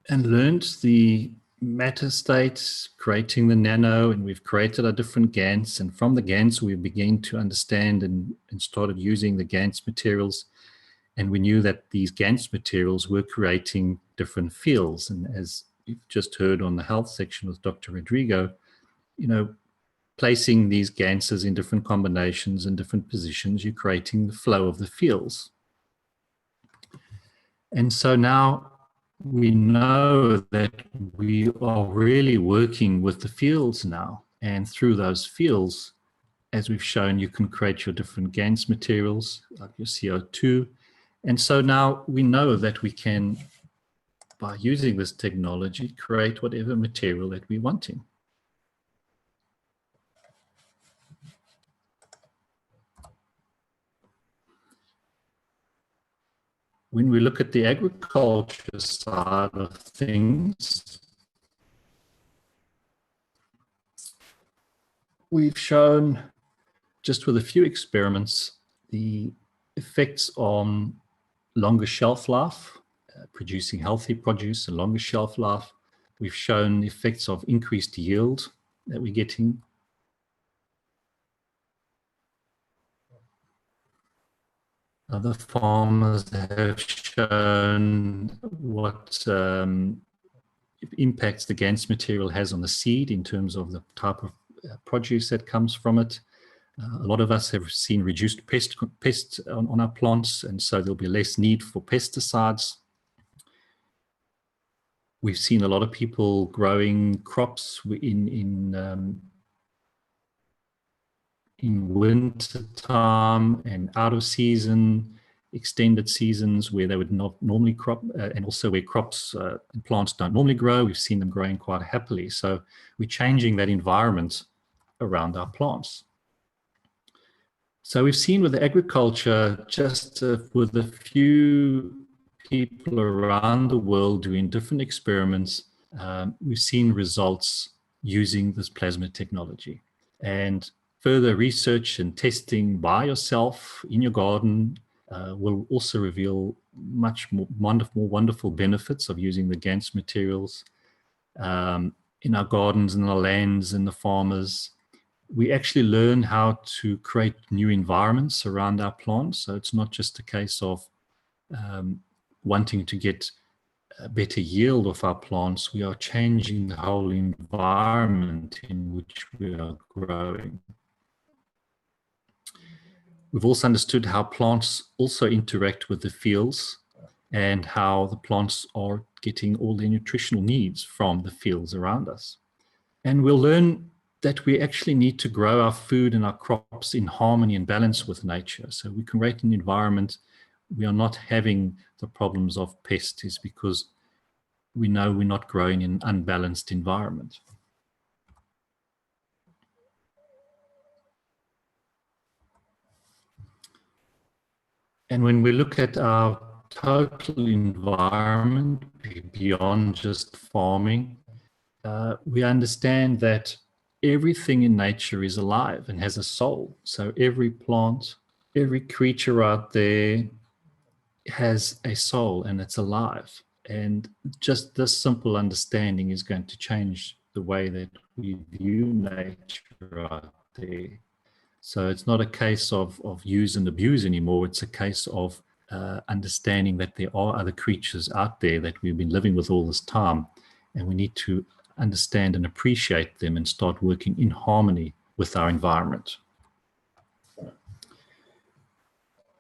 and learned the matter state, creating the nano, and we've created our different GANS. And from the GANS, we began to understand and started using the GANS materials. And we knew that these GANS materials were creating different fields. And as you've just heard on the health section with Dr. Rodrigo, placing these GANSs in different combinations and different positions, you're creating the flow of the fields. And so now we know that we are really working with the fields now. And through those fields, as we've shown, you can create your different GANS materials, like your CO2. And so now we know that we can, by using this technology, create whatever material that we're wanting. When we look at the agriculture side of things, we've shown, just with a few experiments, the effects on longer shelf life, producing healthy produce and longer shelf life. We've shown effects of increased yield that we're getting. Other farmers have shown what impacts the GANS material has on the seed in terms of the type of produce that comes from it. A lot of us have seen reduced pests on our plants, and so there'll be less need for pesticides. We've seen a lot of people growing crops in winter time and out of season, extended seasons where they would not normally crop, and also where crops and plants don't normally grow. We've seen them growing quite happily. So we're changing that environment around our plants. So we've seen with agriculture, just with a few people around the world doing different experiments, we've seen results using this plasma technology. And further research and testing by yourself in your garden will also reveal much more wonderful benefits of using the GANS materials in our gardens, in our lands, in the farmers. We actually learn how to create new environments around our plants. So it's not just a case of wanting to get a better yield of our plants. We are changing the whole environment in which we are growing. We've also understood how plants also interact with the fields and how the plants are getting all their nutritional needs from the fields around us. And we'll learn that we actually need to grow our food and our crops in harmony and balance with nature. So we can create an environment we are not having the problems of pests is because we know we're not growing in an unbalanced environment. And when we look at our total environment beyond just farming, we understand that everything in nature is alive and has a soul. So every plant, every creature out there has a soul and it's alive. And just this simple understanding is going to change the way that we view nature out there. So it's not a case of use and abuse anymore. It's a case of understanding that there are other creatures out there that we've been living with all this time, and we need to understand and appreciate them and start working in harmony with our environment.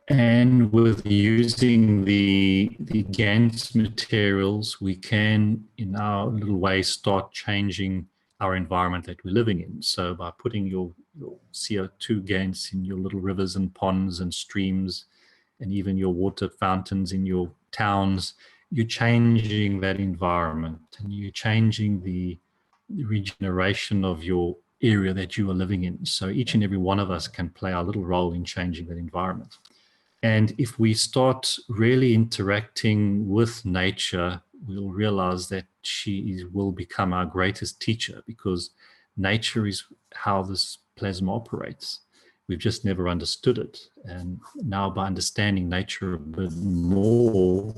And with using the GANS materials, we can, in our little way, start changing our environment that we're living in. So by putting your CO2 GANS in your little rivers and ponds and streams, and even your water fountains in your towns, you're changing that environment and you're changing the regeneration of your area that you are living in. So each and every one of us can play our little role in changing that environment. And if we start really interacting with nature, we'll realize that she will become our greatest teacher, because nature is how this plasma operates. We've just never understood it. And now by understanding nature a bit more,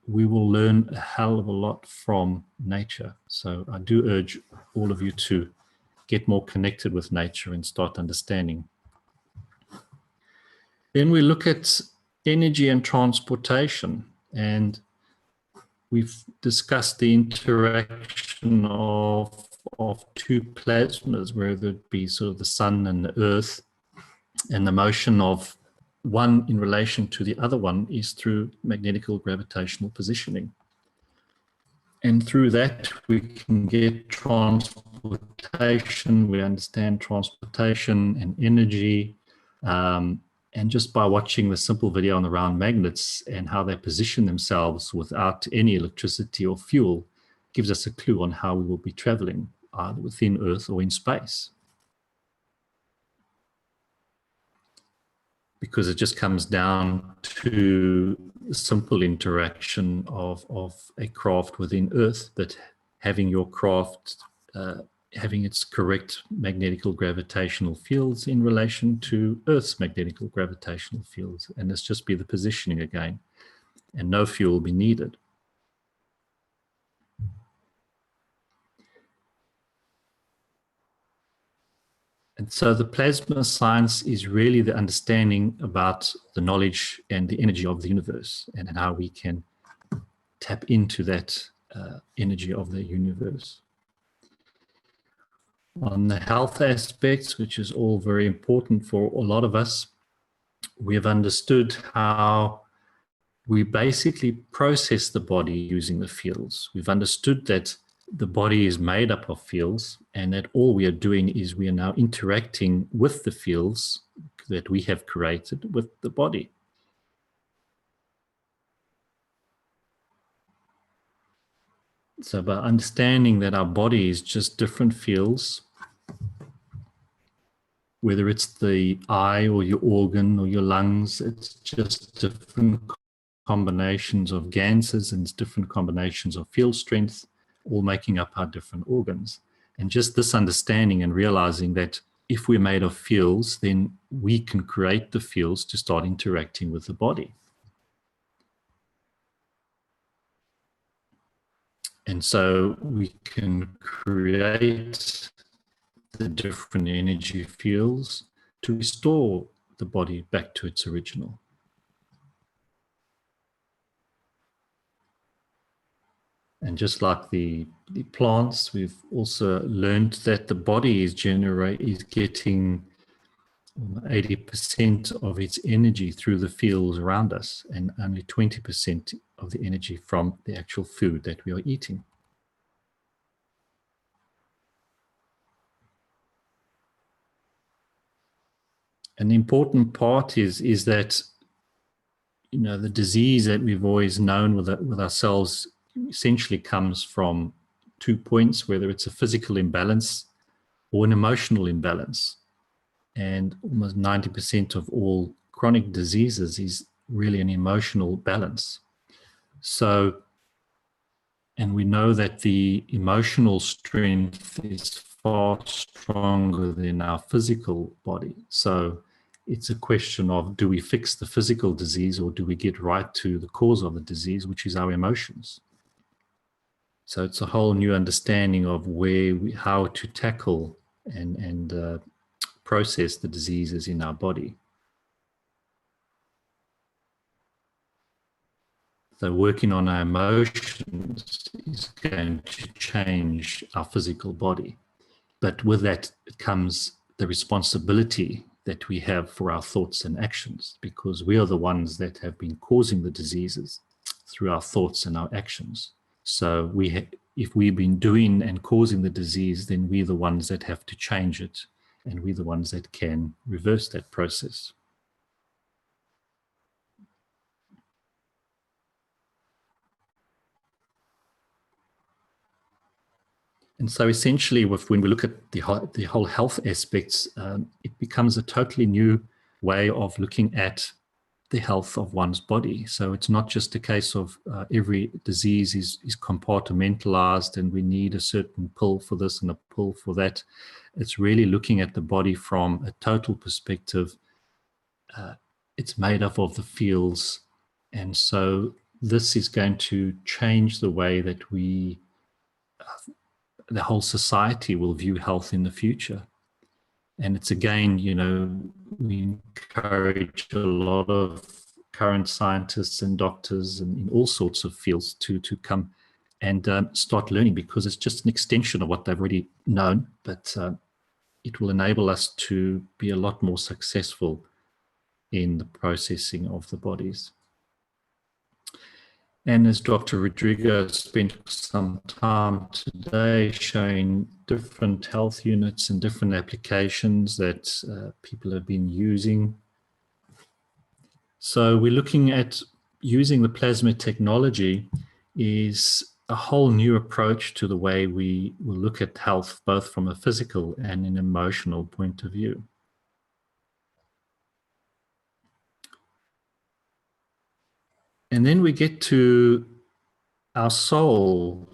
we will learn a hell of a lot from nature. So I do urge all of you to get more connected with nature and start understanding. Then we look at energy and transportation, and we've discussed the interaction of two plasmas, whether it be sort of the sun and the earth, and the motion of one in relation to the other one is through magnetical gravitational positioning. And through that, we can get transportation. We understand transportation and energy. And just by watching the simple video on the round magnets and how they position themselves without any electricity or fuel gives us a clue on how we will be traveling, either within Earth or in space. Because it just comes down to the simple interaction of a craft within Earth, but having your craft having its correct magnetical gravitational fields in relation to Earth's magnetical gravitational fields. And it's just be the positioning again, and no fuel will be needed. And so the plasma science is really the understanding about the knowledge and the energy of the universe, and how we can tap into that energy of the universe. On the health aspects, which is all very important for a lot of us, we have understood how we basically process the body using the fields. We've understood that the body is made up of fields, and that all we are doing is we are now interacting with the fields that we have created with the body. So by understanding that our body is just different fields, whether it's the eye or your organ or your lungs, it's just different combinations of GANSs and different combinations of field strength, all making up our different organs. And just this understanding and realizing that if we're made of fields, then we can create the fields to start interacting with the body. And so we can create the different energy fields to restore the body back to its original. And just like the plants, we've also learned that the body is getting 80% of its energy through the fields around us, and only 20% of the energy from the actual food that we are eating. And the important part is that, you know, the disease that we've always known with ourselves essentially comes from 2 points, whether it's a physical imbalance or an emotional imbalance. And almost 90% of all chronic diseases is really an emotional balance. So, and we know that the emotional strength is far stronger than our physical body. So it's a question of, do we fix the physical disease, or do we get right to the cause of the disease, which is our emotions? So it's a whole new understanding of how to tackle and process the diseases in our body. So working on our emotions is going to change our physical body. But with that comes the responsibility that we have for our thoughts and actions, because we are the ones that have been causing the diseases through our thoughts and our actions. So if we've been doing and causing the disease, then we're the ones that have to change it, and we're the ones that can reverse that process. And so essentially, when we look at the whole health aspects, it becomes a totally new way of looking at the health of one's body. So it's not just a case of every disease is compartmentalized and we need a certain pill for this and a pill for that. It's really looking at the body from a total perspective. It's made up of the fields. And so this is going to change the way that the whole society will view health in the future. And it's again, you know, we encourage a lot of current scientists and doctors and in all sorts of fields to come and start learning, because it's just an extension of what they've already known, but it will enable us to be a lot more successful in the processing of the bodies. And as Dr. Rodrigo spent some time today showing different health units and different applications that people have been using. So we're looking at using the plasma technology is a whole new approach to the way we will look at health, both from a physical and an emotional point of view. And then we get to our soul.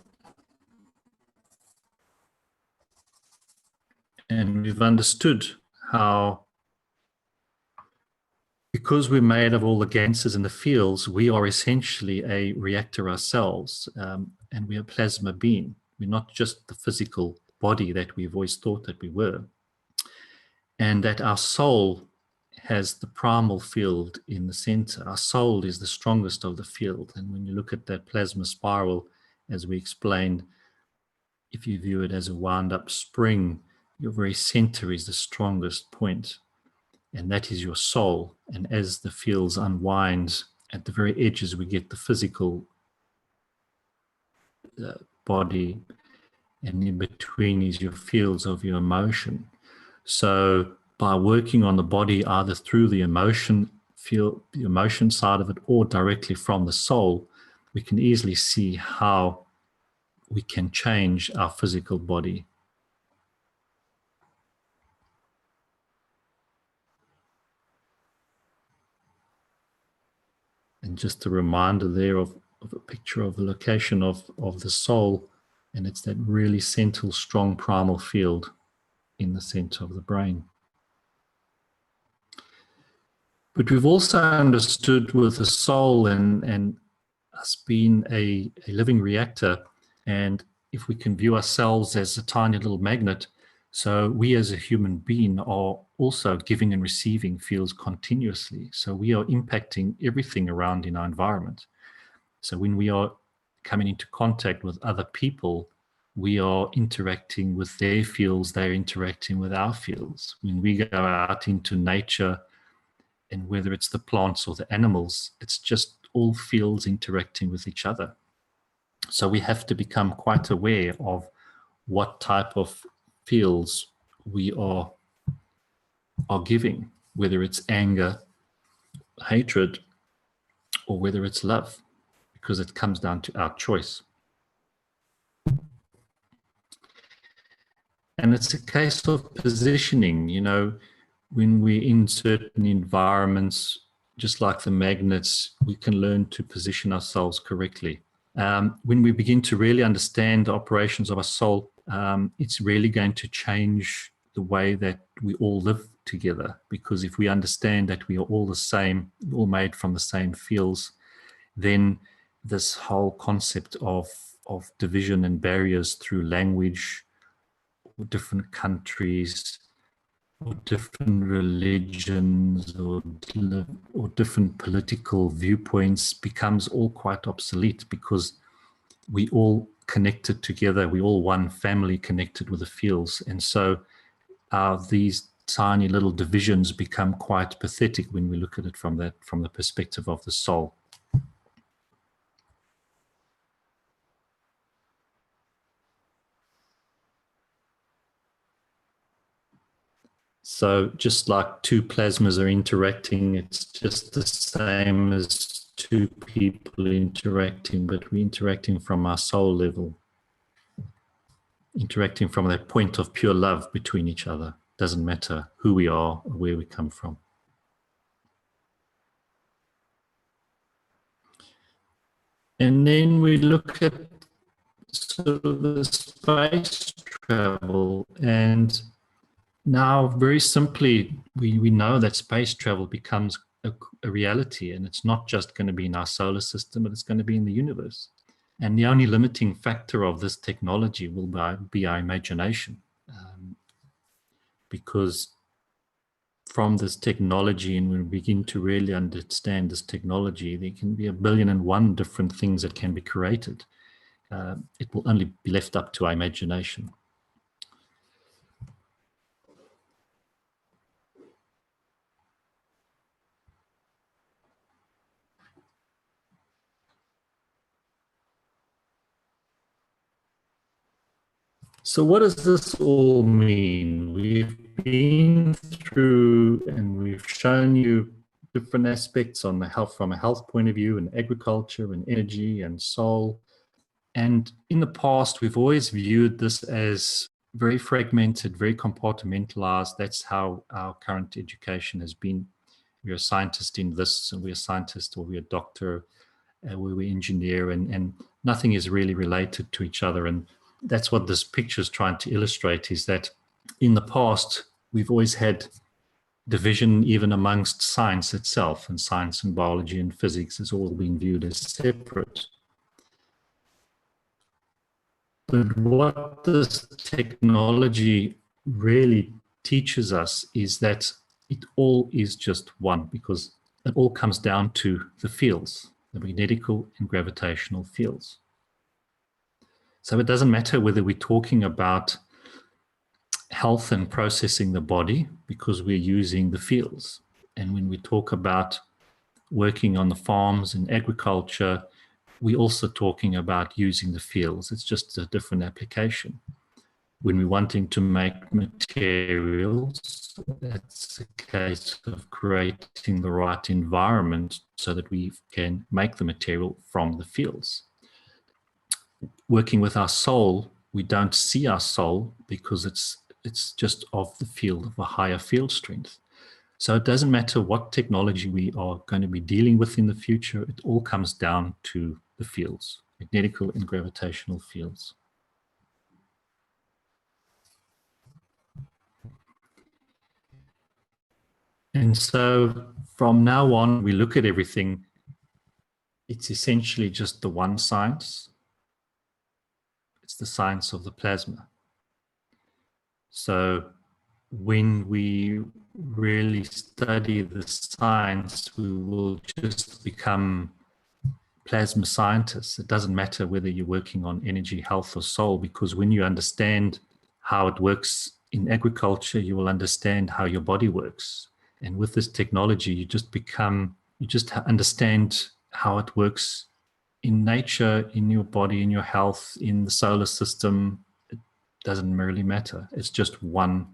And we've understood how, because we're made of all the ganses in the fields, we are essentially a reactor ourselves, and we're a plasma being. We're not just the physical body that we've always thought that we were. And that our soul has the primal field in the center. Our soul is the strongest of the field. And when you look at that plasma spiral, as we explained, if you view it as a wound up spring, your very center is the strongest point, and that is your soul. And as the fields unwind, at the very edges, we get the physical body, and in between is your fields of your emotion. So by working on the body, either through the emotion side of it, or directly from the soul, we can easily see how we can change our physical body. And just a reminder there of a picture of the location of the soul, and it's that really central, strong primal field in the center of the brain. But we've also understood with the soul and us being a living reactor, and if we can view ourselves as a tiny little magnet, so we as a human being are also giving and receiving fields continuously. So we are impacting everything around in our environment. So when we are coming into contact with other people, we are interacting with their fields, they're interacting with our fields. When we go out into nature, and whether it's the plants or the animals, it's just all fields interacting with each other. So we have to become quite aware of what type of fields we are giving, whether it's anger, hatred, or whether it's love, because it comes down to our choice. And it's a case of positioning, you know, when we're in certain environments, just like the magnets, we can learn to position ourselves correctly. When we begin to really understand the operations of our soul, it's really going to change the way that we all live together. Because if we understand that we are all the same, all made from the same fields, then this whole concept of division and barriers through language, or different countries, or different religions, or different political viewpoints becomes all quite obsolete, because we all connected together, we all one family connected with the fields. And so these tiny little divisions become quite pathetic when we look at it from the perspective of the soul. So just like two plasmas are interacting, it's just the same as two people interacting, but we're interacting from our soul level, interacting from that point of pure love between each other. Doesn't matter who we are or where we come from. And then we look at sort of the space travel, and now, very simply, we know that space travel becomes a reality, and it's not just going to be in our solar system, but it's going to be in the universe. And the only limiting factor of this technology will be our imagination, because from this technology, and when we begin to really understand this technology, there can be 1,000,001 different things that can be created. It will only be left up to our imagination. So what does this all mean? We've been through and we've shown you different aspects on the health, from a health point of view, and agriculture and energy and soul. And in the past, we've always viewed this as very fragmented, very compartmentalized. That's how our current education has been. We're a scientist in this, and we're a scientist, or we're a doctor, we're an engineer, and nothing is really related to each other. And that's what this picture is trying to illustrate, is that in the past, we've always had division even amongst science itself, and science and biology and physics has all been viewed as separate. But what this technology really teaches us is that it all is just one, because it all comes down to the fields, the magnetical and gravitational fields. So it doesn't matter whether we're talking about health and processing the body, because we're using the fields. And when we talk about working on the farms and agriculture, we're also talking about using the fields. It's just a different application. When we're wanting to make materials, that's a case of creating the right environment so that we can make the material from the fields. Working with our soul, we don't see our soul because it's just of the field of a higher field strength. So it doesn't matter what technology we are going to be dealing with in the future, it all comes down to the fields, magnetical and gravitational fields. And so from now on, we look at everything, it's essentially just the one science. It's the science of the plasma. So when we really study the science, we will just become plasma scientists. It doesn't matter whether you're working on energy, health, or soul, because when you understand how it works in agriculture, you will understand how your body works. And with this technology, you just understand how it works in nature, in your body, in your health, in the solar system. It doesn't really matter. It's just one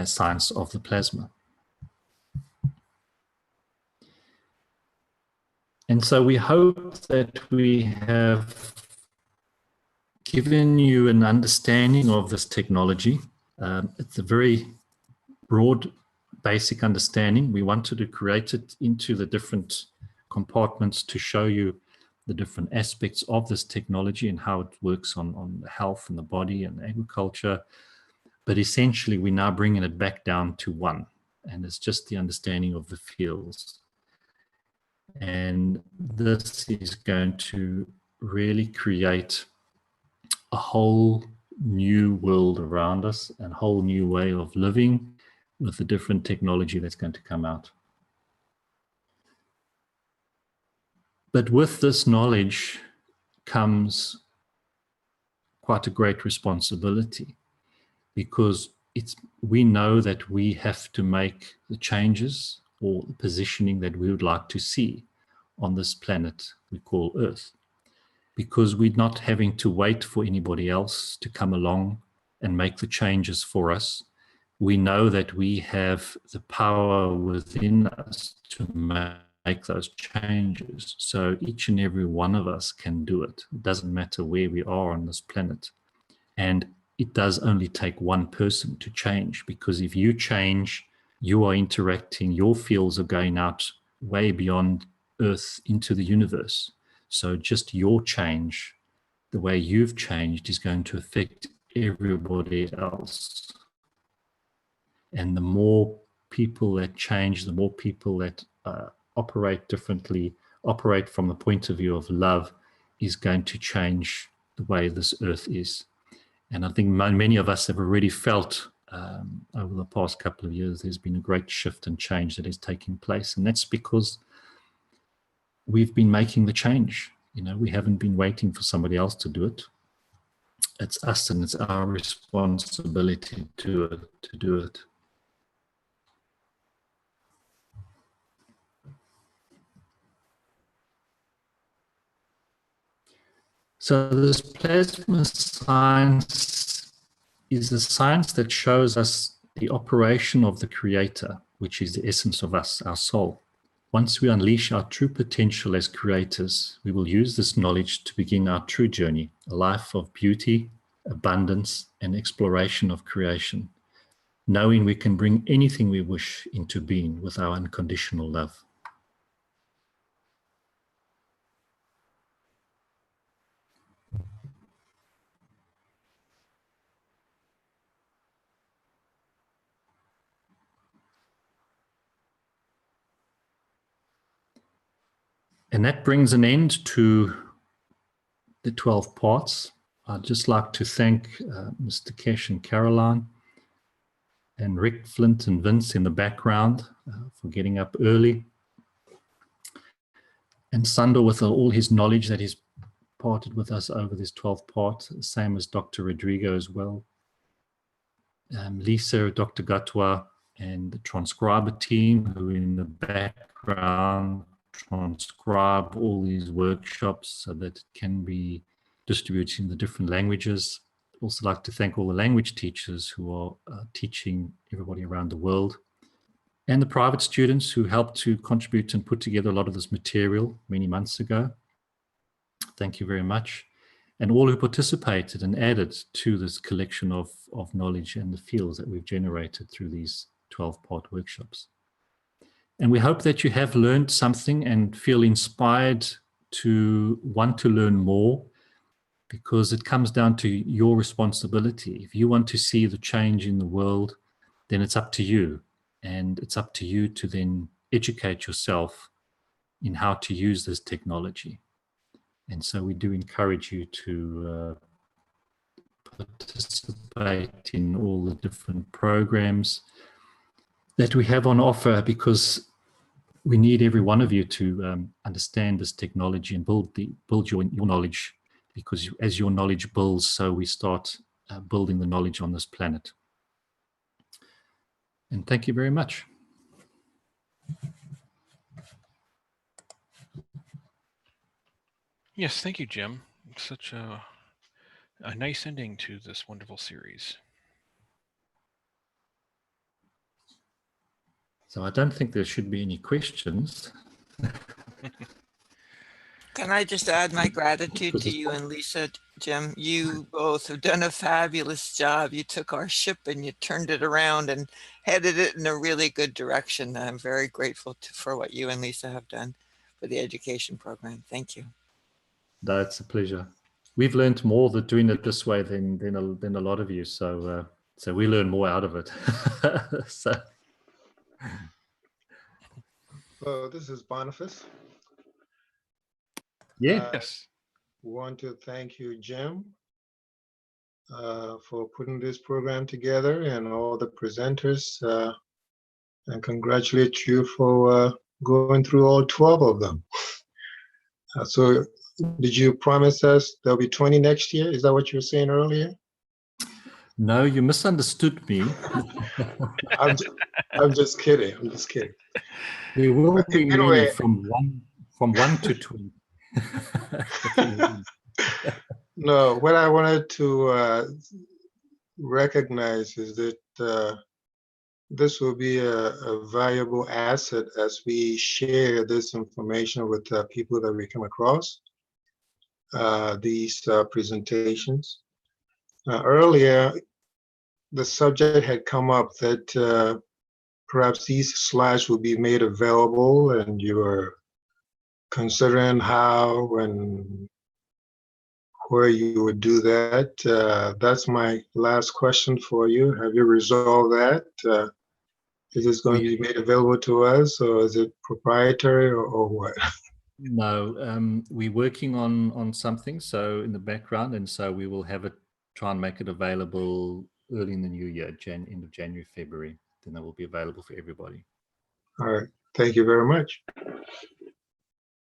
science of the plasma. And so we hope that we have given you an understanding of this technology. It's a very broad, basic understanding. We wanted to create it into the different compartments to show you the different aspects of this technology and how it works on the health and the body and agriculture. But essentially, we're now bringing it back down to one, and it's just the understanding of the fields. And this is going to really create a whole new world around us and a whole new way of living with the different technology that's going to come out. But with this knowledge comes quite a great responsibility, because we know that we have to make the changes or the positioning that we would like to see on this planet we call Earth, because we're not having to wait for anybody else to come along and make the changes for us. We know that we have the power within us to make those changes. So each and every one of us can do it. It doesn't matter where we are on this planet. And it does only take one person to change, because if you change, you are interacting, your fields are going out way beyond Earth into the universe. So just your change, the way you've changed, is going to affect everybody else. And the more people that change, the more people that operate differently, operate from the point of view of love, is going to change the way this Earth is. And I think many of us have already felt over the past couple of years, there's been a great shift and change that is taking place. And that's because we've been making the change. You know, we haven't been waiting for somebody else to do it. It's us, and it's our responsibility to do it. So this plasma science is the science that shows us the operation of the Creator, which is the essence of us, our soul. Once we unleash our true potential as creators, we will use this knowledge to begin our true journey, a life of beauty, abundance, and exploration of creation, knowing we can bring anything we wish into being with our unconditional love. And that brings an end to the 12 parts. I'd just like to thank Mr. Keshe and Caroline and Rick, Flint and Vince in the background for getting up early. And Sandor with all his knowledge that he's parted with us over this 12 part, same as Dr. Rodrigo as well. Lisa, Dr. Gatwa, and the transcriber team who in the background transcribe all these workshops so that it can be distributed in the different languages. Also like to thank all the language teachers who are teaching everybody around the world, and the private students who helped to contribute and put together a lot of this material many months ago. Thank you very much. And all who participated and added to this collection of knowledge and the fields that we've generated through these 12-part workshops. And we hope that you have learned something and feel inspired to want to learn more, because it comes down to your responsibility. If you want to see the change in the world, then it's up to you. And it's up to you to then educate yourself in how to use this technology. And so we do encourage you to participate in all the different programs that we have on offer, because we need every one of you to understand this technology and build your knowledge, because as your knowledge builds, so we start building the knowledge on this planet. And thank you very much. Yes, thank you, Jim. Such a nice ending to this wonderful series. So I don't think there should be any questions. Can I just add my gratitude to you and Lisa, Jim? You both have done a fabulous job. You took our ship and you turned it around and headed it in a really good direction. I'm very grateful for what you and Lisa have done for the education program. Thank you. That's a pleasure. We've learned more doing it this way than a lot of you. So so we learn more out of it. So. Hello, this is Boniface. Yes. Want to thank you, Jim, for putting this program together, and all the presenters, and congratulate you for going through all 12 of them. So did you promise us there'll be 20 next year? Is that what you were saying earlier? No, you misunderstood me. I'm just kidding. I'm just kidding. There will be Anyway, many from one to 20. No, what I wanted to recognize is that this will be a valuable asset as we share this information with people that we come across these presentations. Earlier, the subject had come up that perhaps these slides will be made available, and you are considering how and where you would do that. That's my last question for you. Have you resolved that? Is this going to be made available to us, or is it proprietary, or what? No, we're working on something so in the background, and so we will have it, try and make it available early in the new year, end of January, February. Then it will be available for everybody. All right. Thank you very much.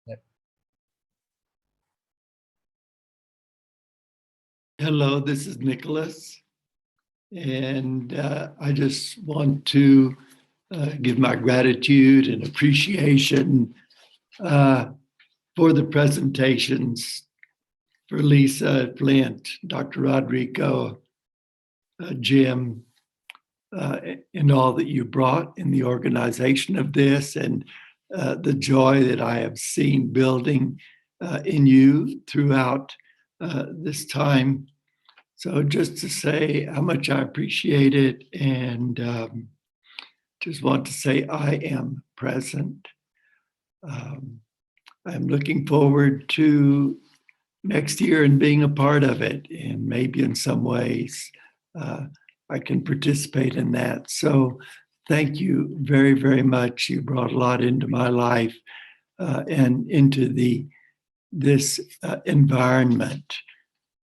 Yep. Hello, this is Nicholas. And I just want to give my gratitude and appreciation for the presentations for Lisa, Flint, Dr. Rodrigo, Jim, and all that you brought in the organization of this, and the joy that I have seen building in you throughout this time. So just to say how much I appreciate it, and just want to say I am present. I'm looking forward to next year and being a part of it, and maybe in some ways I can participate in that. So thank you very, very much. You brought a lot into my life and into this environment.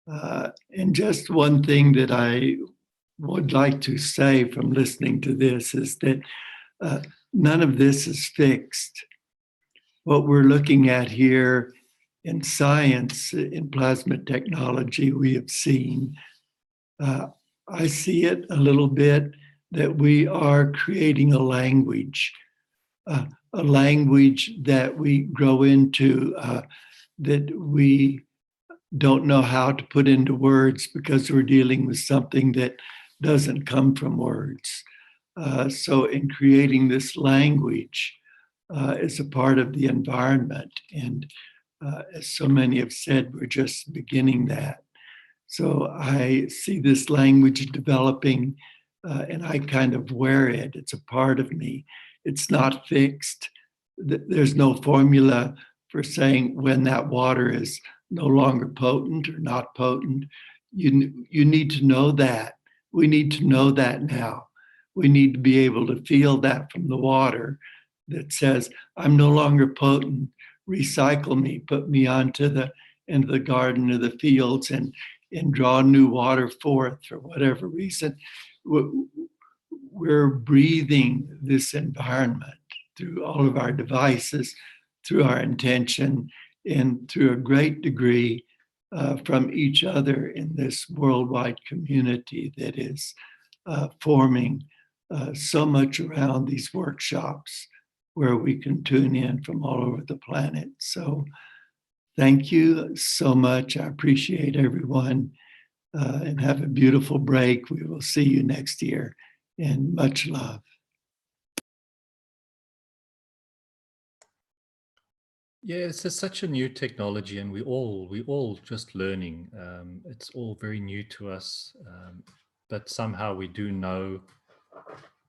And just one thing that I would like to say from listening to this is that none of this is fixed. What we're looking at here in science, in plasma technology, we have seen, I see it a little bit, that we are creating a language that we grow into, that we don't know how to put into words because we're dealing with something that doesn't come from words. So in creating this language is a part of the environment. And as so many have said, we're just beginning that. So I see this language developing and I kind of wear it. It's a part of me. It's not fixed. There's no formula for saying when that water is no longer potent or not potent. You need to know that. We need to know that now. We need to be able to feel that from the water that says, I'm no longer potent, recycle me, put me into the garden or the fields and draw new water forth for whatever reason. We're breathing this environment through all of our devices, through our intention, and through a great degree from each other in this worldwide community that is forming so much around these workshops where we can tune in from all over the planet. So thank you so much. I appreciate everyone and have a beautiful break. We will see you next year, and much love. Yeah, it's just such a new technology, and we all just learning. It's all very new to us, but somehow we do know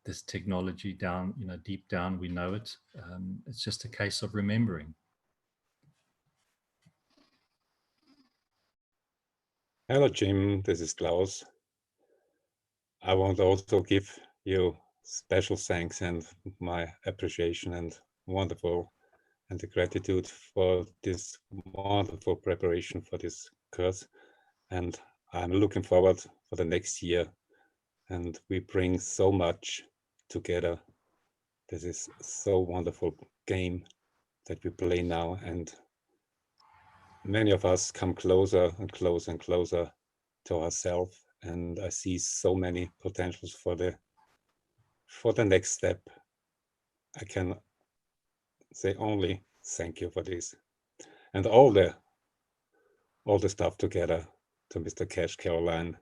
this technology down, deep down we know it. It's just a case of remembering. Hello, Jim. This is Klaus. I want to also give you special thanks and my appreciation and wonderful and the gratitude for this wonderful preparation for this course. And I'm looking forward for the next year. And we bring so much together. This is so wonderful game that we play now. And many of us come closer and closer and closer to ourselves. And I see so many potentials for the next step. I can say only thank you for this. And all the stuff together to Mr. Keshe, Caroline,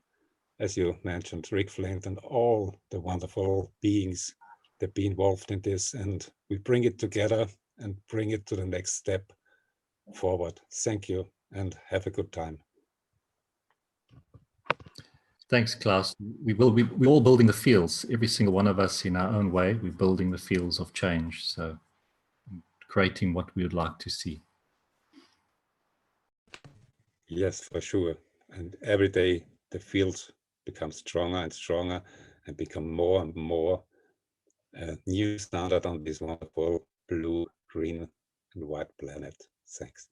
as you mentioned, Rick Flint, and all the wonderful beings that be involved in this. And we bring it together and bring it to the next step forward. Thank you and have a good time. Thanks, Klaus. We're all building the fields, every single one of us in our own way. We're building the fields of change. So creating what we would like to see. Yes, for sure. And every day the fields become stronger and stronger and become more and more a new standard on this wonderful blue, green, and white planet. Thanks.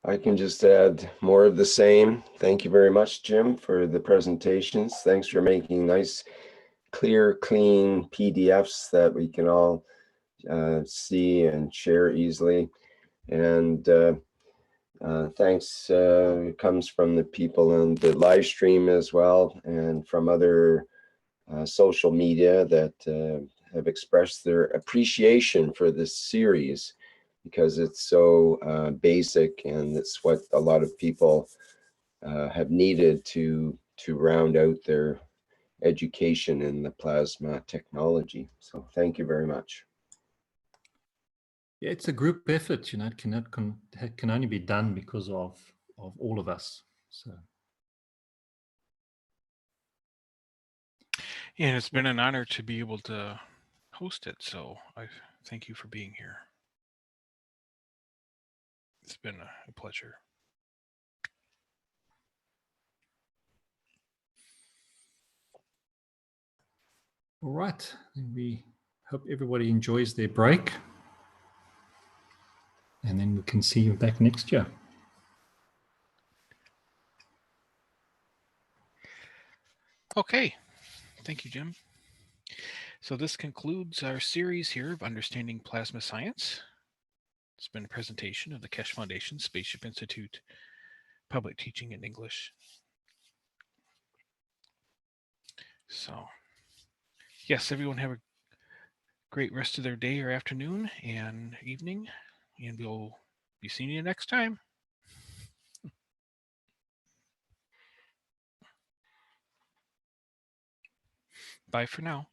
I can just add more of the same. Thank you very much, Jim, for the presentations. Thanks for making nice, clear, clean PDFs that we can all see and share easily. And thanks comes from the people in the live stream as well, and from other social media that have expressed their appreciation for this series, because it's so basic, and it's what a lot of people have needed to round out their education in the plasma technology. So thank you very much. Yeah, it's a group effort, it can only be done because of all of us. So. And it's been an honor to be able to host it. So I thank you for being here. It's been a pleasure. All right. And we hope everybody enjoys their break. And then we can see you back next year. Okay. Thank you, Jim. So this concludes our series here of Understanding Plasma Science. It's been a presentation of the Keshe Foundation Spaceship Institute Public Teaching in English. So, yes, everyone have a great rest of their day or afternoon and evening, and we'll be seeing you next time. Bye for now.